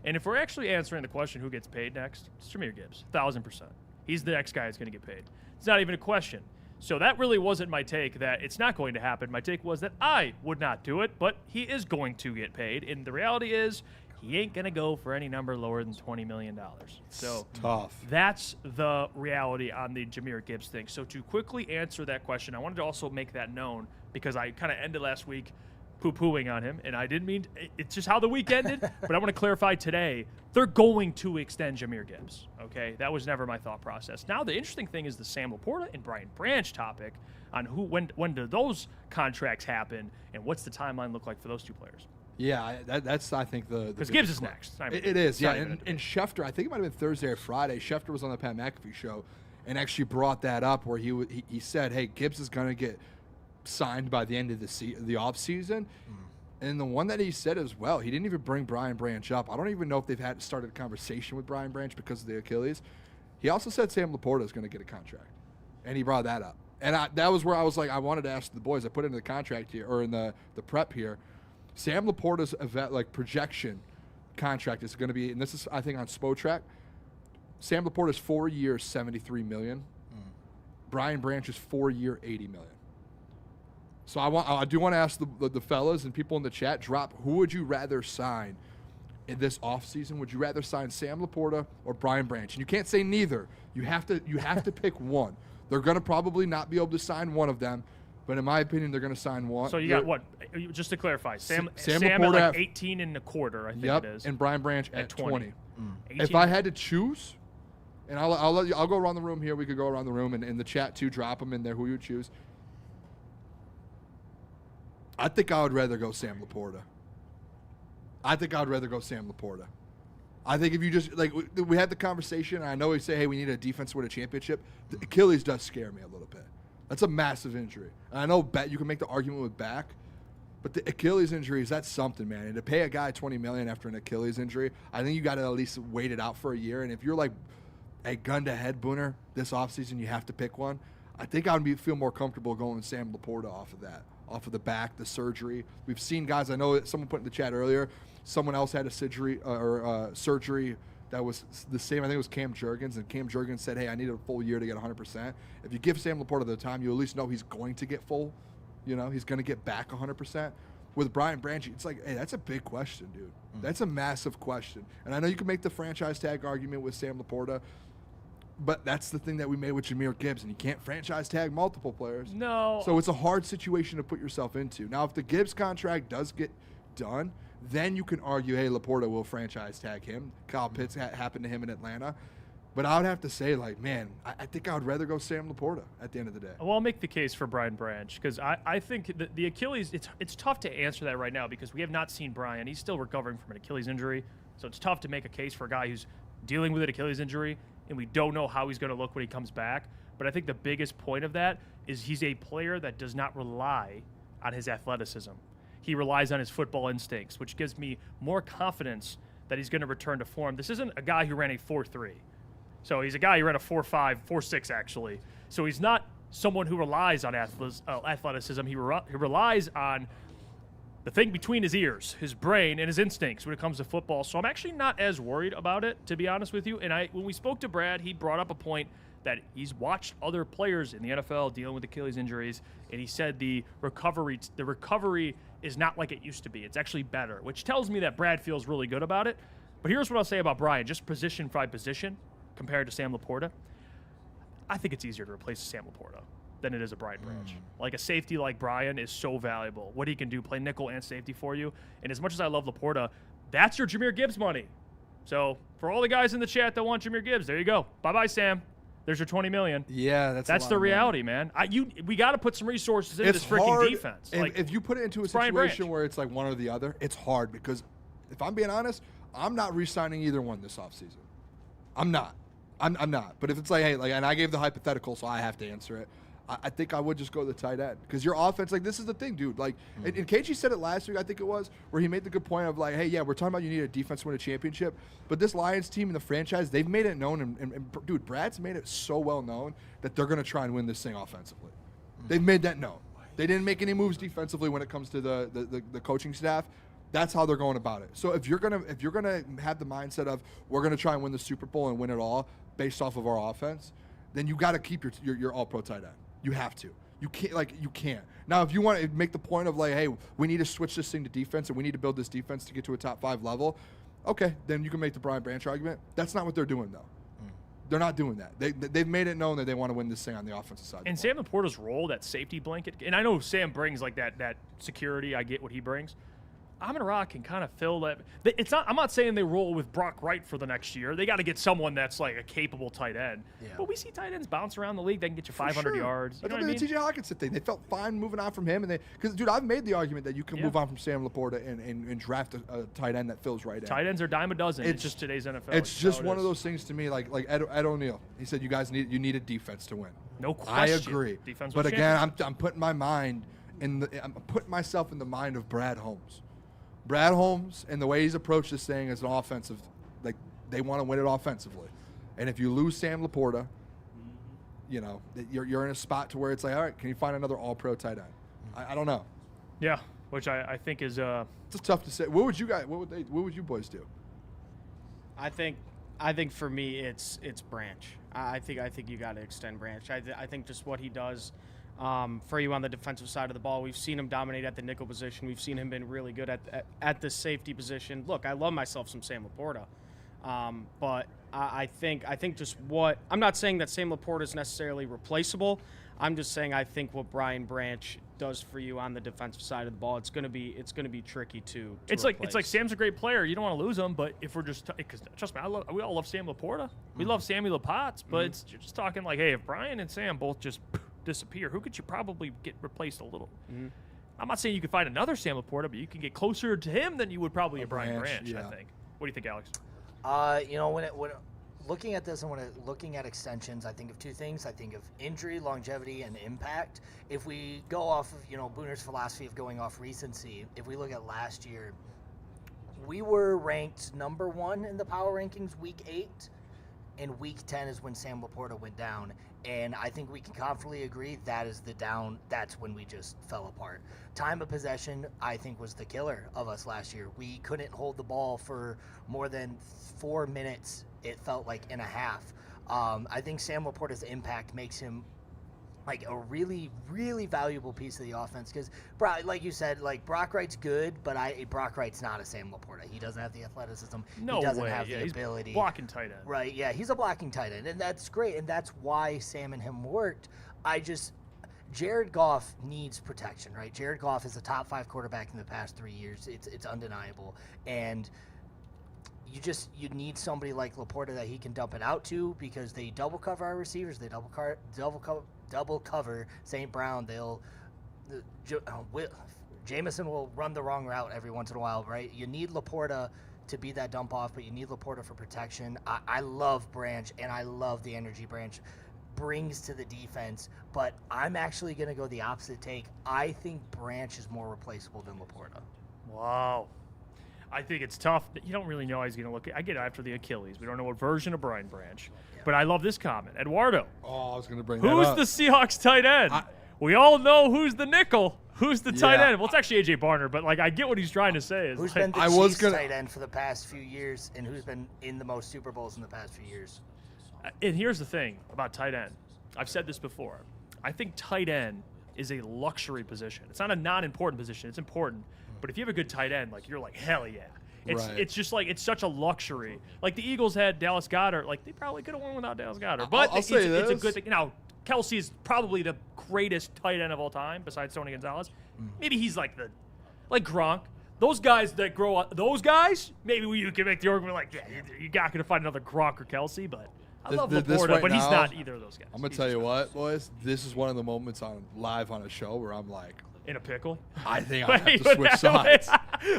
And if we're actually answering the question who gets paid next, it's Jahmyr Gibbs, 1,000%. He's the next guy that's going to get paid. It's not even a question. So that really wasn't my take that it's not going to happen. My take was that I would not do it, but he is going to get paid. And the reality is he ain't going to go for any number lower than $20 million. So tough. That's the reality on the Jahmyr Gibbs thing. So to quickly answer that question, I wanted to also make that known because I kind of ended last week poo-pooing on him, and I didn't mean it's just how the week ended, but I want to clarify today, they're going to extend Jahmyr Gibbs, okay? That was never my thought process. Now, the interesting thing is the Sam Laporta and Brian Branch topic on when do those contracts happen, and what's the timeline look like for those two players? Yeah, that's I think the because Gibbs is next. It is, yeah. And Schefter, I think it might have been Thursday or Friday. Schefter was on the Pat McAfee show and actually brought that up where he said, "Hey, Gibbs is going to get signed by the end of the off season." And the one that he said as well, he didn't even bring Brian Branch up. I don't even know if they've started a conversation with Brian Branch because of the Achilles. He also said Sam Laporta is going to get a contract, and he brought that up. And that was where I was like, I wanted to ask the boys. I put it in the contract here or in the prep here. Sam Laporta's projection contract is going to be, and this is I think on Spotrac. Sam Laporta's 4 years, $73 million. Brian Branch's 4 year, $80 million. So I do want to ask the fellas and people in the chat, who would you rather sign in this offseason? Would you rather sign Sam Laporta or Brian Branch? And you can't say neither. You have to pick one. They're going to probably not be able to sign one of them, but in my opinion, they're going to sign one. So you got what? Just to clarify, Sam Laporta at like 18 and a quarter, I think it is. And Brian Branch at 20. 18. If I had to choose, and I'll go around the room here. We could go around the room and in the chat too. Drop them in there. Who you choose? I think I would rather go Sam Laporta. I think if you just, we had the conversation, and I know we say, hey, we need a defense to win a championship. The Achilles does scare me a little bit. That's a massive injury. And I know you can make the argument with back, but the Achilles injury, that's something, man. And to pay a guy $20 million after an Achilles injury, I think you got to at least wait it out for a year. And if you're like a gun to head, Booner, this offseason you have to pick one, I think I would feel more comfortable going Sam Laporta off of that. Off of the back, the surgery. We've seen guys, I know someone put in the chat earlier, someone else had a surgery that was the same. I think it was Cam Jurgens, and Cam Jurgens said, hey, I need a full year to get 100%. If you give Sam Laporta the time, you at least know he's going to get full. He's going to get back 100%. With Brian Branch, it's like, hey, that's a big question, dude. That's a massive question. And I know you can make the franchise tag argument with Sam Laporta, but that's the thing that we made with Jahmyr Gibbs, and you can't franchise tag multiple players. No. So it's a hard situation to put yourself into. Now, if the Gibbs contract does get done, then you can argue, hey, Laporta will franchise tag him. Kyle Pitts happened to him in Atlanta. But I would have to say, man, I think I would rather go Sam Laporta at the end of the day. Well, I'll make the case for Brian Branch because I think the Achilles, it's tough to answer that right now because we have not seen Brian. He's still recovering from an Achilles injury. So it's tough to make a case for a guy who's dealing with an Achilles injury, and we don't know how he's going to look when he comes back. But I think the biggest point of that is he's a player that does not rely on his athleticism. He relies on his football instincts, which gives me more confidence that he's going to return to form. This isn't a guy who ran a 4.3. So he's a guy who ran a 4.5, 4.6 actually. So he's not someone who relies on athleticism. He relies on the thing between his ears, his brain, and his instincts when it comes to football. So I'm actually not as worried about it, to be honest with you. And when we spoke to Brad, he brought up a point that he's watched other players in the NFL dealing with Achilles injuries, and he said the recovery is not like it used to be. It's actually better, which tells me that Brad feels really good about it. But here's what I'll say about Brian, just position by position compared to Sam Laporta. I think it's easier to replace Sam Laporta than it is a Brian Branch. Like a safety like Brian is so valuable. What he can do, play nickel and safety for you. And as much as I love Laporta, that's your Jahmyr Gibbs money. So for all the guys in the chat that want Jahmyr Gibbs, there you go. Bye-bye, Sam. There's your $20 million. Yeah, that's the reality, man. We got to put some resources into this freaking defense. If you put it into a situation where it's like one or the other, it's hard because if I'm being honest, I'm not re-signing either one this offseason. I'm not. I'm not. But if it's like, hey, and I gave the hypothetical, so I have to answer it. I think I would just go to the tight end because your offense, like, this is the thing, dude. Like, and KG said it last week, I think it was, where he made the good point of, like, hey, yeah, we're talking about you need a defense to win a championship, but this Lions team and the franchise, they've made it known, and dude, Brad's made it so well known that they're going to try and win this thing offensively. They've made that known. They didn't make any moves defensively when it comes to the coaching staff. That's how they're going about it. So if you're gonna have the mindset of we're gonna try and win the Super Bowl and win it all based off of our offense, then you got to keep your All-Pro tight end. You have to. You can't. Now, if you want to make the point of like, hey, we need to switch this thing to defense and we need to build this defense to get to a top 5 level, okay, then you can make the Brian Branch argument. That's not what they're doing though. They're not doing that. They've made it known that they want to win this thing on the offensive side. And Sam Laporta's role, that safety blanket, and I know Sam brings like that security. I get what he brings. Amon-Ra can kind of fill that. It's not. I'm not saying they roll with Brock Wright for the next year. They got to get someone that's like a capable tight end. Yeah. But we see tight ends bounce around the league. They can get you 500 yards. You know what I mean? The T.J. Hawkinson thing. They felt fine moving on from him, because dude, I've made the argument that you can move on from Sam Laporta and draft a tight end that fills right in. Tight ends are dime a dozen. It's just today's NFL. It's just one of those things to me. Like Ed O'Neill. He said you guys need a defense to win. No question. I agree. Defense, but again, I'm putting I'm putting myself in the mind of Brad Holmes. Brad Holmes and the way he's approached this thing as an offensive, like they want to win it offensively. And if you lose Sam Laporta, you know, you're in a spot to where it's like, all right, can you find another All-Pro tight end? I don't know. Yeah, which I think is it's tough to say. What would you boys do? I think for me it's Branch. I think you got to extend Branch. I think just what he does for you on the defensive side of the ball. We've seen him dominate at the nickel position. We've seen him been really good at the safety position. Look, I love myself some Sam Laporta, but I think just what I'm not saying that Sam Laporta is necessarily replaceable. I'm just saying I think what Brian Branch does for you on the defensive side of the ball, it's gonna be tricky to it's replace. like Sam's a great player. You don't want to lose him, but if we're just because trust me, we all love Sam Laporta. We love Sammy LaPotts, but you're just talking like, hey, if Brian and Sam both just disappear, who could you probably get replaced a little? I'm not saying you could find another Sam Laporta, but you can get closer to him than you would probably a Brian Branch. I think. What do you think, Alex? You know, when looking at this and looking at extensions, I think of two things. I think of injury, longevity, and impact. If we go off of, you know, Booner's philosophy of going off recency, if we look at last year, we were ranked number 1 in the power rankings week 8, and week 10 is when Sam Laporta went down. And I think we can confidently agree that is that's when we just fell apart. Time of possession, I think, was the killer of us last year. We couldn't hold the ball for more than 4 minutes, it felt like, in a half. I think Sam Laporta's impact makes him like a really, really valuable piece of the offense because, like you said, like Brock Wright's good, but Brock Wright's not a Sam Laporta. He doesn't have the athleticism. No he doesn't way. have the ability. He's blocking tight end. Right, yeah, he's a blocking tight end, and that's great, and that's why Sam and him worked. Jared Goff needs protection, right? Jared Goff is a top 5 quarterback in the past 3 years. It's undeniable, and you need somebody like Laporta that he can dump it out to because they double cover our receivers. They double cover St. Brown. Jameson will run the wrong route every once in a while, right? You need Laporta to be that dump off, but you need Laporta for protection. I love Branch, and I love the energy Branch brings to the defense, but I'm actually going to go the opposite take. I think Branch is more replaceable than Laporta. Wow. I think it's tough. You don't really know how he's going to look. I get it after the Achilles. We don't know what version of Brian Branch. Yeah. But I love this comment. Eduardo. Oh, I was going to bring that up. Who's the Seahawks tight end? We all know who's the nickel. Who's the tight end? Well, it's actually A.J. Barner, but like I get what he's trying to say. Who's been the Chiefs tight end for the past few years, and who's been in the most Super Bowls in the past few years? And here's the thing about tight end. I've said this before. I think tight end is a luxury position. It's not a non-important position. It's important. But if you have a good tight end, like you're like, hell yeah. It's just like it's such a luxury. Like the Eagles had Dallas Goedert. Like they probably could have won without Dallas Goedert. But it's a good thing. Now, Kelsey is probably the greatest tight end of all time besides Tony Gonzalez. Maybe he's like Gronk. Those guys that grow up, maybe you can make the argument like, yeah, you're not going to find another Gronk or Kelsey, but I love Laporta, but he's not either of those guys. I'm going to tell you what, boys, this is one of the moments live on a show where I'm like, In a pickle? I think I have to switch sides.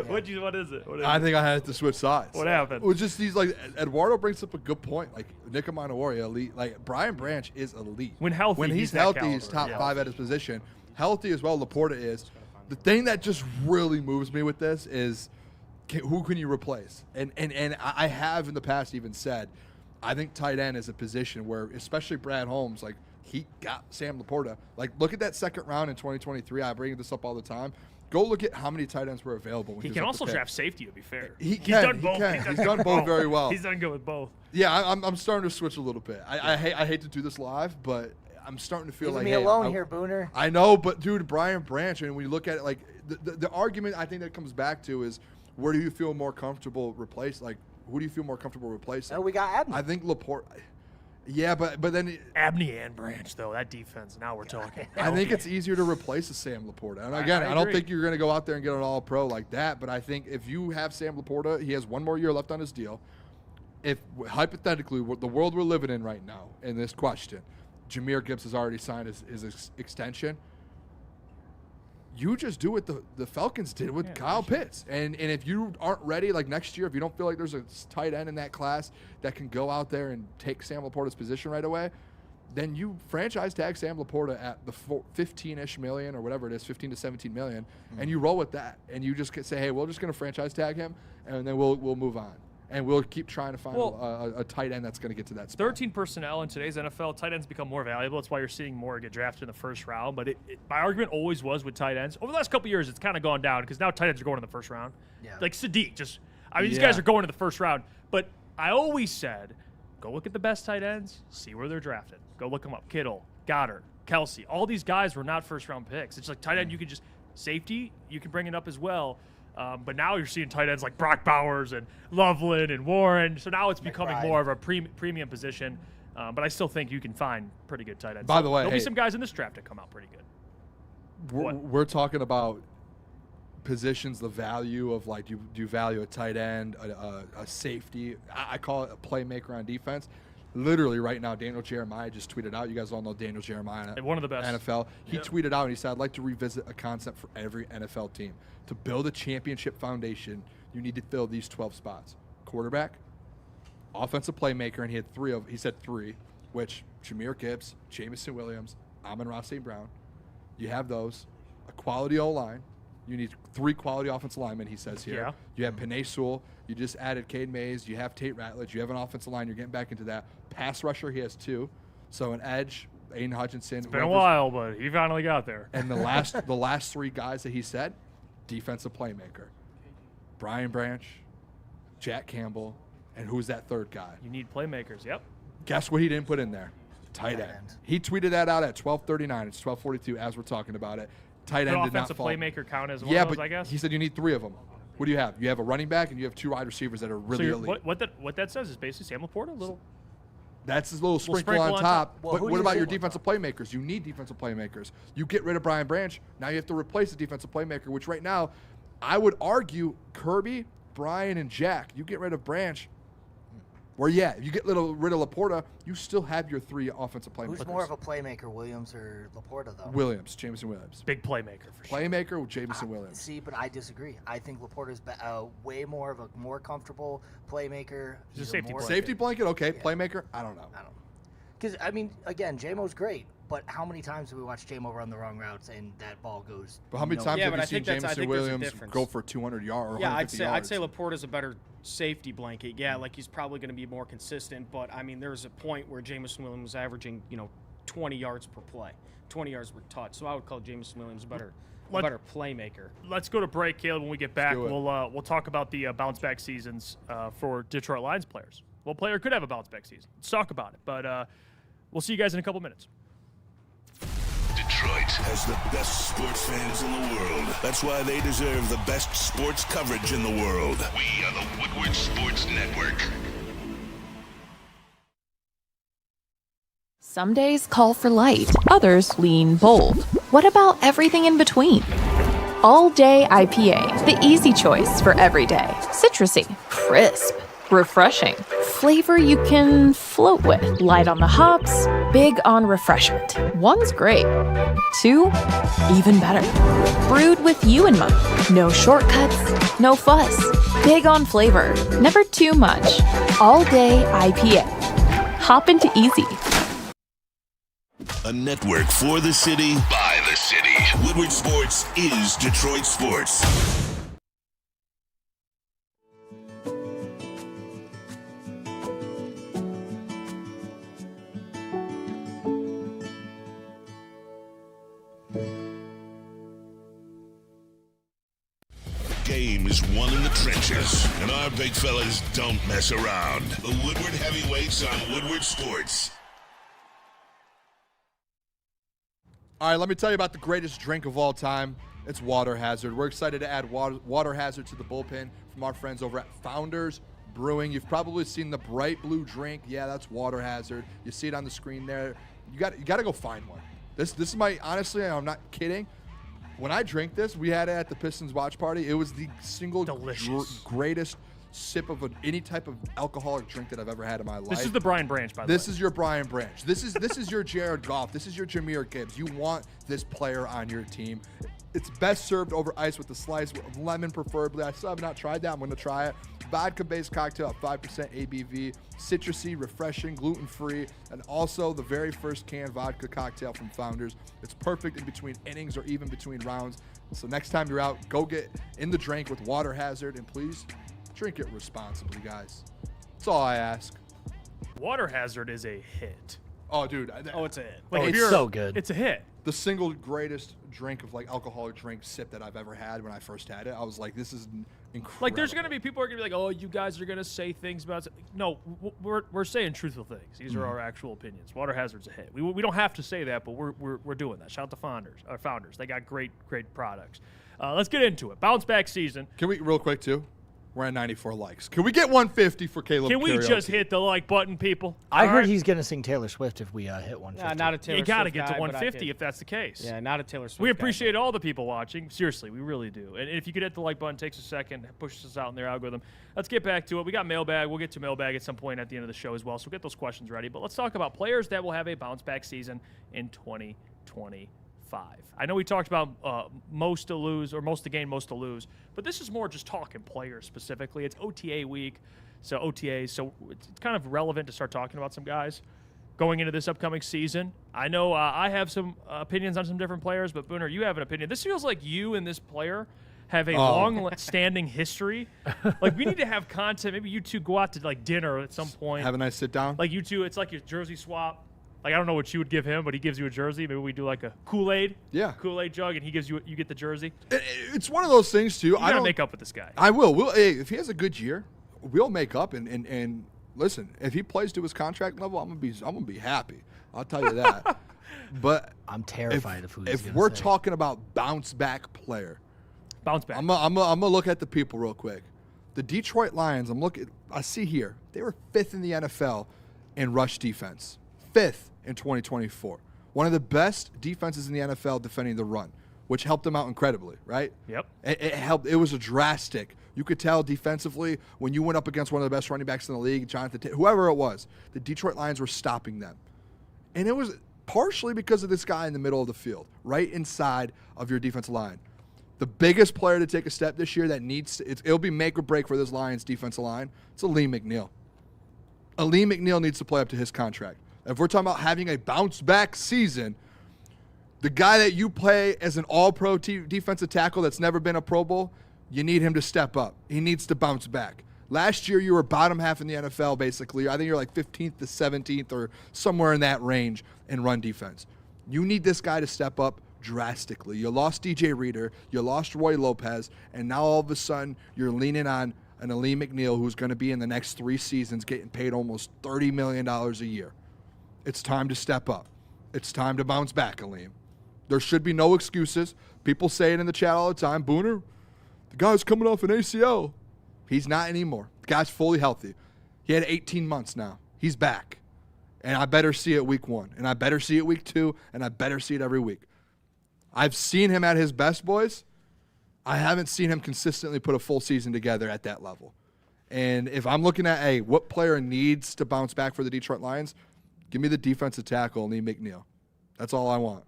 What is it? I think I had to switch sides. What happened? It was just these, like, Eduardo brings up a good point. Like, Nick Amon-Ra, elite. Like, Brian Branch is elite. When healthy, when he's healthy, he's top 5 at his position. Healthy as well, Laporta is. The thing that just really moves me with this is who can you replace? And I have in the past even said, I think tight end is a position where, especially Brad Holmes, like, he got Sam Laporta. Like, look at that second round in 2023. I bring this up all the time. Go look at how many tight ends were available. When he can also draft safety, to be fair. He's done both. He's done both very well. He's done good with both. Yeah, I'm starting to switch a little bit. I hate to do this live, but I'm starting to feel Leave like me alone here, Booner. I know, but dude, Brian Branch, and when you look at it, like the argument I think that comes back to is, where do you feel more comfortable replace? Like, who do you feel more comfortable replacing? Oh, we got Abney. I think Laporta. Yeah, but then Abney and Branch, though, that defense. Now we're talking. I think it's easier to replace a Sam Laporta. And again, I don't think you're going to go out there and get an All-Pro like that. But I think if you have Sam Laporta, he has one more year left on his deal. If hypothetically, the world we're living in right now, in this question, Jahmyr Gibbs has already signed his extension. You just do what the Falcons did with Kyle Pitts. And if you aren't ready, like next year, if you don't feel like there's a tight end in that class that can go out there and take Sam Laporta's position right away, then you franchise tag Sam Laporta at the 15-ish million or whatever it is, 15 to 17 million, and you roll with that. And you just say, hey, we're just going to franchise tag him, and then we'll move on. And we'll keep trying to find a tight end that's going to get to that spot. 13 personnel in today's NFL, tight ends become more valuable. That's why you're seeing more get drafted in the first round. But my argument always was with tight ends. Over the last couple of years, it's kind of gone down because now tight ends are going in the first round. Yeah. Like Sadiq, these guys are going in the first round. But I always said, go look at the best tight ends, see where they're drafted. Go look them up. Kittle, Goddard, Kelsey. All these guys were not first-round picks. It's like tight end, you can just – safety, you can bring it up as well. But now you're seeing tight ends like Brock Bowers and Loveland and Warren. So now it's becoming more of a premium position. But I still think you can find pretty good tight ends. By the way, there'll be some guys in this draft that come out pretty good. We're talking about positions, the value of, like, do you value a tight end, a safety? I call it a playmaker on defense. Literally right now, Daniel Jeremiah just tweeted out. You guys all know Daniel Jeremiah. One of the best. NFL. He tweeted out and he said, I'd like to revisit a concept for every NFL team. To build a championship foundation, you need to fill these 12 spots. Quarterback, offensive playmaker, and he said three, which Jahmyr Gibbs, Jameson Williams, Amon-Ra St. Brown. You have those. A quality O-line. You need 3 quality offensive linemen, he says here. Yeah. You have Penei Sewell. You just added Cade Mays. You have Tate Ratledge. You have an offensive line. You're getting back into that. Pass rusher, he has 2. So an edge, Aiden Hutchinson. It's been a while, but he finally got there. And the last 3 guys that he said, defensive playmaker. Brian Branch, Jack Campbell, and who's that third guy? You need playmakers, yep. Guess what he didn't put in there? Tight end. He tweeted that out at 12:39. It's 12:42 as we're talking about it. Tight end did not fall. Offensive playmaker count as one of those, I guess? He said you need 3 of them. What do you have? You have a running back and you have 2 wide receivers that are really elite. What that says is basically Sam Laporta, That's his little sprinkle on top. But what about your defensive playmakers? You need defensive playmakers. You get rid of Brian Branch. Now you have to replace the defensive playmaker, which right now I would argue Kirby, Brian, and Jack. You get rid of Branch. If you get rid of Laporta, you still have your 3 offensive playmakers. Who's more of a playmaker, Williams or Laporta, though? Jameson Williams. Big playmaker for sure. Playmaker with Jameson Williams. See, but I disagree. I think Laporta's way more of a more comfortable playmaker. He's a safety blanket. Safety blanket, okay. Yeah. Playmaker, I don't know. Because, I mean, again, J-Mo's great, but how many times do we watch J-Mo run the wrong routes and that ball goes? But how many times have you seen Jameson Williams go for 200 yards or 150 yards? I'd say Laporta's a better safety blanket. Yeah, like he's probably going to be more consistent, but, I mean, there's a point where Jameson Williams was averaging, 20 yards per play, 20 yards per touch. So I would call Jameson Williams a better playmaker. Let's go to break, Caleb. When we get back, we'll talk about the bounce-back seasons for Detroit Lions players. Well, a player could have a bounce-back season. Let's talk about it. But we'll see you guys in a couple minutes. Detroit has the best sports fans in the world. That's why they deserve the best sports coverage in the world. We are the Woodward Sports Network. Some days call for light, others lean bold. What about everything in between? All Day IPA, the easy choice for every day. Citrusy, crisp, refreshing, flavor you can float with. Light on the hops, big on refreshment. One's great. 2, even better. Brewed with you in mind. No shortcuts, no fuss. Big on flavor, never too much. All day IPA. Hop into easy. A network for the city, by the city. Woodward Sports is Detroit Sports. Game is won in the trenches, and our big fellas don't mess around. The Woodward Heavyweights on Woodward Sports. All right, let me tell you about the greatest drink of all time. It's Water Hazard. We're excited to add Water Hazard to the bullpen from our friends over at Founders Brewing. You've probably seen the bright blue drink. Yeah, that's Water Hazard. You see it on the screen there. You got to go find one. This is my, honestly, I'm not kidding. When I drink this, we had it at the Pistons watch party. It was the single greatest sip of any type of alcoholic drink that I've ever had in my life. This is the Brian Branch, by the way. This is your Brian Branch. This is your Jared Goff. This is your Jahmyr Gibbs. You want this player on your team. It's best served over ice with a slice of lemon, preferably. I still have not tried that. I'm going to try it. Vodka-based cocktail at 5% ABV, citrusy, refreshing, gluten-free, and also the very first canned vodka cocktail from Founders. It's perfect in between innings or even between rounds. So next time you're out, go get in the drink with Water Hazard, and please drink it responsibly, guys. That's all I ask. Water Hazard is a hit. Oh, dude. It's a hit. It's so good. It's a hit. The single greatest drink of alcoholic drink sip that I've ever had when I first had it. I was like, this is incredible. There's going to be people who are going to be like, oh, you guys are going to say things about... No, we're saying truthful things. These are our actual opinions. Water Hazard's a hit. We don't have to say that, but we're doing that. Shout out to Founders. They got great products. Let's get into it. Bounce back season. Can we, real quick, too? We're at 94 likes. Can we get 150 for Caleb? Can we just hit the like button, people? I heard he's going to sing Taylor Swift if we hit 150. Not a Taylor Swift. You got to get to 150 if that's the case. Yeah, not a Taylor Swift. We appreciate all the people watching. Seriously, we really do. And if you could hit the like button, takes a second, pushes us out in their algorithm. Let's get back to it. We got mailbag. We'll get to mailbag at some point at the end of the show as well. So we'll get those questions ready. But let's talk about players that will have a bounce back season in 2025. I know we talked about most to lose or most to gain, most to lose, but this is more just talking players specifically. It's OTA week, so OTAs, so it's kind of relevant to start talking about some guys going into this upcoming season. I know I have some opinions on some different players, but Booner, you have an opinion. This feels like you and this player have a long-standing history. We need to have content. Maybe you two go out to dinner at some point. Have a nice sit down. You two, it's like your jersey swap. I don't know what you would give him, but he gives you a jersey. Maybe we do a Kool-Aid. Yeah. Kool-Aid jug, and he gives you get the jersey. It's one of those things, too. I don't make up with this guy. I will. If he has a good year, we'll make up. And listen, if he plays to his contract level, I'm gonna be happy. I'll tell you that. But I'm terrified of who he's if we're talking about bounce back player, bounce back. I'm gonna look at the people real quick. The Detroit Lions. I see here they were 5th in the NFL in rush defense. 5th in 2024. One of the best defenses in the NFL defending the run, which helped them out incredibly, right? Yep. It helped. It was a drastic. You could tell defensively when you went up against one of the best running backs in the league, whoever it was, the Detroit Lions were stopping them. And it was partially because of this guy in the middle of the field, right inside of your defensive line. The biggest player to take a step this year that it'll be make or break for this Lions defensive line, it's Aleem McNeil. Aleem McNeil needs to play up to his contract. If we're talking about having a bounce-back season, the guy that you play as an all-pro defensive tackle that's never been a Pro Bowl, you need him to step up. He needs to bounce back. Last year, you were bottom half in the NFL, basically. I think you're 15th to 17th or somewhere in that range in run defense. You need this guy to step up drastically. You lost DJ Reader, you lost Roy Lopez, and now all of a sudden you're leaning on an Aleem McNeil who's going to be in the next 3 seasons getting paid almost $30 million a year. It's time to step up. It's time to bounce back, Aleem. There should be no excuses. People say it in the chat all the time. Booner, the guy's coming off an ACL. He's not anymore. The guy's fully healthy. He had 18 months now. He's back. And I better see it week 1. And I better see it week 2. And I better see it every week. I've seen him at his best, boys. I haven't seen him consistently put a full season together at that level. And if I'm looking at, what player needs to bounce back for the Detroit Lions, give me the defensive tackle, Lee McNeil. That's all I want.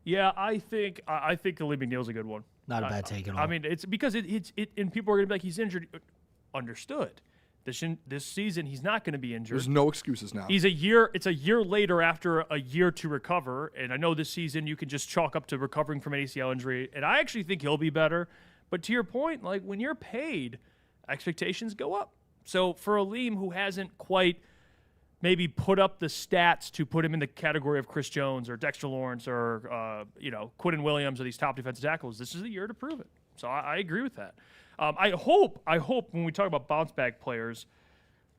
Yeah, I think Lee McNeil's a good one. Not a bad take at all. I mean, it's because it and people are going to be like, he's injured. Understood. This season, he's not going to be injured. There's no excuses now. It's a year later after a year to recover. And I know this season you can just chalk up to recovering from an ACL injury. And I actually think he'll be better. But to your point, like when you're paid, expectations go up. So for Aleem, who hasn't quite maybe put up the stats to put him in the category of Chris Jones or Dexter Lawrence or Quinton Williams or these top defensive tackles, this is the year to prove it. So I agree with that. I hope when we talk about bounce back players,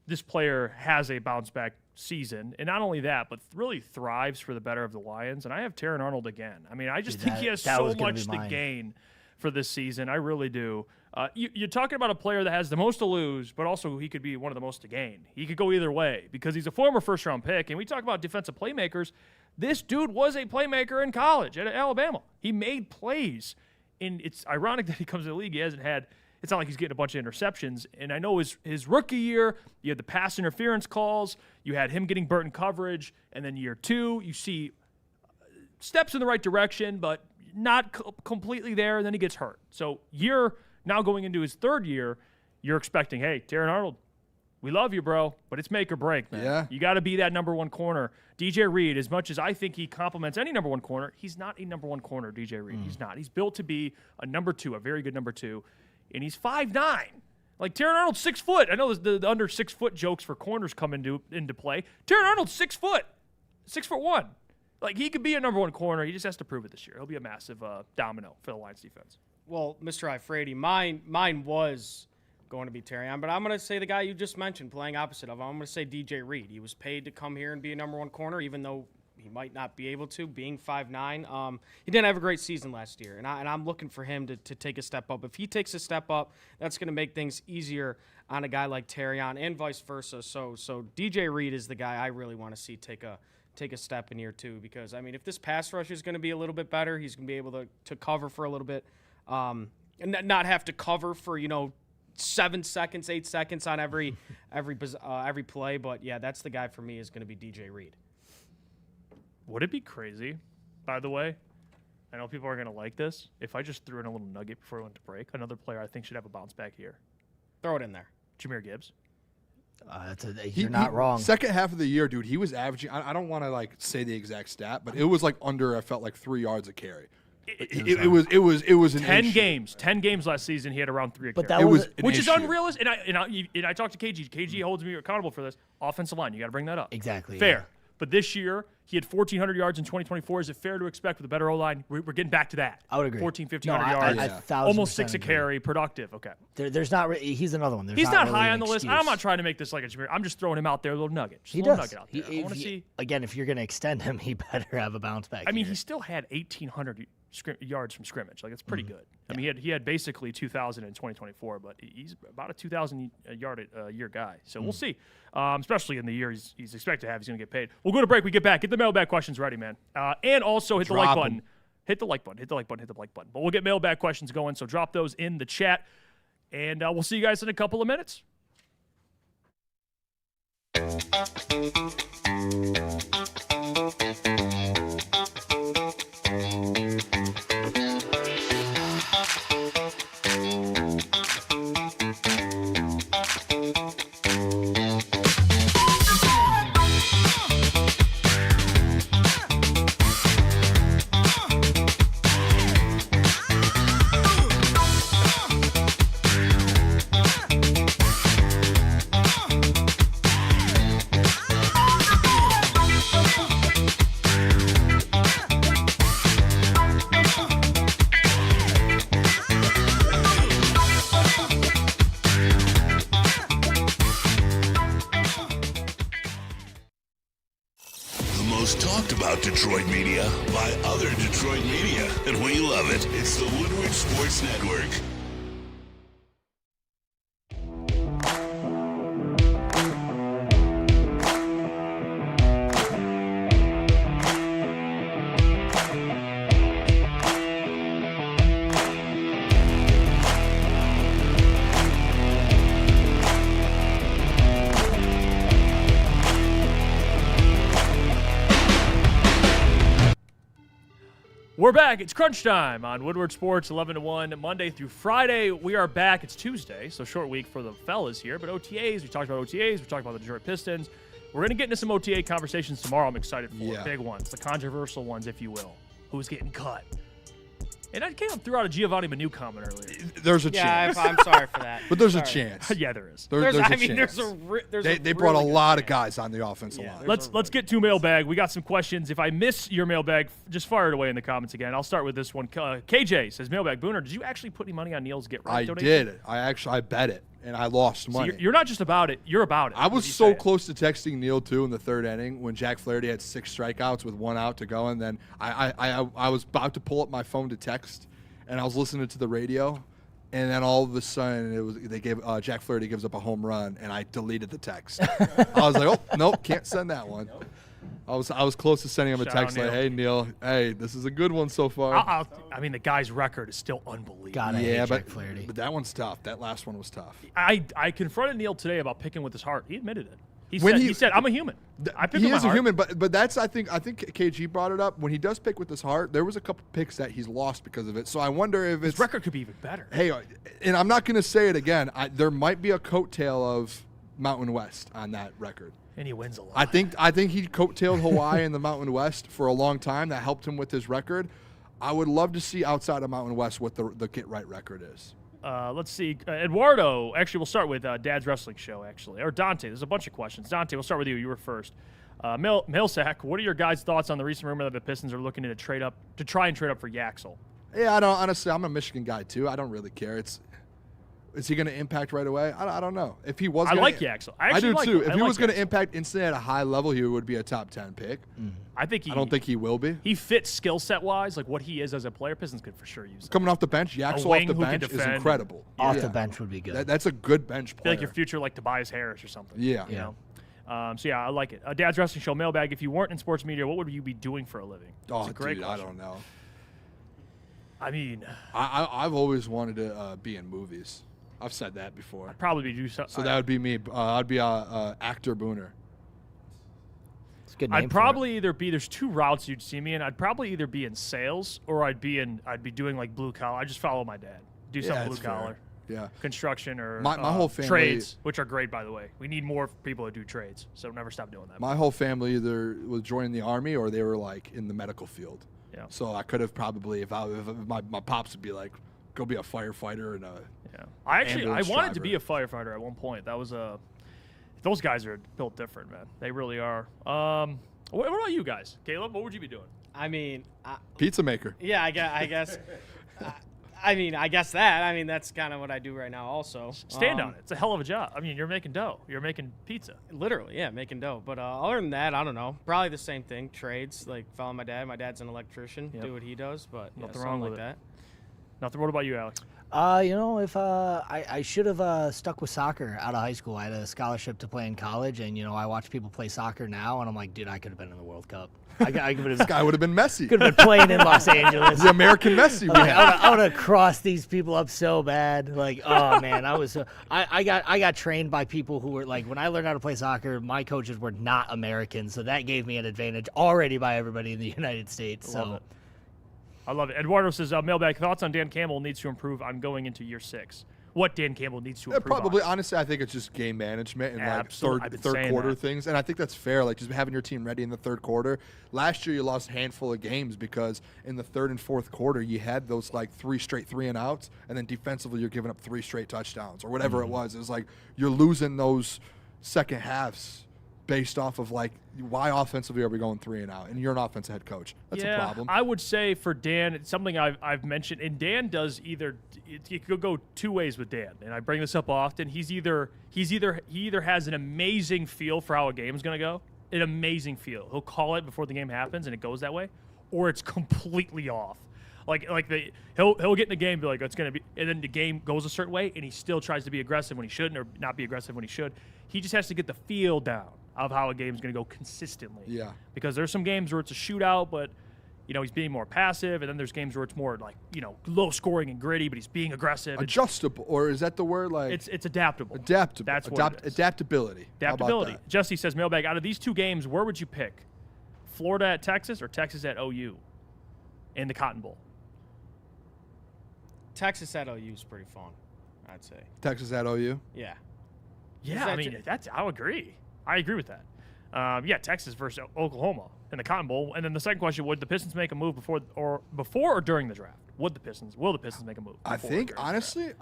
this player has a bounce back season, and not only that, but really thrives for the better of the Lions. And I have Taron Arnold again. I mean, I just think he has so much to gain for this season. I really do. You're talking about a player that has the most to lose, but also he could be one of the most to gain. He could go either way because he's a former first-round pick. And we talk about defensive playmakers. This dude was a playmaker in college at Alabama. He made plays. And it's ironic that he comes to the league. He hasn't had – it's not like he's getting a bunch of interceptions. And I know his rookie year, you had the pass interference calls. You had him getting burnt in coverage. And then year 2, you see steps in the right direction, but not completely there. And then he gets hurt. So now going into his 3rd year, you're expecting, hey, Taron Arnold, we love you, bro, but it's make or break, man. Yeah. You got to be that number 1 corner. DJ Reed, as much as I think he complements any number 1 corner, he's not a number 1 corner, DJ Reed. He's not. He's built to be a number 2, a very good number 2, and he's 5'9". Like, Taron Arnold's 6 foot. I know the under 6 foot jokes for corners come into play. Taron Arnold's 6 foot, 6'1". Like, he could be a number 1 corner. He just has to prove it this year. He'll be a massive domino for the Lions defense. Well, Mr. Iafrate, mine was going to be Terrion, but I'm going to say the guy you just mentioned, playing opposite of him. I'm going to say DJ Reed. He was paid to come here and be a number 1 corner, even though he might not be able to, being 5'9". He didn't have a great season last year, and I'm looking for him to take a step up. If he takes a step up, that's going to make things easier on a guy like Terrion and vice versa. So DJ Reed is the guy I really want to see take a step in year 2 because, I mean, if this pass rush is going to be a little bit better, he's going to be able to cover for a little bit and not have to cover for, 7 seconds, 8 seconds on every play. But, yeah, that's the guy for me is going to be DJ Reed. Would it be crazy, by the way? I know people are going to like this. If I just threw in a little nugget before we went to break, another player I think should have a bounce back here. Throw it in there. Jahmyr Gibbs. You're not wrong. Second half of the year, dude, he was averaging. I don't want to say the exact stat, but it was I felt like 3 yards a carry. It was an 10 issue. games. 10 games last season. He had around 3 a but carry. Which is issue. unrealistic. And I talked to KG. KG holds me accountable for this. Offensive line. You got to bring that up. Exactly. Fair. Yeah. But this year, he had 1,400 yards in 2024. Is it fair to expect with a better O-line? We're getting back to that. I would agree. 1,500 yards. Almost 6 a carry. Productive. Okay. There's not. He's another one. He's not really high on the list. excuse. I'm not trying to make this like a Jahmyr. I'm just throwing him out there, a little nugget. He little does. Nugget out there. I want to see. Again, if you're going to extend him, he better have a bounce back. I mean, he still had 1,800 yards from scrimmage. Like, it's pretty good. I mean, he had basically 2,000 in 2024, but he's about a 2,000 yard a year guy. So we'll see. Especially in the year he's expected to have, he's going to get paid. We'll go to break. We get back. Get the mailbag questions ready, man. And also hit the like button. Hit the like button. Hit the like button. Hit the like button. But we'll get mailbag questions going. So drop those in the chat, and we'll see you guys in a couple of minutes. Detroit media by other Detroit media, and we love it. It's the Woodward Sports Network. We're back. It's crunch time on Woodward Sports, 11 to 1, Monday through Friday. We are back. It's Tuesday, so short week for the fellas here. But OTAs, we talked about OTAs. We talked about the Detroit Pistons. We're going to get into some OTA conversations tomorrow. I'm excited for big ones, the controversial ones, if you will. Who's getting cut? And I threw out a Giovanni Manu comment earlier. There's a chance. I'm sorry for that. But there's a chance. Yeah, there is. There's a chance. They brought a lot of guys on the offensive line. Let's get to mailbag. We got some questions. If I miss your mailbag, just fire it away in the comments again. I'll start with this one. KJ says, mailbag, Booner, did you actually put any money on Neil's Get Right donation? I did. I bet it, and I lost money. So you're not just about it. You're about it. I was so close to texting Neil, too, in the third inning when Jack Flaherty had 6 strikeouts with 1 out to go, and then I was about to pull up my phone to text, and I was listening to the radio, and then all of a sudden Jack Flaherty gives up a home run, and I deleted the text. I was like, oh, nope, can't send that one. Nope. I was close to sending him a text like, hey, Neil, hey, this is a good one so far. I mean, the guy's record is still unbelievable. But that one's tough. That last one was tough. I confronted Neil today about picking with his heart. He admitted it. He said, I'm a human. I pick with my heart. He is a human, but that's, I think KG brought it up. When he does pick with his heart, there was a couple picks that he's lost because of it. So I wonder if his record could be even better. Hey, and I'm not going to say it again. There might be a coattail of Mountain West on that record. And he wins a lot. I think he coattailed Hawaii in the Mountain West for a long time. That helped him with his record. I would love to see outside of Mountain West what the Get Right record is. Let's see. Eduardo, actually, we'll start with Dad's Wrestling Show, actually. Or Dante, there's a bunch of questions. Dante, we'll start with you. You were first. Millsack, what are your guys' thoughts on the recent rumor that the Pistons are looking to try and trade up for Yaxel? Yeah, honestly, I'm a Michigan guy, too. I don't really care. Is he going to impact right away? I don't know. If he was, I like Yaxel. I do too. If he was going to impact instantly at a high level, he would be a top 10 pick. Mm-hmm. I don't think he will be. He fits skill set wise, like what he is as a player. Pistons could for sure use him. Coming off the bench, Yaxel off the bench is incredible. Off the bench would be good. That's a good bench player. I feel like your future, like Tobias Harris or something. Yeah. You know? So yeah, I like it. Dad's Wrestling Show mailbag. If you weren't in sports media, what would you be doing for a living? Oh, a great question. I don't know. I mean, I've always wanted to be in movies. I've said that before. I'd probably do something. So that would be me. I'd be actor Booner. It's a good name. I'd probably either be. There's 2 routes you'd see me in. I'd probably either be in sales or I'd be doing like blue collar. I just follow my dad. Do something blue collar. Yeah. Construction or my whole family, trades, which are great by the way. We need more people that do trades. So never stop doing that. My whole family either was joining the army or they were like in the medical field. Yeah. So I could have probably if my pops would be like, go be a firefighter and I wanted to be a firefighter at one point. That was those guys are built different, man. They really are. What about you guys? Caleb, what would you be doing? I mean, pizza maker. Yeah, I guess. I guess that. I mean, that's kind of what I do right now also. Stand on it. It's a hell of a job. I mean, you're making dough. You're making pizza. Literally, yeah, making dough. But other than that, I don't know. Probably the same thing. Trades, like follow my dad. My dad's an electrician. Yep. Do what he does. But nothing wrong with that. Nothing. What about you, Alex? If I should have stuck with soccer out of high school. I had a scholarship to play in college, and I watch people play soccer now, and I'm like, dude, I could have been in the World Cup. This guy would have been Messi. Could have been playing in Los Angeles. The American Messi. I would have crossed these people up so bad. Like, oh man, I got trained by people who were like, when I learned how to play soccer, my coaches were not American, so that gave me an advantage already by everybody in the United States. I love it. Eduardo says, mailbag thoughts on Dan Campbell needs to improve on going into year 6. What Dan Campbell needs to improve probably, on. honestly, I think it's just game management and Absolutely. like third quarter things. And I think that's fair, like just having your team ready in the third quarter. Last year, you lost a handful of games because in the third and fourth quarter, you had those like 3 straight 3-and-outs, and then defensively, you're giving up 3 straight touchdowns or whatever it was. It was like you're losing those second halves based off of like, why offensively are we going 3-and-out? And you're an offensive head coach. That's a problem. I would say for Dan, it's something I've mentioned, and Dan does you could go 2 ways with Dan, and I bring this up often. He either has an amazing feel for how a game's going to go, an amazing feel. He'll call it before the game happens, and it goes that way, or it's completely off. He'll get in the game and be like, it's going to be, and then the game goes a certain way, and he still tries to be aggressive when he shouldn't, or not be aggressive when he should. He just has to get the feel down of how a game's going to go consistently. Yeah. Because there's some games where it's a shootout, but he's being more passive, and then there's games where it's more like, low scoring and gritty, but he's being aggressive. Adjustable, or is that the word? Like it's adaptable. Adaptable. That's what it is. Adaptability. Adaptability. Jesse says, mailbag, out of these 2 games, where would you pick? Florida at Texas or Texas at OU? in the Cotton Bowl? Texas at OU is pretty fun, I'd say. Texas at OU? Yeah. Yeah, I mean, I agree. I agree with that. Yeah, Texas versus Oklahoma in the Cotton Bowl. And then the second question, would the Pistons make a move before or during the draft? Will the Pistons make a move? I think, honestly,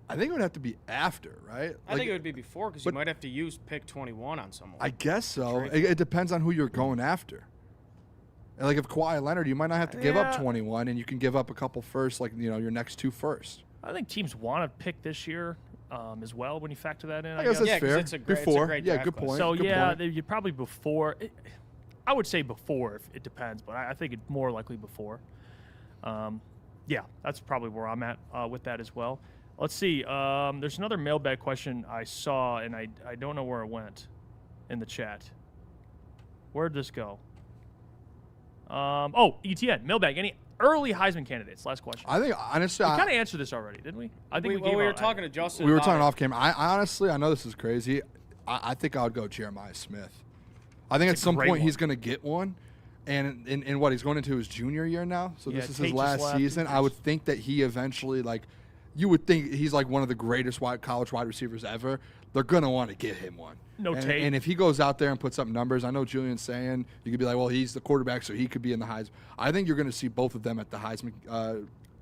I think it would have to be after, right? I think it would be before because you might have to use pick 21 on someone. I guess so. It depends on who you're going after. And like if Kawhi Leonard, you might not have to give up 21, and you can give up a couple first, like your next 2 first. I think teams want to pick this year as well when you factor that in. I guess that's fair. It's a great good point. So good point. you probably before. I would say before, if it depends, but I think it's more likely before. Yeah, that's probably where I'm at with that as well. Let's see. There's another mailbag question I saw, and I don't know where it went in the chat. Where'd this go? ETN, mailbag. Any early Heisman candidates? Last question. I think, honestly, we kind of answered this already, didn't we? I think we were talking to Justin. We were talking off camera. I honestly, I know this is crazy. I think I would go Jeremiah Smith. I think at some point he's going to get one. And in what he's going into his junior year now, so this is his last season. I would think that he eventually, you would think he's like one of the greatest college wide receivers ever. They're going to want to get him one. And if he goes out there and puts up numbers, I know Julian's saying, you could be like, well, he's the quarterback, so he could be in the Heisman. I think you're going to see both of them at the Heisman.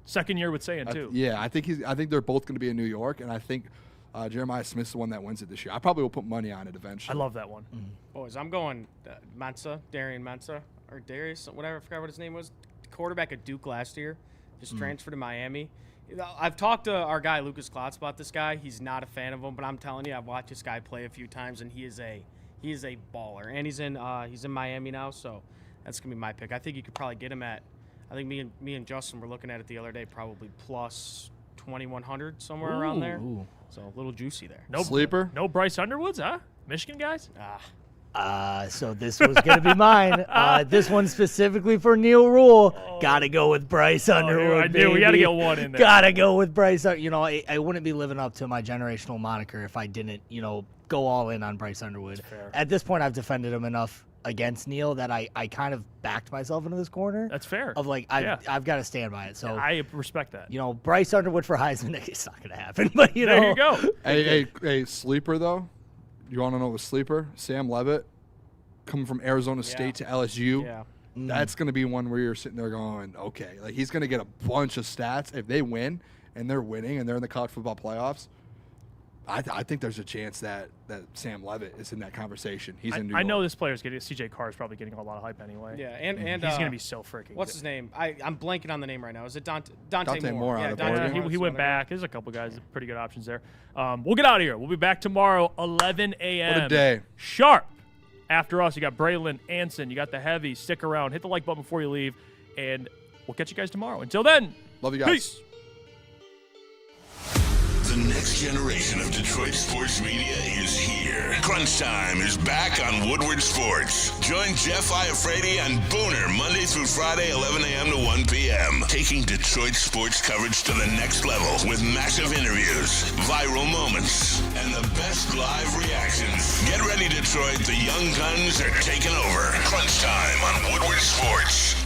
Second year with saying, too. Yeah, I think they're both going to be in New York, and I think Jeremiah Smith's the one that wins it this year. I probably will put money on it eventually. I love that one. Boys, I'm going Darian Mensah, or Darius, whatever, I forgot what his name was. Quarterback at Duke last year, just transferred to Miami. I've talked to our guy Lucas Klotz about this guy. He's not a fan of him, but I'm telling you, I've watched this guy play a few times, and he is a baller. And he's in Miami now, so that's gonna be my pick. I think you could probably get him at. I think me and Justin were looking at it the other day, probably plus 2,100 somewhere around there. So a little juicy there. No sleeper. No Bryce Underwoods, huh? Michigan guys. So this was going to be mine. This one specifically for Neil Rule. Got to go with Bryce Underwood. I knew we got to get one in there. Got to go with Bryce. I wouldn't be living up to my generational moniker if I didn't, go all in on Bryce Underwood. At this point, I've defended him enough against Neil that I kind of backed myself into this corner. That's fair. Of I've got to stand by it. So I respect that. Bryce Underwood for Heisman, it's not going to happen. But there you go. A sleeper though. You want to know a sleeper? Sam Levitt, coming from Arizona State to LSU. Yeah. That's going to be one where you're sitting there going, okay, he's going to get a bunch of stats if they win, and they're winning, and they're in the college football playoffs. I think there's a chance that Sam Levitt is in that conversation. He's in New York. I know this player's getting CJ Carr is probably getting a lot of hype anyway. Yeah, and he's going to be so freaking. What's good. his name? I'm blanking on the name right now. Is it Dante Moore? Yeah, out of Oregon. He went back. There's a couple guys, pretty good options there. We'll get out of here. We'll be back tomorrow, 11 a.m. What a day. Sharp. After us, you got Braylon, Anson. You got the heavy. Stick around. Hit the like button before you leave, and we'll catch you guys tomorrow. Until then, love you guys. Peace. The next generation of Detroit sports media is here. Crunch Time is back on Woodward Sports. Join Jeff Iafrate and Booner Monday through Friday, 11 a.m. to 1 p.m. Taking Detroit sports coverage to the next level with massive interviews, viral moments, and the best live reactions. Get ready, Detroit. The young guns are taking over. Crunch Time on Woodward Sports.